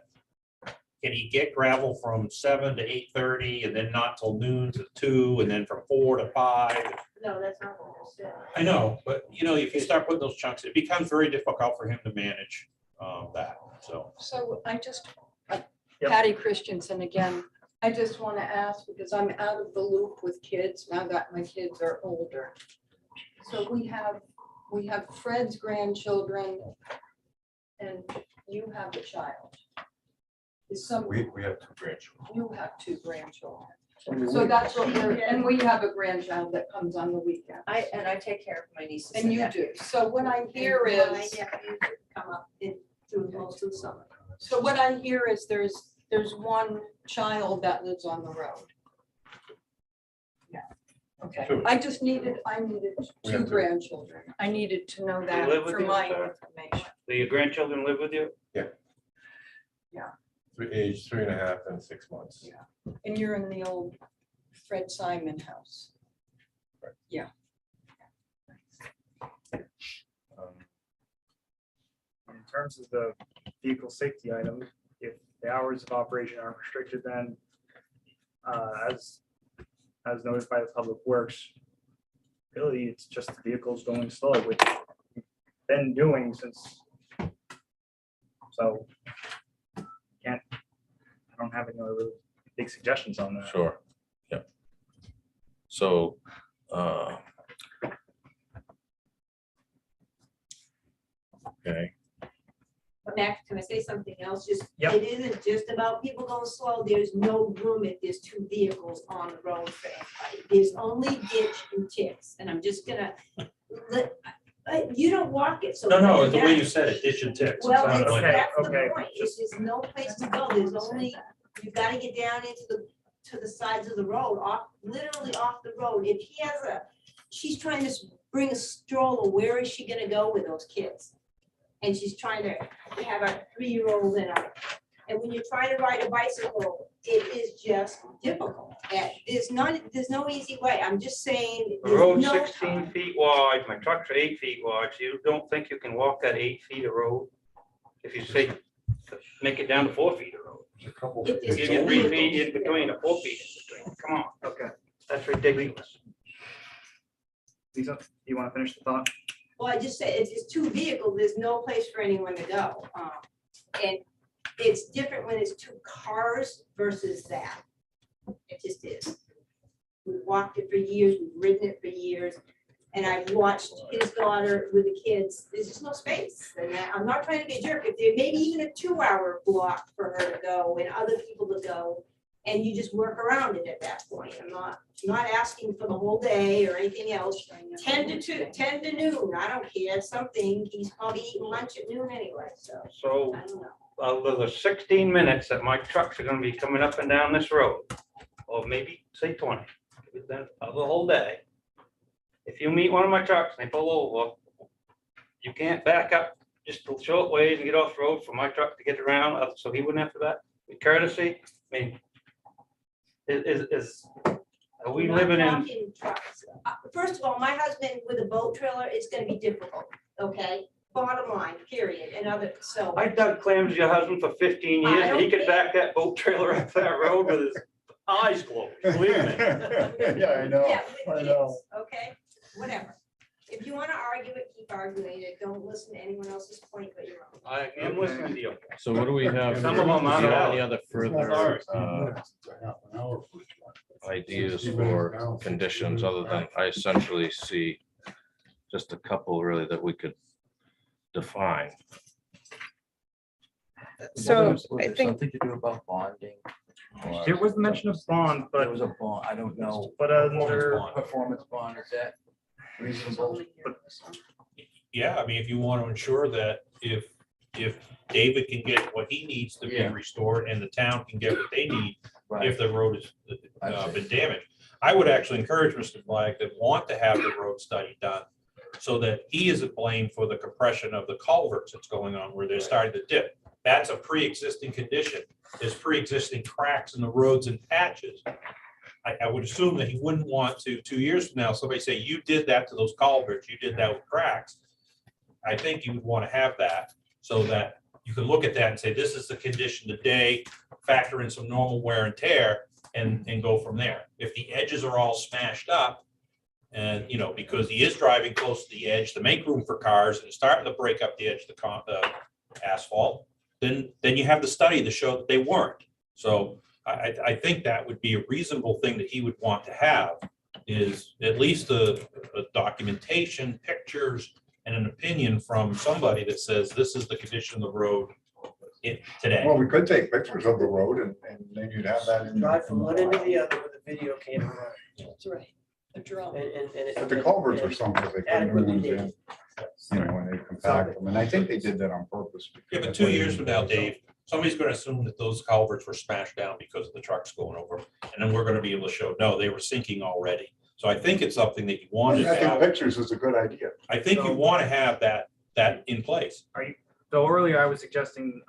can he get gravel from 7 to 8:30 and then not till noon to 2 and then from 4 to 5? No, that's not what I said. I know, but you know, if you start putting those chunks, it becomes very difficult for him to manage that, so. So Patty Christensen again, I just want to ask, because I'm out of the loop with kids now that my kids are older. So we have Fred's grandchildren and you have a child. We have 2 grandchildren. You have 2 grandchildren. So that's what and we have a grandchild that comes on the weekend. I take care of my nieces. And you do. So what I hear My is, nephews come up through most of the summer. so what I hear is there's one child that lives on the road. Yeah, okay. Sure. I needed We 2 have to- grandchildren. I needed to know that live with for you, my sir? information. Do your grandchildren live with you? Age 3.5 and 6 months. And you're in the old Fred Simon house. Yeah. In terms of the vehicle safety item, if the hours of operation aren't restricted, then as noted by the Public Works, really, it's just the vehicles going slow, which we've been doing since. So I don't have any other really big suggestions on that. Sure, yep. So, okay, Max, can I say something else? Just, Yep. it isn't just about people going slow. There's no room if there's 2 vehicles on the road for anybody. There's only ditch and ticks, and I'm just gonna you don't walk it, so. No, the way you said it, ditch and ticks. Well, Sounded like- that's the okay. point. It's just no place to go. There's only, you gotta get down into the sides of the road, literally off the road. If he has she's trying to bring a stroller, where is she gonna go with those kids? And she's trying to have a 3-year-old and when you're trying to ride a bicycle, it is just difficult. And there's no easy way. I'm just saying. The there's road's no 16 time. feet wide, my truck's 8 feet wide, so you don't think you can walk that 8 feet of road? If you say, make it down to 4 feet of road. If You there's get 3 vehicles, feet in between or 4 feet in between, come on, Okay, that's ridiculous. Lisa, you want to finish the thought? Well, I just said, it's 2 vehicles, there's no place for anyone to go. And it's different when it's 2 cars versus that. It just is. We've walked it for years, we've ridden it for years, and I've watched his daughter with the kids, there's just no space. And I'm not trying to be a jerk, if there maybe even a 2-hour block for her to go and other people to go, and you just work around it at that point. I'm not asking for the whole day or anything else. 10 to 2, 10 to noon, I don't care, something, he's probably eating lunch at noon anyway, so So, I don't know. of the 16 minutes that my trucks are gonna be coming up and down this road, or maybe say 20, then of the whole day. If you meet one of my trucks and they pull over, you can't back up just a short ways and get off the road for my truck to get around, so he wouldn't have to that. Be courtesy, I mean, are we We're not living in, talking trucks. First of all, my husband with a boat trailer, it's gonna be difficult, okay? Bottom line, period, and other, so. I dug clams with your husband for 15 years, and he could back that boat trailer up that road with his eyes closed, believe me. Yeah, I know, Yeah, with I know. kids, okay, whatever. If you wanna argue it, keep arguing it, don't listen to anyone else's point but your own. I am listening to you. so what do we have? Some of them do you are have valid. any other further It's a half an hour for each one. ideas for conditions other than, I essentially see just a couple really that we could define. So Was I there think, something to do about bonding? Or There was mention of bond, There but was a bond, I don't know. But under- Performance bond, is that reasonable? Yeah, I mean, if you want to ensure that if David can get what he needs to be Yeah. restored and the town can get what they need, Right. if the road has I see. been damaged. I would actually encourage Mr. Flag to want to have the road study done so that he isn't blamed for the compression of the culverts that's going on where they're starting to dip. That's a pre-existing condition. There's pre-existing cracks in the roads and patches. I would assume that he wouldn't want to, 2 years from now, somebody say, you did that to those culverts, you did that with cracks. I think you would want to have that so that you can look at that and say, this is the condition today, factor in some normal wear and tear and go from there. If the edges are all smashed up and, you know, because he is driving close to the edge to make room for cars and starting to break up the edge of the asphalt, then you have the study to show that they weren't. So I think that would be a reasonable thing that he would want to have, is at least a documentation, pictures, and an opinion from somebody that says this is the condition of the road today. Well, we could take pictures of the road and then you'd have that in. Drive from one end to the other with a video camera. That's right. A drone. But the culverts are something they put new ones in, you know, and they compact them. And I think they did that on purpose. Yeah, but 2 years from now, Dave, somebody's going to assume that those culverts were smashed down because of the trucks going over. And then we're going to be able to show, no, they were sinking already. So I think it's something that you wanted I to think have. pictures is a good idea. I think you want to have that in place. So earlier I was suggesting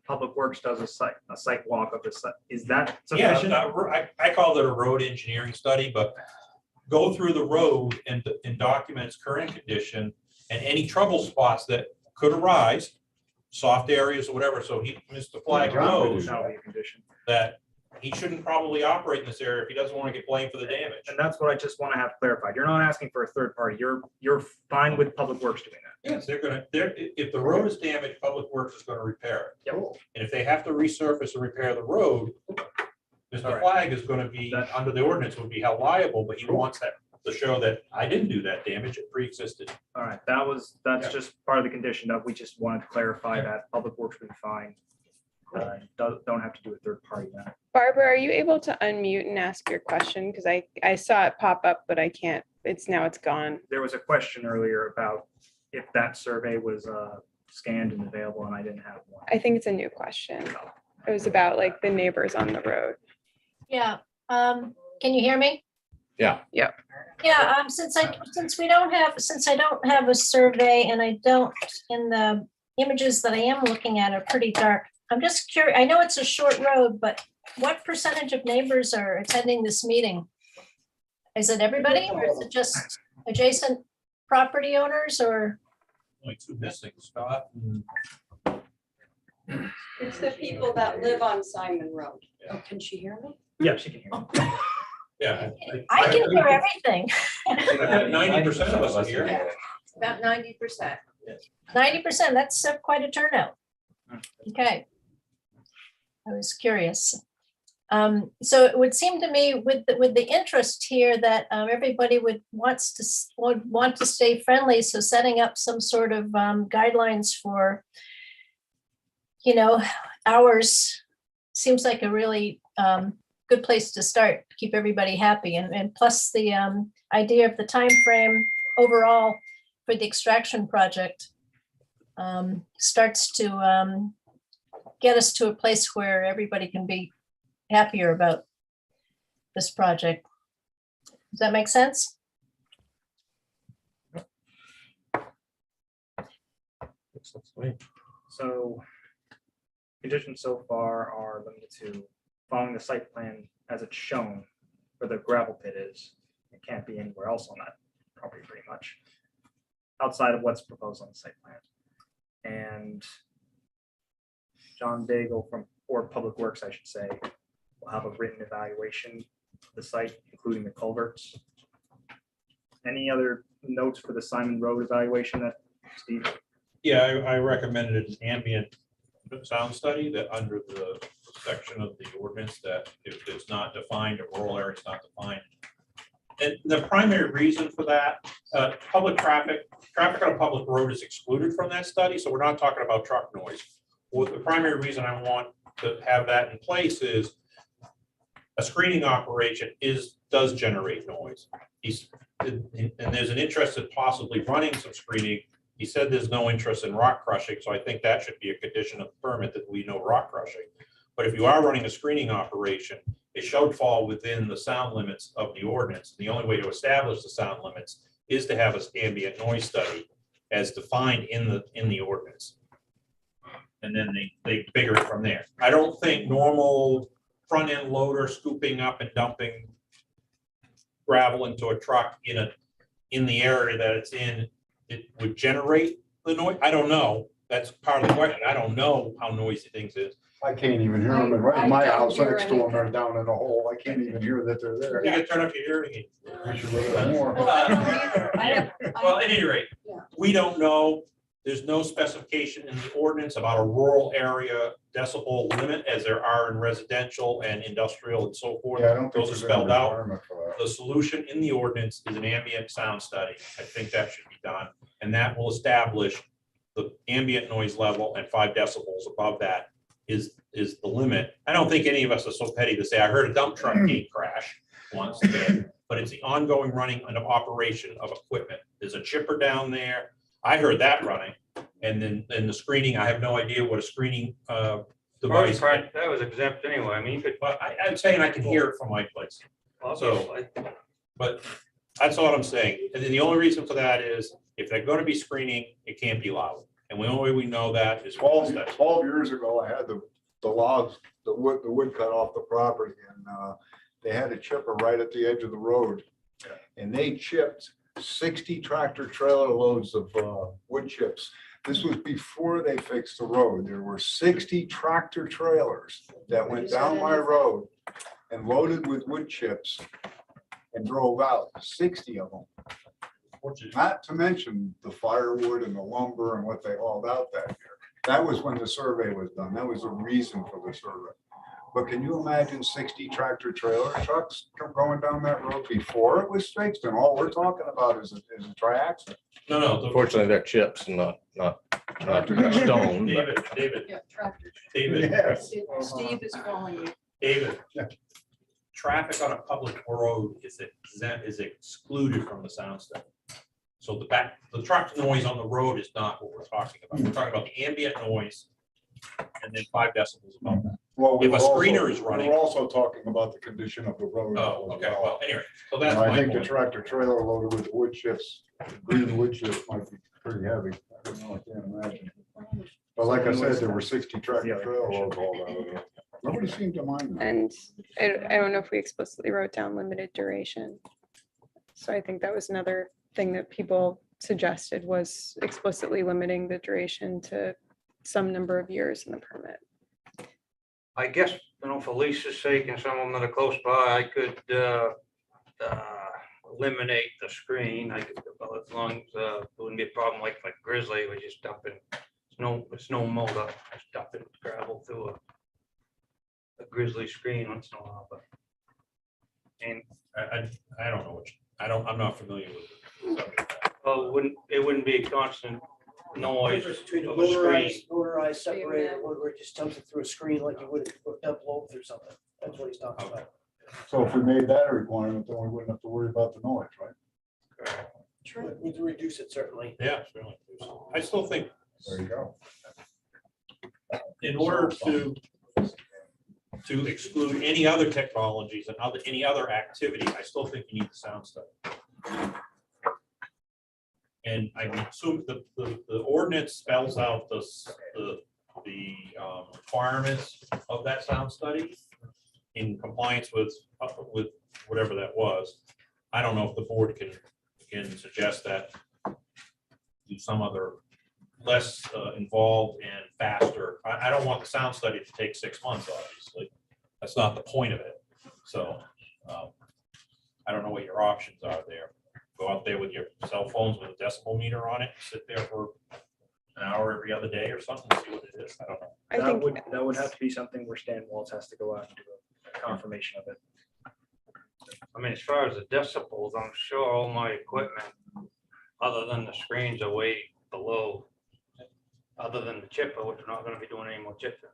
Public Works does a site walk of the site. Is that Yeah, sufficient? I called it a road engineering study, but go through the road and document its current condition and any trouble spots that could arise, soft areas or whatever. So Mr. Flag knows That'll be a condition. that he shouldn't probably operate in this area if he doesn't want to get blamed for the damage. And that's what I just want to have clarified. You're not asking for a third party. You're fine with Public Works doing that. Yes, if the road is damaged, Public Works is going to repair it. Yep. And if they have to resurface and repair the road, Mr. All right. Flag is going to be, under the ordinance, would be held liable, but he wants that to show that I didn't do that damage, it pre-existed. All right, that's just part of the condition that we just wanted to clarify that Public Works would be fine. Don't have to do a third party then. Barbara, are you able to unmute and ask your question? Because I saw it pop up, but I can't. It's gone. There was a question earlier about if that survey was scanned and available, and I didn't have one. I think it's a new question. It was about like the neighbors on the road. Yeah, can you hear me? Yeah. Yep. Yeah, since I don't have a survey and I don't, in the images that I am looking at are pretty dark. I'm just curious, I know it's a short road, but what percentage of neighbors are attending this meeting? Is it everybody or is it just adjacent property owners or? Only two missing, Scott. It's the people that live on Simon Road. Oh, can she hear me? Yeah, she can hear me. Yeah. I can hear everything. 90% of us are here. About 90%. 90%, that's quite a turnout. Okay. I was curious. So it would seem to me with the interest here that everybody would want to stay friendly. So setting up some sort of guidelines for, hours seems like a really good place to start to keep everybody happy. And plus the idea of the time frame overall for the extraction project starts to get us to a place where everybody can be happier about this project. Does that make sense? So conditions so far are limited to following the site plan as it's shown where the gravel pit is. It can't be anywhere else on that property pretty much outside of what's proposed on the site plan. And John Daigle or Public Works, I should say, will have a written evaluation of the site, including the culverts. Any other notes for the Simon Road evaluation that Steve? Yeah, I recommended an ambient sound study that under the section of the ordinance that if it's not defined, a rural area is not defined. And the primary reason for that, public traffic on a public road is excluded from that study. So we're not talking about truck noise. Well, the primary reason I want to have that in place is a screening operation does generate noise. And there's an interest in possibly running some screening. He said there's no interest in rock crushing, so I think that should be a condition of the permit that we know rock crushing. But if you are running a screening operation, it should fall within the sound limits of the ordinance. The only way to establish the sound limits is to have an ambient noise study as defined in the ordinance. And then they figure it from there. I don't think normal front end loader scooping up and dumping gravel into a truck in the area that it's in, it would generate The noise, I don't know. That's part of the question. I don't know how noisy things is. I can't even hear them, and right in my house next to them, they're down in a hole, I can't even hear that they're there. You can turn up your hearing aid. We should look at more. Well, at any rate, we don't know. There's no specification in the ordinance about a rural area decibel limit as there are in residential and industrial and so forth. Yeah, I don't think Those are there's any spelled out. requirement for that. The solution in the ordinance is an ambient sound study. I think that should be done. And that will establish the ambient noise level, and 5 decibels above that is the limit. I don't think any of us are so petty to say, I heard a dump truck gate crash once, but it's the ongoing running and operation of equipment. There's a chipper down there. I heard that running. And then the screening, I have no idea what a screening device. That was exempt anyway. I mean, you could. But I'm saying I can hear it from my place. So, Obviously. but that's all I'm saying. And then the only reason for that is if they're going to be screening, it can't be loud. And the only way we know that is 12 years ago, I had the logs, the wood cut off the property, and they had a chipper right at the edge of the road. And they chipped 60 tractor trailer loads of wood chips. This was before they fixed the road. There were 60 tractor trailers that went down my road and loaded with wood chips and drove out, 60 of them. Not to mention the firewood and the lumber and what they hauled out that year. That was when the survey was done. That was the reason for the survey. But can you imagine 60 tractor trailer trucks going down that road before it was fixed? And all we're talking about is a triaxle. No. Unfortunately, they're chips and not stone. David. Yeah, tractors. David. Yes. Steve is calling you. David. Traffic on a public road is excluded from the sound study. So the truck noise on the road is not what we're talking about. We're talking about the ambient noise and then 5 decibels above that. Well, If a screener is running. We're also talking about the condition of the road. Oh, okay. Well, anyway, so that's And I my think the point. tractor trailer loaded with wood chips, green wood chips might be pretty heavy. I don't know, I can't imagine. But like I said, there were 60 tractor trailer loads all out of there. Nobody seemed to mind that. And I don't know if we explicitly wrote down limited duration. So I think that was another thing that people suggested, was explicitly limiting the duration to some number of years in the permit. I guess, for Lisa's sake and some of them that are close by, I could eliminate the screen. I could, well, as long as it wouldn't be a problem like Grizzly, we just dump it. It's no motor, just dump it gravel through a Grizzly screen once in a while, but. And I don't know I'm not familiar with it. well, it wouldn't be a constant noise Difference between a of a screen. motorized separator, where it just dumps it through a screen like you would dump load through something. That's what he's talking about. So if we made that a requirement, then we wouldn't have to worry about the noise, right? True. Need to reduce it, certainly. Yeah, certainly. I still think There you go. in order to exclude any other technologies and any other activity, I still think you need the sound study. And I assume the ordinance spells out the requirements of that sound study in compliance with whatever that was. I don't know if the board can suggest that do some other less involved and faster. I don't want the sound study to take 6 months, obviously. That's not the point of it. So I don't know what your options are there. Go out there with your cell phones with a decibel meter on it, sit there for an hour every other day or something, see what it is. I don't know. That would have to be something where Stan Walls has to go out and do a confirmation of it. I mean, as far as the decibels, I'm sure all my equipment, other than the screens, are way below. Other than the chipper, which we're not gonna be doing any more chipping.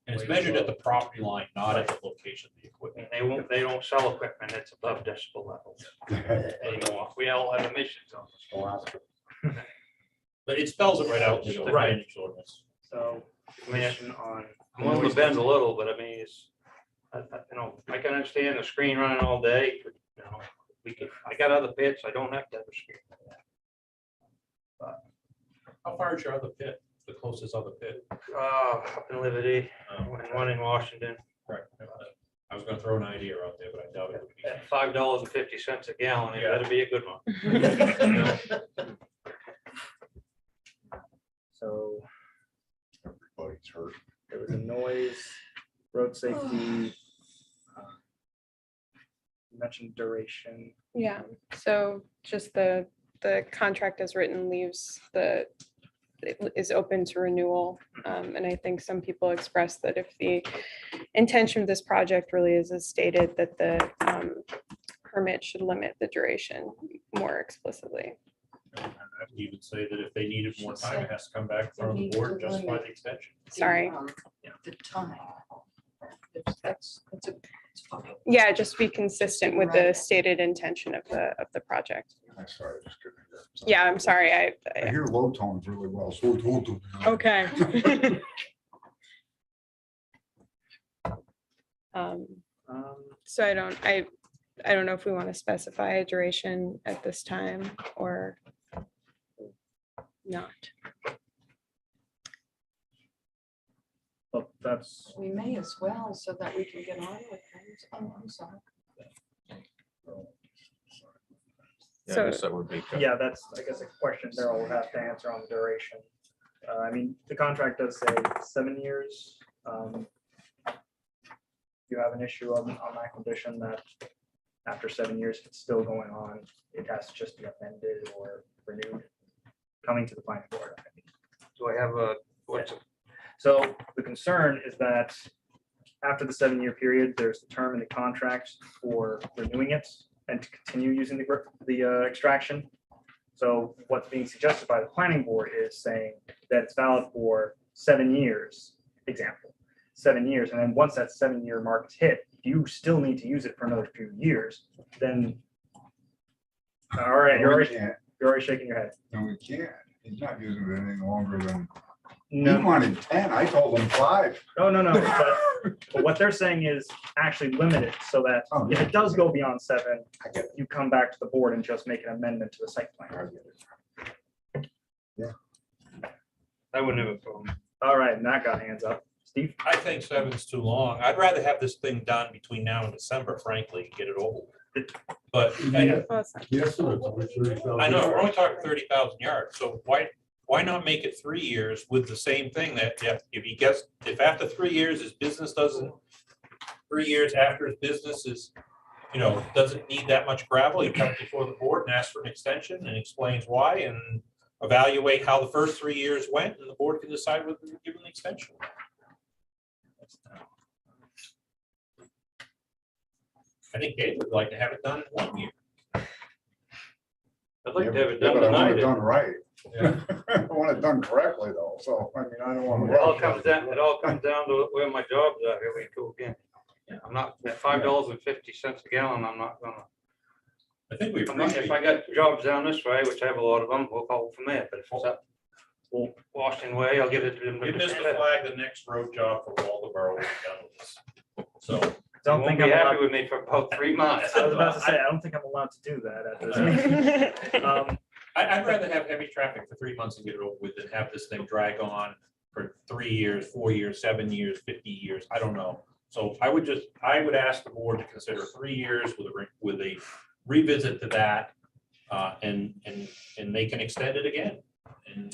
And it's measured at the property line, not at the location of the equipment. And they don't sell equipment that's above decibel levels anymore. We all have emissions on this. But it spells it right out in the Right. drainage ordinance. So, Commission on, I'm willing to bend a little, but I mean, I can understand the screen running all day, but, I got other pits, I don't have to have a screen. How far is your other pit, the closest other pit? Up in Liberty, and one in Washington. Right. I was gonna throw an idea out there, but I doubt it would be. At $5.50 a gallon, it better be a good one. safety. You mentioned duration. Yeah, so just the contract as written leaves it is open to renewal. And I think some people expressed that if the intention of this project really is as stated, that the permit should limit the duration more explicitly. I would even say that if they needed more Should time, say it has to come back they from the need board to just by limit the extension. Sorry. The time. That's fine. Yeah, just be consistent with the Right. stated intention of the project. I'm sorry, I just couldn't hear. Yeah, I'm sorry. I hear low tones really well, so don't do. Okay. So I don't know if we want to specify a duration at this time or not. But that's, We may as well, so that we can get on with things. Oh, I'm sorry. So- I guess that would be. yeah, that's, I guess, a question Daryl will have to answer on the duration. I mean, the contract does say 7 years. You have an issue on that condition that after 7 years, if it's still going on, it has to just be amended or renewed, coming to the planning board. I mean. Do I have a, what's, So the concern is that after the 7-year period, there's the term in the contract for renewing it and to continue using the extraction. So what's being suggested by the planning board is saying that it's valid for 7 years, example, 7 years. And then once that 7-year mark is hit, if you still need to use it for another few years, then, all right, you're already shaking your head. No, we can't. He's not using it any longer than, he No. wanted 10, I told him 5. No, but what they're saying is actually limit it so that Oh, if yeah. it does go beyond 7, I get it. you come back to the board and just make an amendment to the site I plan. get it. I would never throw them. All right, and that got hands up. Steve? I think 7's too long. I'd rather have this thing done between now and December, frankly, and get it over with. But Well, it's not- Yes, sir, it's only 30,000. I know, we're only talking 30,000 yards, so why not make it 3 years with the same thing that if after 3 years his business doesn't, 3 years after his business is, doesn't need that much gravel, he comes before the board and asks for an extension and explains why and evaluate how the first 3 years went, and the board can decide whether to give him an extension. I think Dave would like to have it done in 1 year. I'd like to have it Yeah, done but I want tonight. it done right. Yeah. I want it done correctly though, so, I mean, I don't want to. It all comes down to where my jobs are, here we go again. I'm not, at $5.50 a gallon, I'm not gonna. I think we If I got jobs down this way, which I have a lot of them, we'll call from there, but if it's up Washington Way, I'll give it to them. Give Mr. Flag the next road job for Waldeboro when we're done with this. So, Don't Won't think be I'm happy allowed, with me for about 3 months. I was about to say, I don't think I'm allowed to do that at this meeting. I'd rather have heavy traffic for 3 months and get it over with than have this thing drag on for 3 years, 4 years, 7 years, 50 years. I don't know. So I would ask the board to consider 3 years with a revisit to that. And they can extend it again. And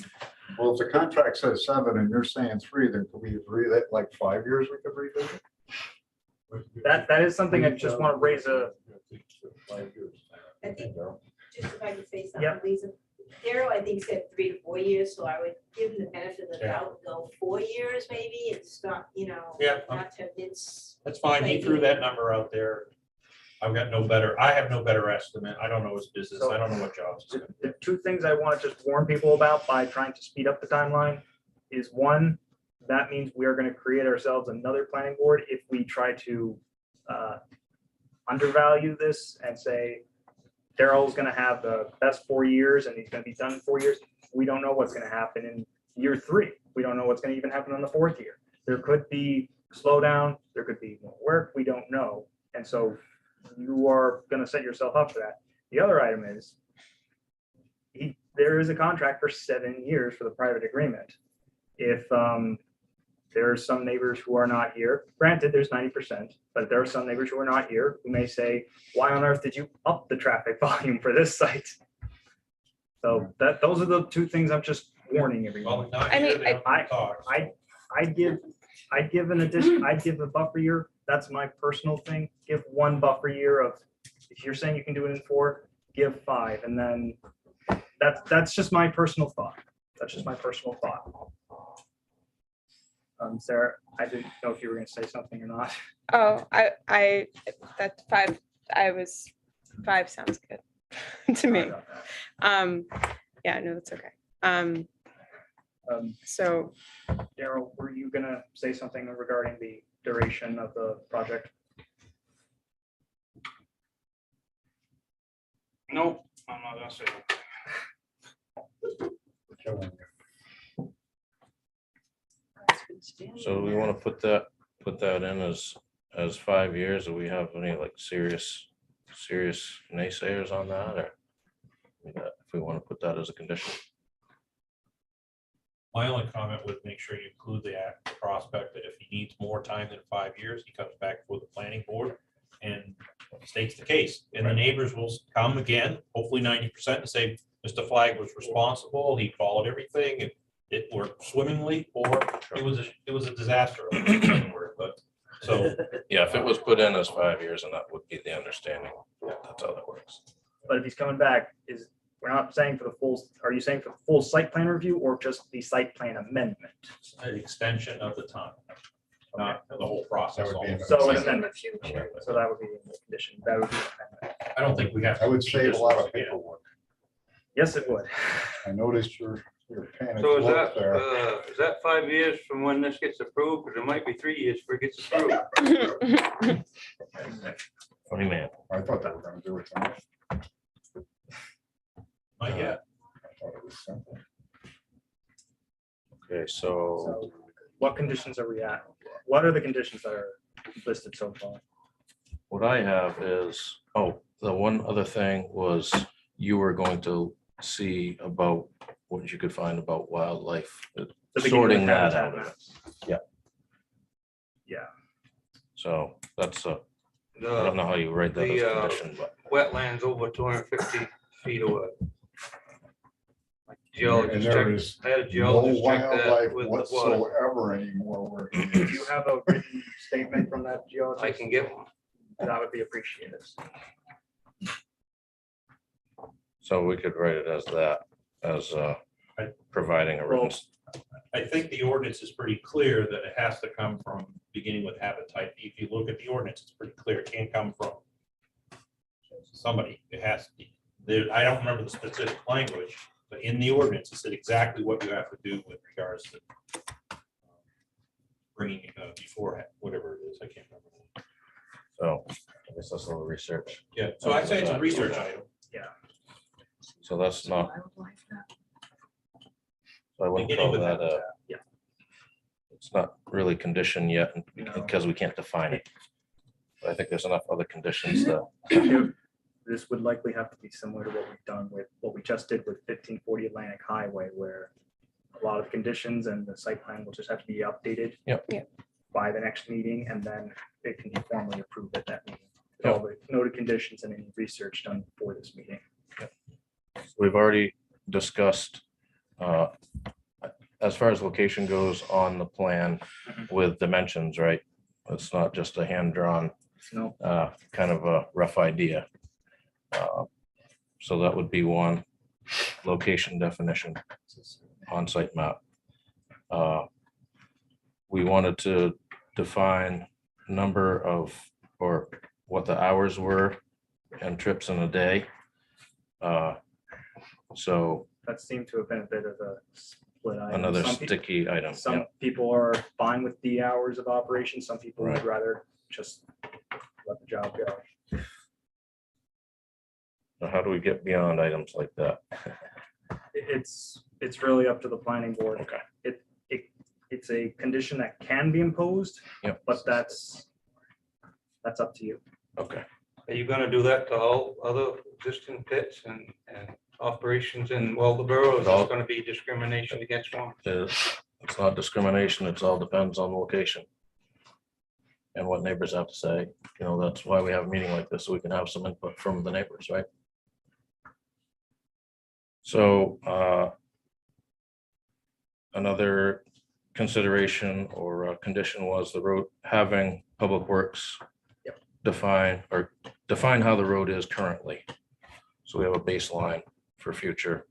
Well, if the contract says 7 and you're saying 3, then could we agree that like 5 years we could revisit? That is something I just want to raise a, I think, just if I could say Yeah. something, Lisa. Daryl, I think said 3 to 4 years, so I would give him the benefit of the doubt, go 4 years maybe. It's not, Yeah. not to, it's. that's fine. He threw that number out there. I have no better estimate. I don't know his business. I don't know what jobs. he's gonna do. the 2 things I want to just warn people about by trying to speed up the timeline is 1, that means we are going to create ourselves another planning board if we try to undervalue this and say Daryl's going to have the best 4 years and he's going to be done in 4 years. We don't know what's going to happen in year 3. We don't know what's going to even happen on the 4th year. There could be slowdown. There could be more work. We don't know. And so you are going to set yourself up for that. The other item is there is a contract for 7 years for the private agreement. If there are some neighbors who are not here, granted, there's 90%, but there are some neighbors who are not here who may say, why on earth did you up the traffic volume for this site? So those are the 2 things I'm just warning everyone. Well, not I mean, here, they don't I- talk. I'd give I'd give an addition, I'd give a buffer year. That's my personal thing. Give 1 buffer year of, if you're saying you can do it in 4, give 5. And then that's just my personal thought. That's just my personal thought. Sarah, I didn't know if you were gonna say something or not. Oh, that 5, 5 sounds good to me. Yeah, no, that's okay. So, Daryl, were you gonna say something regarding the duration of the project? No, I'm not gonna say that. So we want to put that in as 5 years. Do we have any like serious naysayers on that, or if we want to put that as a condition? My only comment would make sure you include the prospect that if he needs more time than 5 years, he comes back before the planning board and states the case. And the neighbors will come again, hopefully 90%, and say, Mr. Flag was responsible, he followed everything, and it worked swimmingly, or it was a disaster. But so, Yeah, if it was put in as 5 years, and that would be the understanding. That's how that works. But if he's coming back, we're not saying for the full, are you saying for the full site plan review or just the site plan amendment? an extension of the time, not the whole process. That would be an So an amendment. amendment. So that would be the condition. That would be an amendment. I don't think we have. I would to save beat a lot this of again. paperwork. Yes, it would. I noticed your panic So is look that, there. is that 5 years from when this gets approved? Because it might be 3 years before it gets approved. Funny man. I thought they were gonna do it tonight. Not yet. I thought it was simple. Okay, so So what conditions are we at? What are the conditions that are listed so far? what I have is, the one other thing was you were going to see about what you could find about wildlife, beginning sorting of that habitat out of it. maps. Yeah. Yeah. So that's I The don't know how you write that as the, a condition, but wetlands over 250 feet away. And Geologist there check, is I had a no geologist check that wildlife with the water. whatsoever anymore where he Do is. you have a written statement from that geologist? I can get one. That would be appreciated. so we could write it as that, as providing a written. I think the ordinance is pretty clear that it has to come from beginning with habitat. If you look at the ordinance, it's pretty clear. It can't come from somebody. It has to be there. I don't remember the specific language, but in the ordinance, it said exactly what you have to do with regards to bringing it beforehand, whatever it is. I can't remember. So I guess that's a little research. Yeah, so I'd say it's a research item. Yeah. So that's not. So I wouldn't Beginning call with that habitat. Yeah. It's not really condition yet No. because we can't define it. But I think there's enough other conditions that, This would likely have to be similar to what we've done with, what we just did with 1540 Atlantic Highway, where a lot of conditions and the site plan will just have to be updated Yep. Yep. by the next meeting, and then it can be formally approved at that meeting. With all the noted conditions and any research done for this meeting. we've already discussed as far as location goes on the plan with dimensions, right? It's not just a hand-drawn No, kind of a rough idea. So that would be one location definition on-site map. We wanted to define number of, or what the hours were and trips in a day. So that seemed to have been a bit of a split item. another Some pe- sticky item. Some yeah. people are fine with the hours of operation. Some people would Right. rather just let the job go. So how do we get beyond items like that? It's really up to the planning board. Okay. It's a condition that can be imposed. Yep. But that's up to you. Okay. Are you gonna do that to all other existing pits and operations in Waldeboro? Or is All- this gonna be discrimination against one? It's not discrimination. It's all depends on the location. And what neighbors have to say. You know, that's why we have a meeting like this, so we can have some input from the neighbors, right? So another consideration or condition was the road having Public Works define how the road is currently. So we have a baseline for future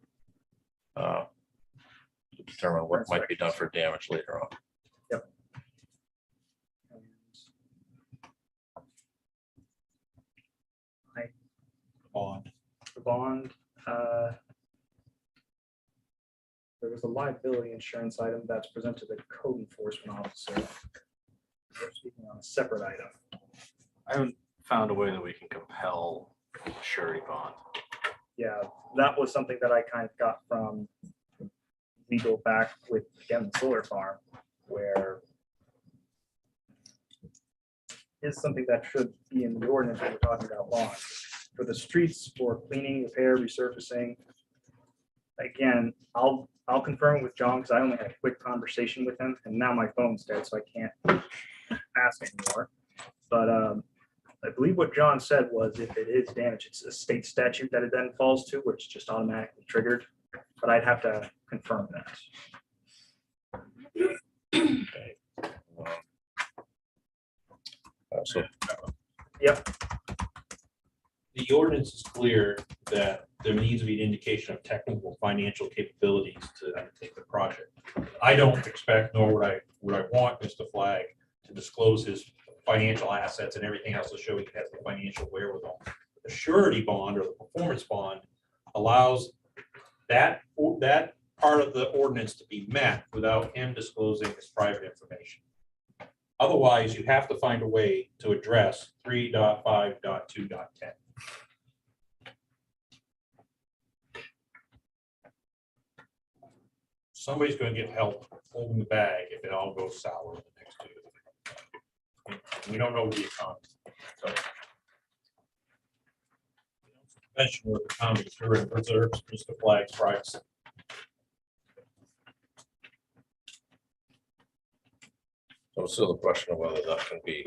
to determine what might be done for damage later on. Yep. Bond. The bond, there was a liability insurance item that's presented to the code enforcement officer. We're speaking on a separate item. I haven't found a way that we can compel a surety bond. Yeah, that was something that I kind of got from legal back with, again, the solar farm, where is something that should be in the ordinance when we're talking about bonds. For the streets, for cleaning, repair, resurfacing, again, I'll confirm it with John, because I only had a quick conversation with him, and now my phone's dead, so I can't ask anymore. But I believe what John said was if it is damage, it's a state statute that it then falls to, where it's just automatically triggered. But I'd have to confirm that. Okay. So, yep. The ordinance is clear that there needs to be an indication of technical financial capabilities to undertake the project. I don't expect, nor would I want Mr. Flagg to disclose his financial assets and everything else to show he has the financial wherewithal. The surety bond or the performance bond allows that part of the ordinance to be met without him disclosing his private information. Otherwise, you have to find a way to address 3.5.2.10. Somebody's going to get help holding the bag if it all goes sour in the next 2 years. We don't know the economy. So, suspension with the county sure and preserves Mr. Flagg's privacy. so it's still the question of whether that can be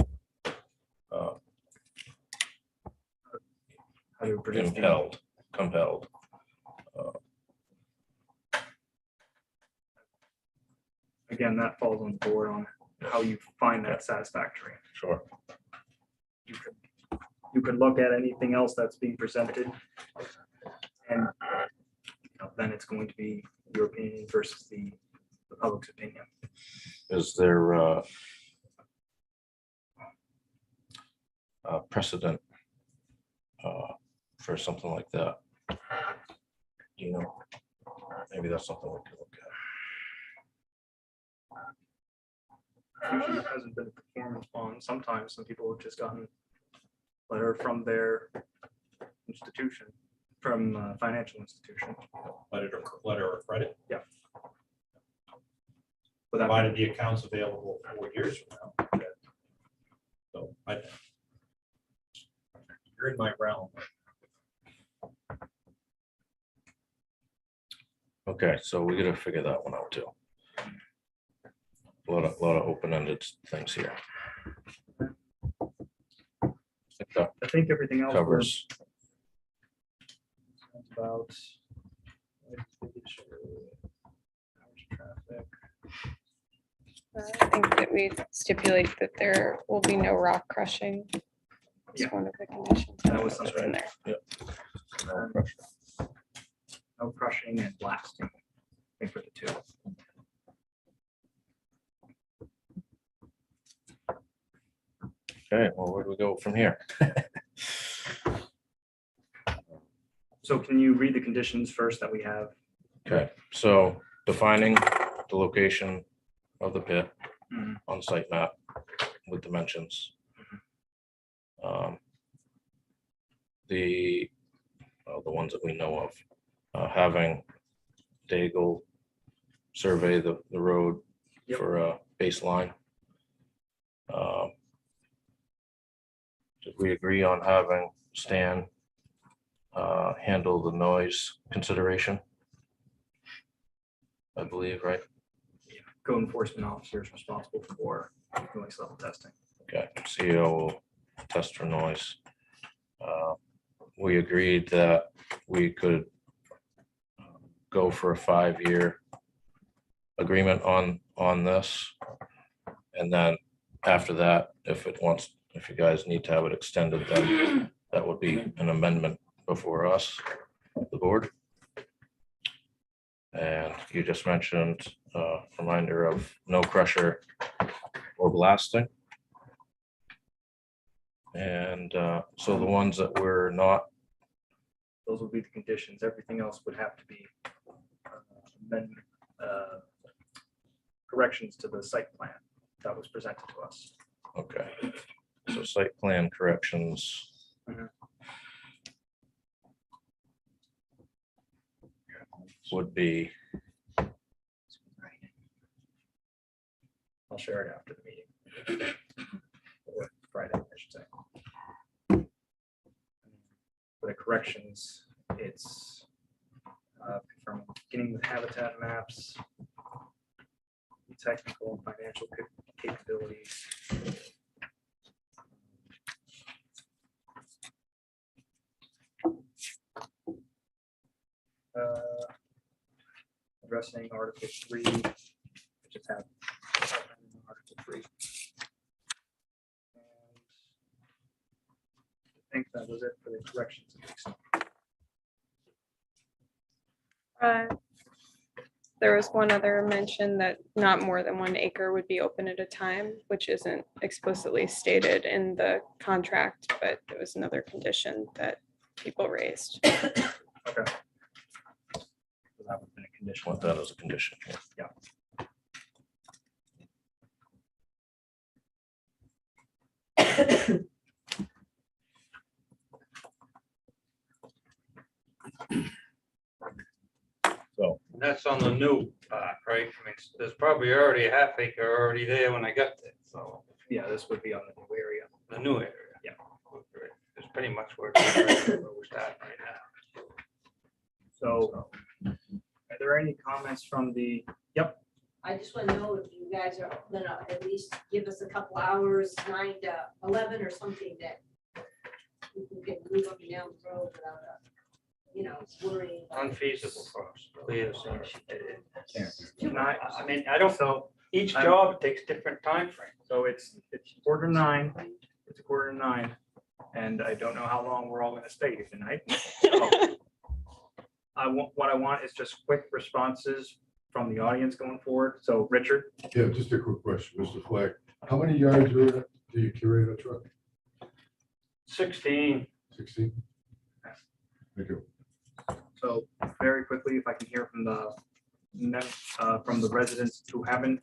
compelled. Again, that falls on the board on how you find that satisfactory. Sure. You could look at anything else that's being presented, and then it's going to be your opinion versus the public's opinion. Is there a precedent for something like that? You know, maybe that's something we could look at. Usually it hasn't been a performance bond. Sometimes some people have just gotten a letter from their institution, from a financial institution. Letter of credit? Yeah. Provided the account's available 4 years from now. So you're in my realm. Okay, so we gotta figure that one out too. A lot of open-ended things here. I think everything else covers. About traffic. I think that we stipulate that there will be no rock crushing. It's Yeah. one of the conditions. That was something in there. Yep. No crushing and blasting. I think for the two. Okay, well, where do we go from here? So can you read the conditions first that we have? Okay, so defining the location of the pit Mhm. on site map with dimensions. The ones that we know of, having Daigle survey the road Yep. for a baseline. Did we agree on having Stan handle the noise consideration? I believe, right? Code enforcement officers responsible for noise level testing. Okay, CEO will test for noise. We agreed that we could go for a 5-year agreement on this. And then after that, if you guys need to have it extended, then that would be an amendment before us, the board. And you just mentioned reminder of no pressure or blasting. And so the ones that we're not, Those would be the conditions. Everything else would have to be amendment, corrections to the site plan that was presented to us. okay, so site plan corrections. Would be, I'll share it after the meeting. Or Friday, I should say. For the corrections, it's from beginning with habitat maps, technical and financial capabilities. Addressing Article 3, which is have Article 3. And I think that was it for the corrections. There was one other mention that not more than 1 acre would be open at a time, which isn't explicitly stated in the contract, but it was another condition that people raised. Okay. So that would have been a condition. want that as a condition. Yeah. So That's on the new part, right? I mean, there's probably already a half acre already there when I got there, so. Yeah, this would be on the new area. The new area. Yeah. It's pretty much where we're starting right now. So are there any comments from the, yep, I just want to know if you guys are gonna at least give us a couple hours, 9 to 11 or something that we can move up and down the road without worrying. about it. Unfeasible for us. Yes, I mean, I don't know. Each job takes different time frames. So it's 8:45. It's 8:45. And I don't know how long we're all gonna stay here tonight. So what I want is just quick responses from the audience going forward. So Richard, Yeah, just a quick question, Mr. Fleck. How many yards do you carry in a truck? 16. 16? Thank you. so very quickly, if I can hear from the residents who haven't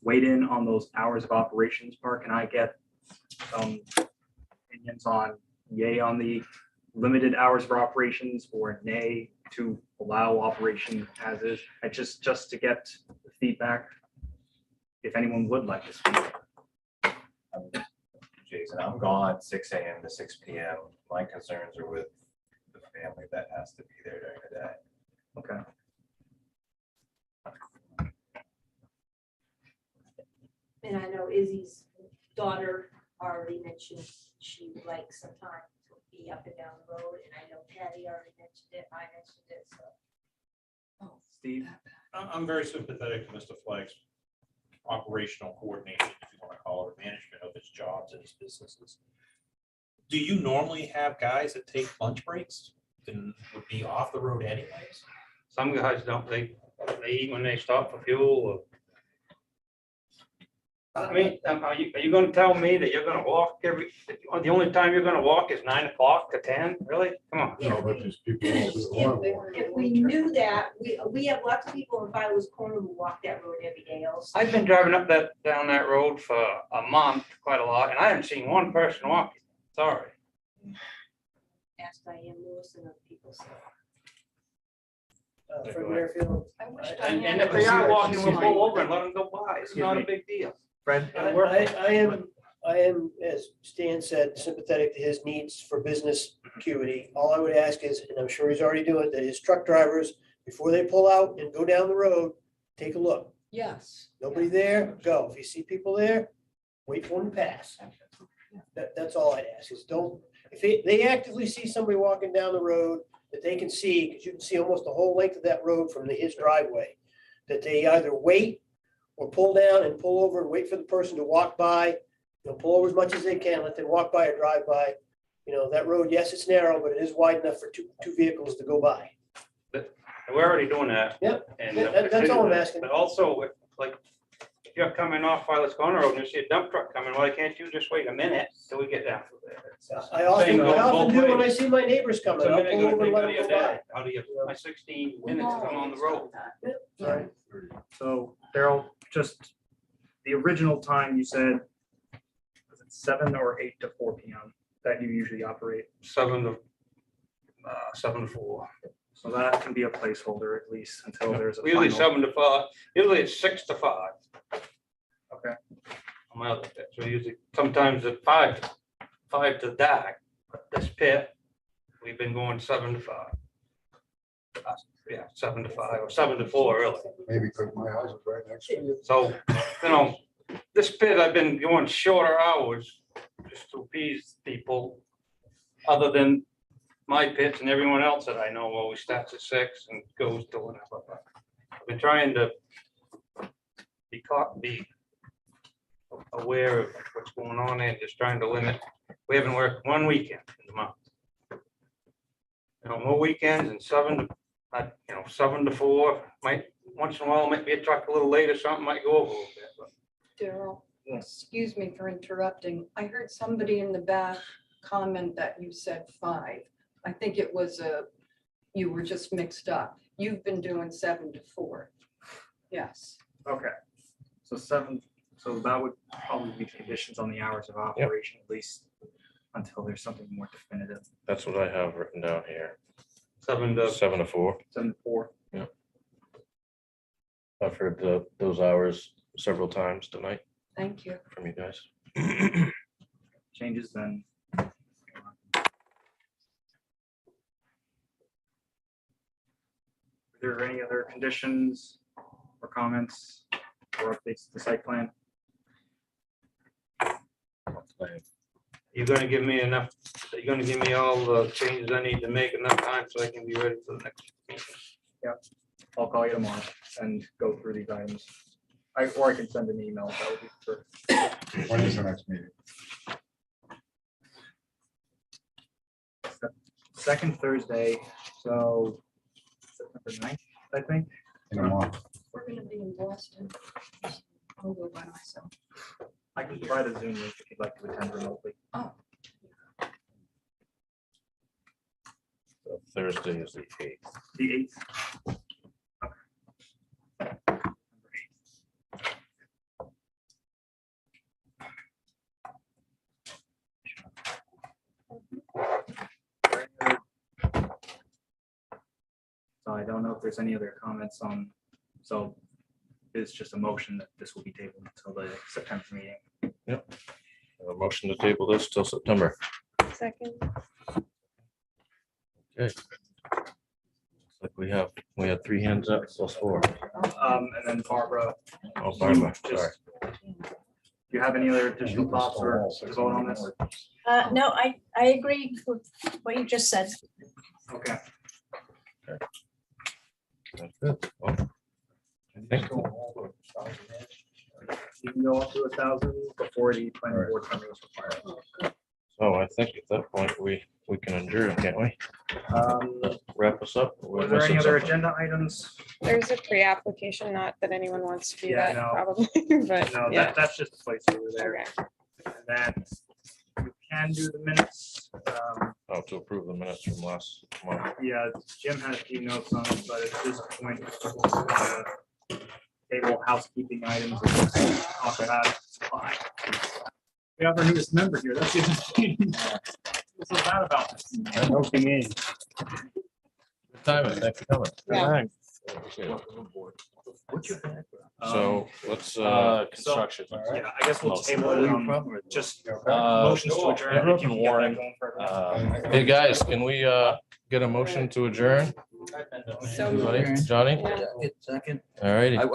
weighed in on those hours of operations part, can I get some opinions on yay on the limited hours of operations or nay to allow operation as is? And just to get feedback, if anyone would like to speak. Jason, I'm gone 6 a.m. to 6 p.m. My concerns are with the family that has to be there during the day. Okay. And I know Izzy's daughter already mentioned she would like some time to be up and down the road, and I know Patty already mentioned it, I mentioned it, so. Steve? I'm very sympathetic to Mr. Flagg's operational coordination, if you want to call it, management of his jobs and his businesses. Do you normally have guys that take lunch breaks and would be off the road anyways? Some guys don't, they eat when they stop for fuel or. I mean, are you gonna tell me that you're gonna walk the only time you're gonna walk is 9 o'clock to 10? Really? Come on. No, but there's people who want to walk. If we knew that, we have lots of people in Filo's Corner who walk that road every day also. I've been driving down that road for a month, quite a lot, and I haven't seen one person walking. Sorry. Ask Diane Lewis and other people, so. Fred Merrifield. I wish And Diana if they was are here. walking, we'll She's pull over and let them go by. It's not a big deal. Fred? I am, as Stan said, sympathetic to his needs for business acuity. All I would ask is, and I'm sure he's already doing it, that his truck drivers, before they pull out and go down the road, take a look. Yes. Nobody there, go. If you see people there, wait for them to pass. That's all I'd ask is don't, if they actively see somebody walking down the road that they can see, because you can see almost the whole length of that road from his driveway. that they either wait or pull down and pull over and wait for the person to walk by. Pull over as much as they can, let them walk by or drive by. That road, yes, it's narrow, but it is wide enough for two vehicles to go by. We're already doing that. Yep, And that's all I'm asking. But also, like, if you're coming off Violet's Corner Road and you see a dump truck coming, why can't you just wait a minute till we get down to there? I often Same goes both do when I ways. see my neighbors coming. So I'll maybe pull gonna over and take let out them of go your by. day, out of my 16 minutes I'm on the road. Sorry. So Daryl, just the original time you said, was it 7 or 8 to 4 p.m. that you usually operate? 7 to 4. So that can be a placeholder at least until there's a Usually final. 7 to 5. Usually it's 6 to 5. Okay. On my other pit. So usually sometimes at 5 to dark. But this pit, we've been going 7 to 5. Yeah, 7 to 5 or 7 to 4 really. Maybe because my house is right next to you. So, this pit, I've been going shorter hours just to appease people, other than my pits and everyone else that I know always starts at 6 and goes to whatever. I've been trying to be aware of what's going on and just trying to limit. We haven't worked one weekend in the month. More weekends and 7 to 4, might, once in a while, might be a truck a little late or something, might go over a little bit, but. Daryl, excuse me for interrupting. I heard somebody in the back comment that you said 5. I think it was you were just mixed up. You've been doing 7 to 4. Yes. Okay. So 7, so that would probably be conditions on the hours of operation, at least until there's something more definitive. That's what I have written down here. 7 to 4. 7 to 4. Yeah. I've heard those hours several times tonight Thank you. from you guys. Changes then. Are there any other conditions or comments or updates to the site plan? You're gonna give me enough, you're gonna give me all the changes I need to make enough time so I can be ready for the next meeting. Yep. I'll call you tomorrow and go through these items. Or I can send an email. That would be for. When is the next meeting? Second Thursday, so September 9th, I think. In a month. We're going to be in Boston. I'll go by myself. I can provide a Zoom link if you'd like to attend remotely. Oh. So Thursday is the 8th. The 8th. So I don't know if there's any other comments on, so it's just a motion that this will be tabled until the September meeting. Yep. A motion to table this till September. Second. Okay. Looks like we had 3 hands up plus 4. And then Barbara. Oh, Barbara, just- sorry. Do you have any other additional thoughts or to vote on this? No, I agree with what you just said. Okay. That's good. Well, I think You can go up to 1,000 before the planning board permit is required. so. I think at that point we can adjourn, can't we? Wrap us up. Was there any other agenda items? There's a pre-application, not that anyone wants to do Yeah, that no. probably, but No, yeah. that's just a placeholder there. Okay. And then you can do the minutes. Oh, to approve the minutes from last month. Yeah, Jim had a few notes on it, but at this point, table housekeeping items. Talk about fine. We have our newest member here. That's the other thing. What's so bad about this? Good timing. Thanks for coming. Yeah. What's your background? So let's, Construction. Yeah, I guess we'll table it on just motions to adjourn. I grew up If you in can get that Warren. going for everyone. hey, guys, can we get a motion to adjourn? So Anybody? Johnny? Yeah. Second. All righty. I